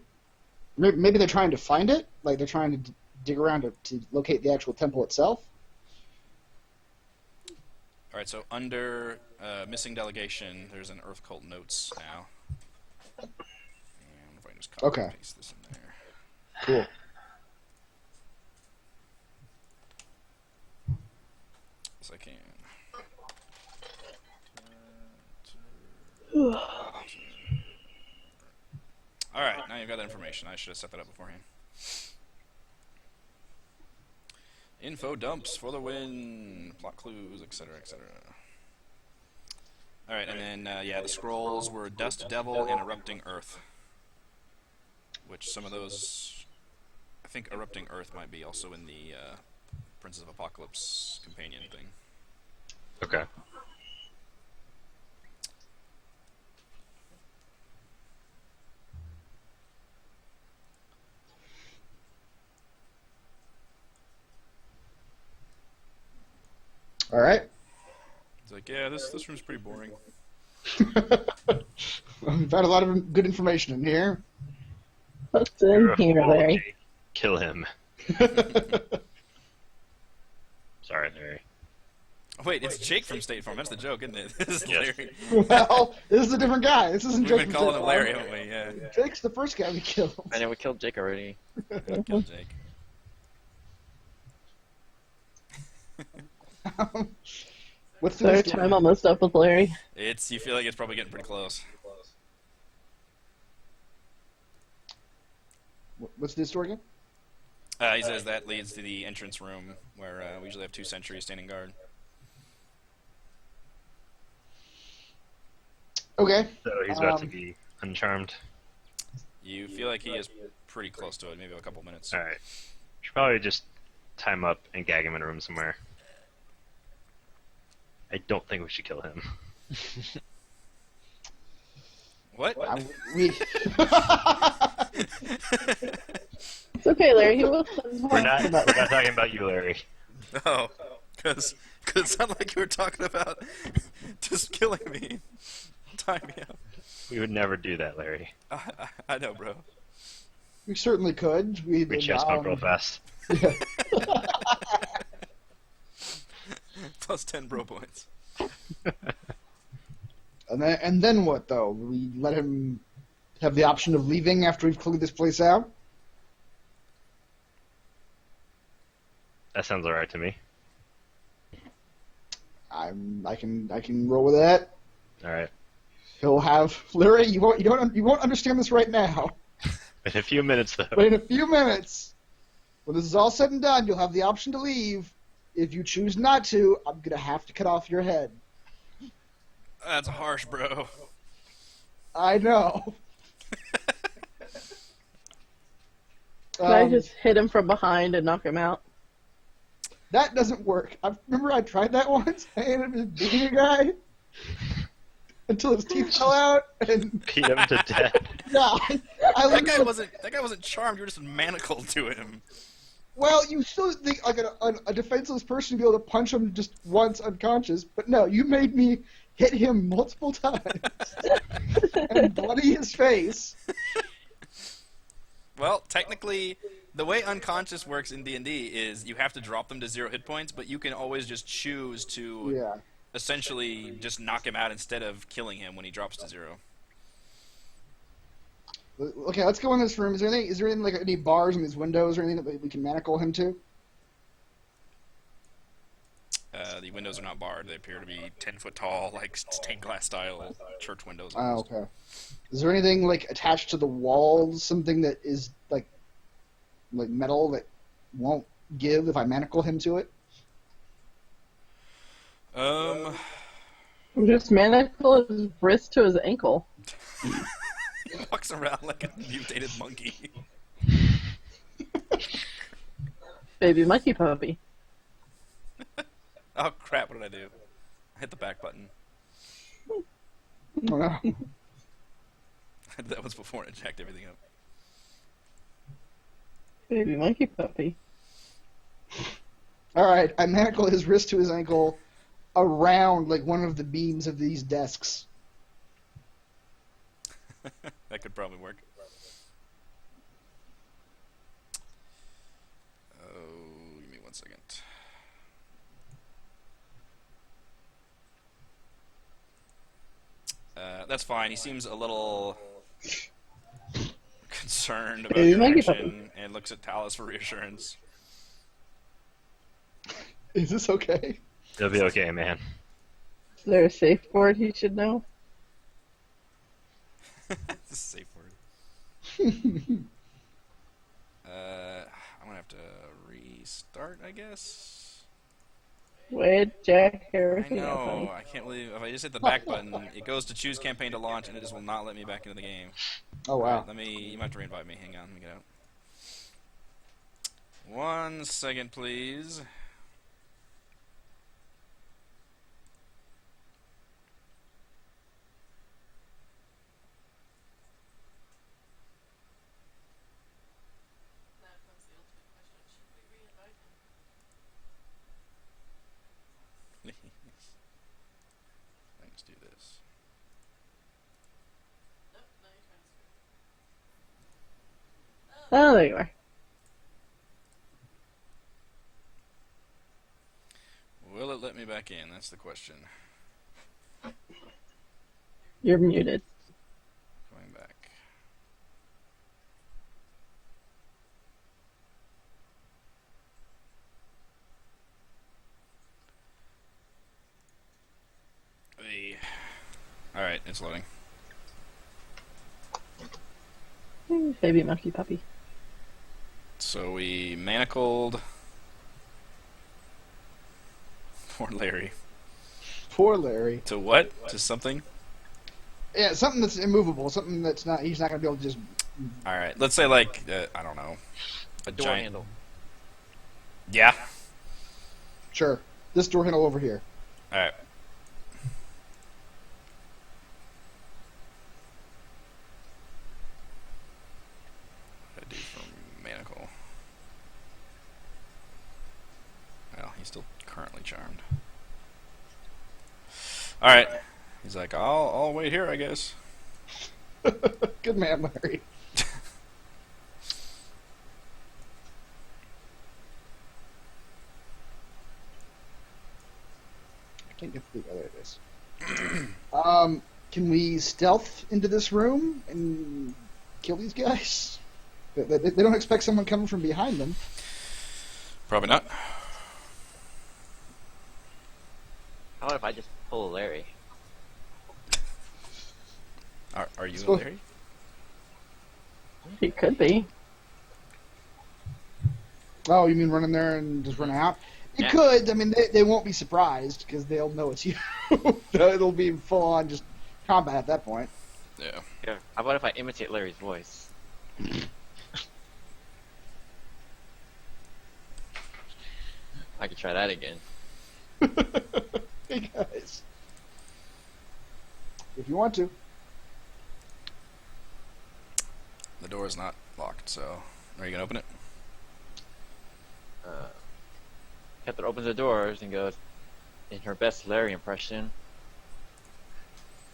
Maybe they're trying to find it, like they're trying to dig around to locate the actual temple itself. All right, so under missing delegation, there's an Earth Cult notes now. And if I can just copy and paste this in there. Cool. Yes, I can. All right, now you've got that information. I should have set that up beforehand. Info dumps for the win, plot clues, etc., etc. All right, and then yeah, the scrolls were Dust Devil and Erupting Earth, which some of those, I think Erupting Earth might be also in the Princess of Apocalypse companion thing. Okay. All right. It's like, yeah, this room's pretty boring. We've had a lot of good information in here. What's in here, Larry? Kill him. Sorry, Larry. Oh, wait, it's Jake from State Farm. That's the joke, isn't it? This is Yes. Larry. Well, this is a different guy. This isn't We've Jake been from calling State him Farm. Larry, haven't we? Yeah. Jake's the first guy we killed. I know we killed Jake already. Kill Jake. What's the So our next time one? almost up with Larry. You feel like it's probably getting pretty close. What's this story again? He says that leads to the entrance room where we usually have 2 sentries standing guard. Okay. So he's about to be uncharmed. You feel like he is pretty close to it, maybe a couple minutes. Alright. Should probably just tie him up and gag him in a room somewhere. I don't think we should kill him. What? We. It's okay, Larry. He will. We're not talking about you, Larry. Oh, because it sounded like you were talking about just killing me. Time me out. We would never do that, Larry. I know, bro. We certainly could. We chest bump real fast. Yeah. Plus 10 bro points. And then what, though? We let him have the option of leaving after we've cleared this place out? That sounds alright to me. I can roll with that. Alright. He'll have Larry. You won't understand this right now, In a few minutes, but though. in a few minutes, when this is all said and done, you'll have the option to leave. If you choose not to, I'm gonna have to cut off your head. That's harsh, bro. I know. Can I just hit him from behind and knock him out? That doesn't work. Remember I tried that once? I ended up beating a guy until his teeth fell out, and Beat him to death. yeah, That guy wasn't charmed. You were just manacled to him. Well, you still think like a defenseless person would be able to punch him just once unconscious, but no, you made me hit him multiple times and bloody his face. Well, technically, the way unconscious works in D&D is you have to drop them to 0 hit points, but you can always just choose to Yeah. essentially just knock him out instead of killing him when he drops to 0. Okay, let's go in this room. Is there anything like any bars in these windows or anything that we can manacle him to? The windows are not barred. They appear to be 10-foot tall, like stained glass style church windows. Oh, almost. okay. Is there anything like attached to the walls, something that is like metal that won't give if I manacle him to it? Just manacle his wrist to his ankle. He walks around like a mutated monkey. Baby monkey puppy. Oh crap! What did I do? I hit the back button. Oh, no. That was before I jacked everything up. Baby monkey puppy. All right, I manacle his wrist to his ankle around like one of the beams of these desks. That could probably work. that's fine. He seems a little concerned about Hey, your monkey action and looks at Talus for reassurance. Is this okay? It'll be okay, man. Is there a safe word he should know? It's a safe word. I'm gonna have to restart, I guess. Wait, Jack, I everything else, know. honey. I can't believe if I just hit the back button, it goes to choose campaign to launch, and it just will not let me back into the game. Oh wow. Alright, you might have to reinvite me. Hang on, let me get out. 1 second, please. Let's do this. Oh, there you are. Will it let me back in? That's the question. You're muted. Going back. Alright, it's loading. Baby monkey puppy. So we manacled poor Larry. Poor Larry. To what? To something? Yeah, something that's immovable. Something that's not. He's not gonna be able to just. Alright, let's say like, I don't know. A Door giant handle. Yeah. Sure. This door handle over here. Alright. What do I do for manacle? Well, he's still currently charmed. Alright. He's like, I'll wait here, I guess. Good man, Larry. I can't get the other. It is. Can we stealth into this room and kill these guys? They don't expect someone coming from behind them. Probably not. How about if I just pull Larry? Are you Let's go. Larry? He could be. Oh, you mean run in there and just run out? You Yeah. could. I mean, they won't be surprised because they'll know it's you. It'll be full on just combat at that point. Yeah. Here, how about if I imitate Larry's voice? I could try that again. Hey guys, if you want to. The door is not locked, so are you gonna open it? Catherine opens the doors and goes, in her best Larry impression,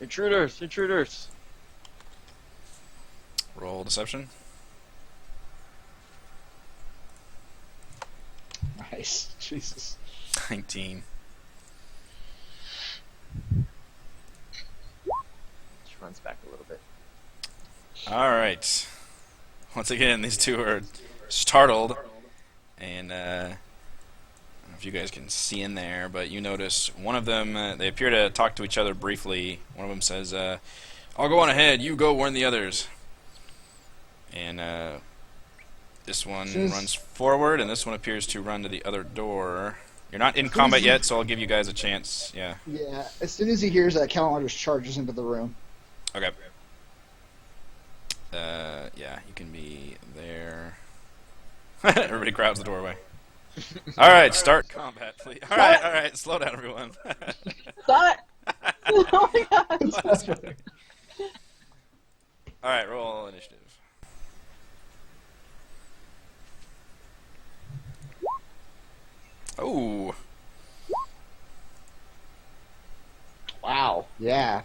"Intruders! Intruders!" Roll deception. Nice, Jesus. 19. She runs back a little bit. Alright. Once again, these two are startled, and I don't know if you guys can see in there, but you notice one of them, they appear to talk to each other briefly. One of them says, I'll go on ahead, you go warn the others. And this one runs forward, and this one appears to run to the other door. You're not in combat yet, so I'll give you guys a chance. Yeah. Yeah, as soon as he hears that, Calendar just charges into the room. Okay. Yeah, you can be there. Everybody crowds the doorway. Alright, start combat, please. Alright, slow down, everyone. Stop it! Oh my god! Alright, roll initiative. Oh, Wow. Yeah,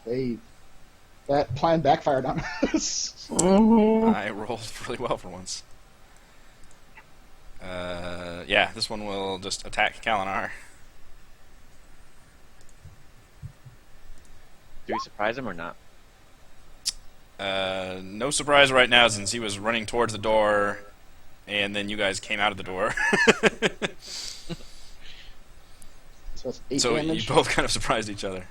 that plan backfired on us. Mhm. I rolled really well for once. Yeah, this one will just attack Kalinar. Do we surprise him or not? No surprise right now since he was running towards the door, and then you guys came out of the door. So it's 8 So damage. you both kind of surprised each other.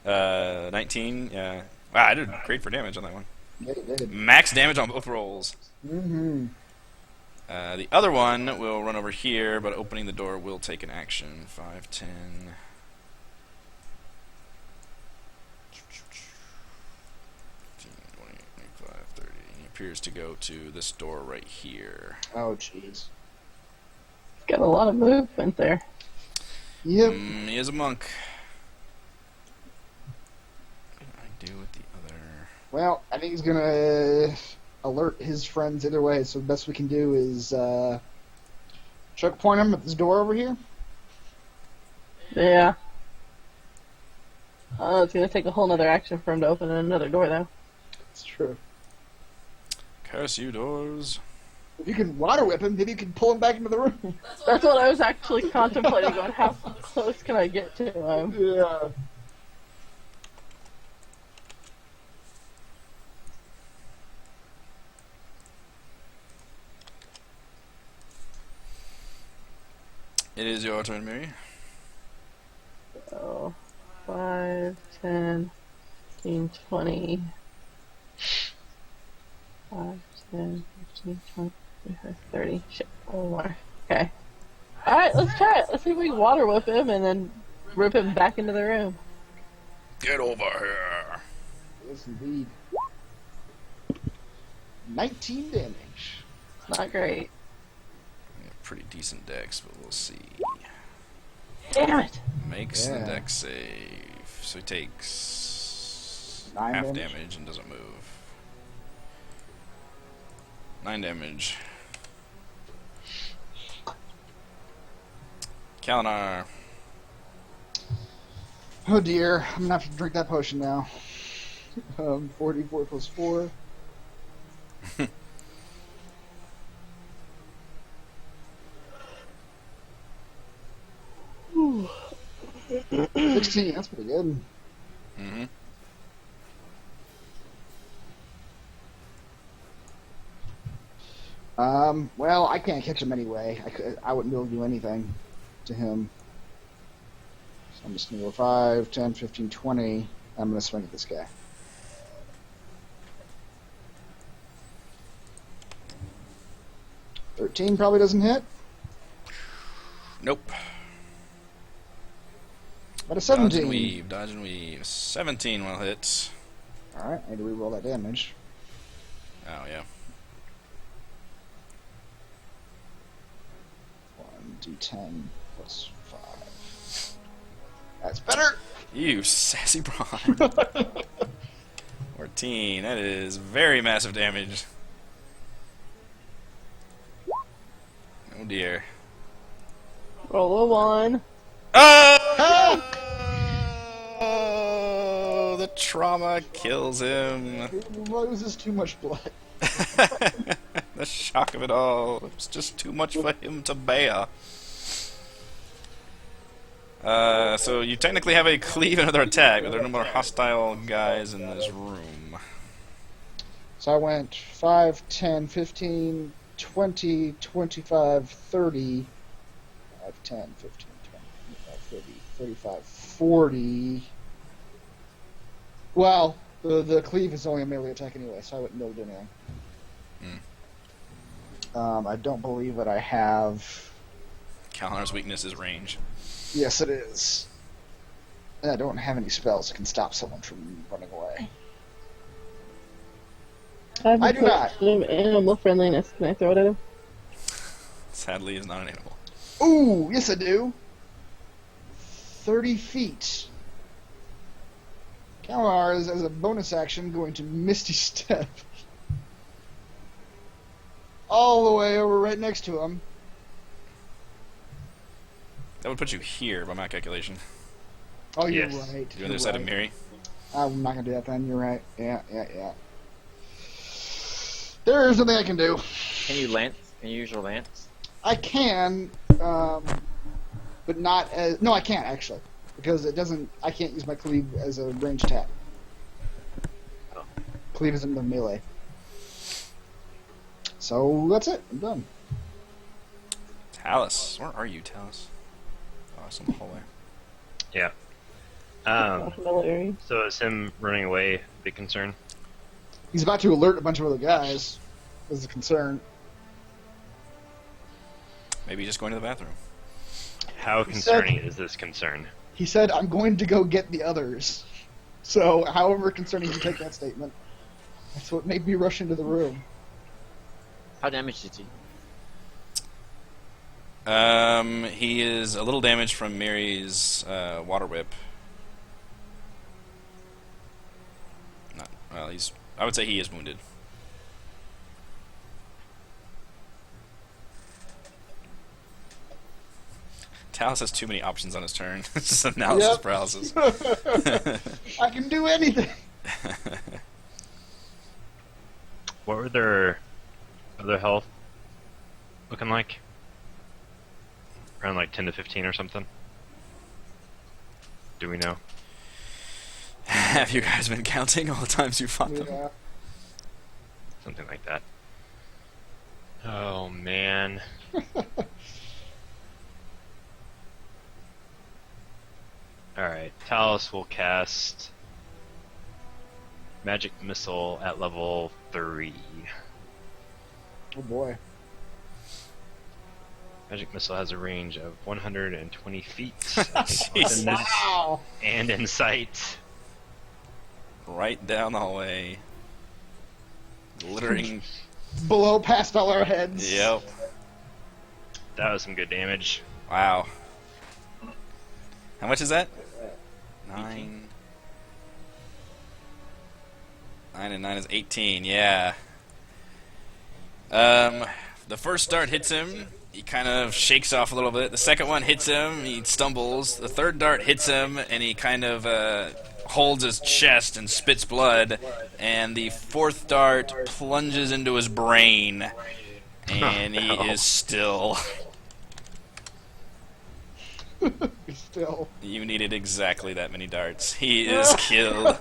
19, yeah. Wow, I did great for damage on that one. Yeah, it did. Max damage on both rolls. Mm-hmm. The other one will run over here, but opening the door will take an action. 5, 10... 20, 25, 30. He appears to go to this door right here. Oh, jeez. It's got a lot of movement there. Yep. He is a monk. What can I do with the other? Well, I think he's gonna alert his friends either way. So the best we can do is choke point him at this door over here. Yeah. Oh, it's gonna take a whole nother action for him to open another door, though. It's true. Curse you, doors. If you can water whip him, maybe you can pull him back into the room. That's what I was actually contemplating, going, how close can I get to him? Yeah. It is your turn, Mary. So, 5, 10, 15, 20. 5, 10, 15, 20, 25, 30. Shit, one more. Okay. Alright, let's try it. Let's see if we can water whip him and then rip him back into the room. Get over here. Yes, indeed. 19 damage. It's not great. Yeah, pretty decent dex, but we'll see. Damn it! Makes the Yeah. dex save. So he takes 9 half damage. damage and doesn't move. 9 damage. Kalinar. Oh dear, I'm gonna have to drink that potion now. 44 plus 4. Whew. 16, that's pretty good. Mm-hmm. Well, I can't catch him anyway. I wouldn't be able to do anything to him. So I'm just gonna go 5, 10, 15, 20. I'm gonna swing at this guy. $13 probably doesn't hit. Nope. But a Dodge and 17. weave. Dodge and weave. 17 will hit. Alright, I need to reroll that damage. Oh, yeah. 1d10 plus 5. That's better! You sassy brawn. 14. That is very massive damage. Oh dear. Roll a 1. Oh! The trauma kills him. Why was this too much blood? The shock of it all. It's just too much for him to bear. So you technically have a cleave and another attack, but there are no more hostile guys in this room. So I went 5, 10, 15, 20, 25, 30. 5, 10, 15, 20, 25, 30, 35, 40. Well, the cleave is only a melee attack anyway, so I wouldn't be able to do anything. I don't believe that I have... Kalinar's weakness is range. Yes, it is. And I don't have any spells that can stop someone from running away. I do not. Animal friendliness. Can I throw it at him? Sadly, is not an animal. Ooh, yes I do. 30 feet. Kalar is, as a bonus action, going to Misty Step. All the way over right next to him. That would put you here by my calculation. Oh, you're Yes. right. You're on the other side of Miri. I'm not going to do that then. You're right. Yeah. There is nothing I can do. Can you lance? Can you use your lance? I can, but not as... No, I can't, actually. Because it doesn't... I can't use my cleave as a ranged attack. Oh. cleave is in the melee. So that's it. I'm done. Talus, where are you, Talus? Oh, it's in the hallway. Yeah. Familiar. So is him running away a big concern? He's about to alert a bunch of other guys. Is a concern. Maybe just going to the bathroom. How concerning is this concern? He said, "I'm going to go get the others." So, however concerning you take that statement, that's what made me rush into the room. How damaged is he? He is a little damaged from Miri's water whip. Not well. I would say he is wounded. Talus has too many options on his turn. It's just analysis Yep. paralysis. I can do anything. What were their other health looking like? Around like 10 to 15 or something? Do we know? Have you guys been counting all the times you fought them? Yeah. Something like that. Oh, man. Alright, Talus will cast Magic Missile at level 3. Oh boy. Magic Missile has a range of 120 feet. Jeez. Wow. And in sight. Right down the hallway. Glittering. Below past all our heads. Yep. That was some good damage. Wow. How much is that? 9. 9 and 9 is 18, yeah. The first dart hits him. He kind of shakes off a little bit. The second one hits him. He stumbles. The third dart hits him, and he kind of holds his chest and spits blood. And the fourth dart plunges into his brain, and he is still. Still. You needed exactly that many darts. He is killed.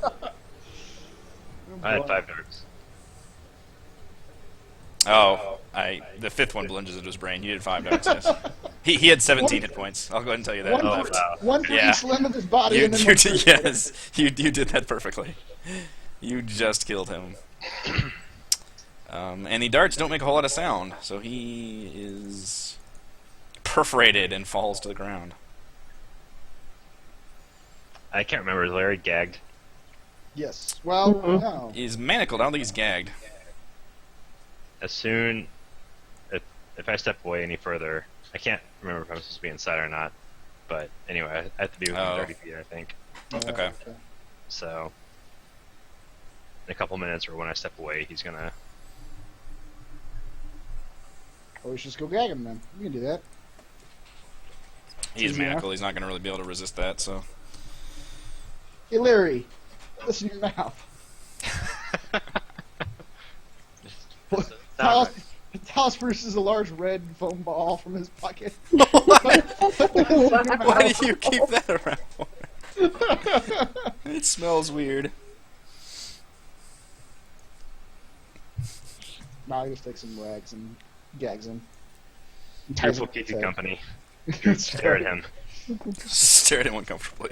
I had 5 darts. Oh, the fifth one plunges into his brain. You did 5 darts. Yes. He had 17 hit points. I'll go ahead and tell you that. One, Oh, left. wow. one for Yeah. each limb of his body, You, and then you one for did, each yes, you did that perfectly. You just killed him. And the darts don't make a whole lot of sound, so he is perforated and falls to the ground. I can't remember. Is Larry gagged? Yes. Well, Mhm. no. He's manacled. I don't think he's gagged. As soon... If I step away any further... I can't remember if I'm supposed to be inside or not. But anyway, I have to be within Oh. 30 feet, I think. Okay. So... In a couple minutes or when I step away, he's gonna... Or we should just go gag him then. We can do that. He's Easy enough. manacled. He's not going to really be able to resist that, so... Hey, Larry, listen to your mouth. Talos produces a large red foam ball from his pocket. Why do you keep that around for? It smells weird. Nah, he just takes some rags and gags him. And ties Careful him to keep his you head. company. That's Stare at right. him. Stare at him uncomfortably.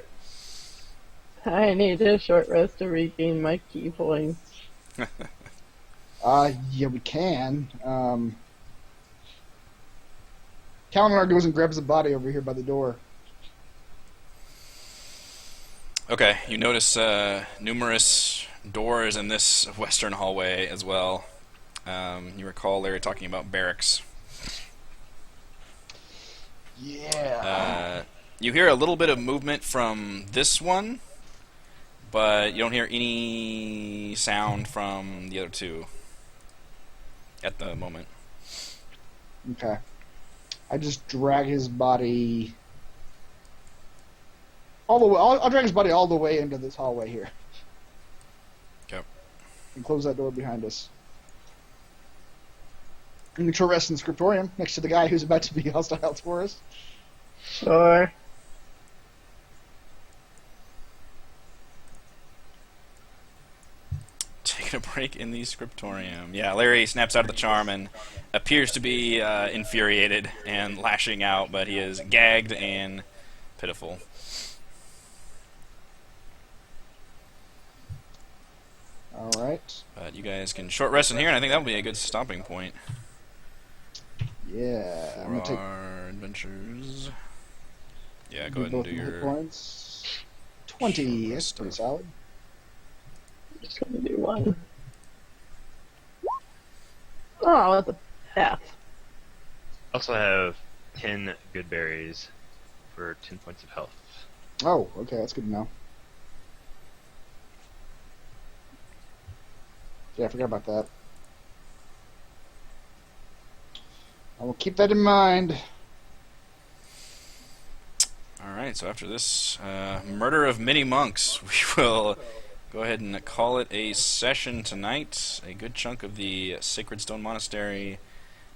I need a short rest to regain my key points. Yeah, we can. Kalinar goes and grabs the body over here by the door. Okay, you notice numerous doors in this western hallway as well. You recall Larry talking about barracks. Yeah. You hear a little bit of movement from this one, but you don't hear any sound from the other two at the moment. Okay. I just drag his body all the way. I'll drag his body all the way into this hallway here. Okay. And close that door behind us. And we shall rest in the scriptorium next to the guy who's about to be hostile for us. Sure. Taking a break in the scriptorium. Yeah, Larry snaps out of the charm and appears to be infuriated and lashing out, but he is gagged and pitiful. Alright. But you guys can short rest in here, and I think that will be a good stopping point Yeah. I'm for gonna take our adventures. Yeah, go ahead and both do my hit your... points. 20. Short That's rest pretty stuff. solid. Just gonna do one. Oh, that's a path. Also have 10 good berries for 10 points of health. Oh, okay, that's good to know. Yeah, I forgot about that. I will keep that in mind. Alright, so after this murder of many monks, we will go ahead and call it a session tonight. A good chunk of the Sacred Stone Monastery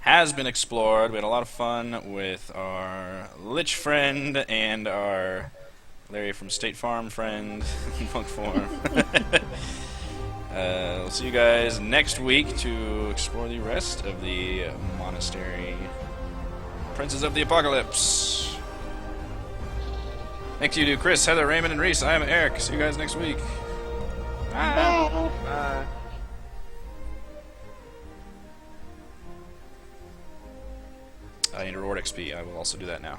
has been explored. We had a lot of fun with our Lich friend and our Larry from State Farm friend in monk form. We'll see you guys next week to explore the rest of the monastery. Princes of the Apocalypse. Thank you to Chris, Heather, Raymond, and Reese. I am Eric. See you guys next week. Bye. Bye. I need to reward XP. I will also do that now.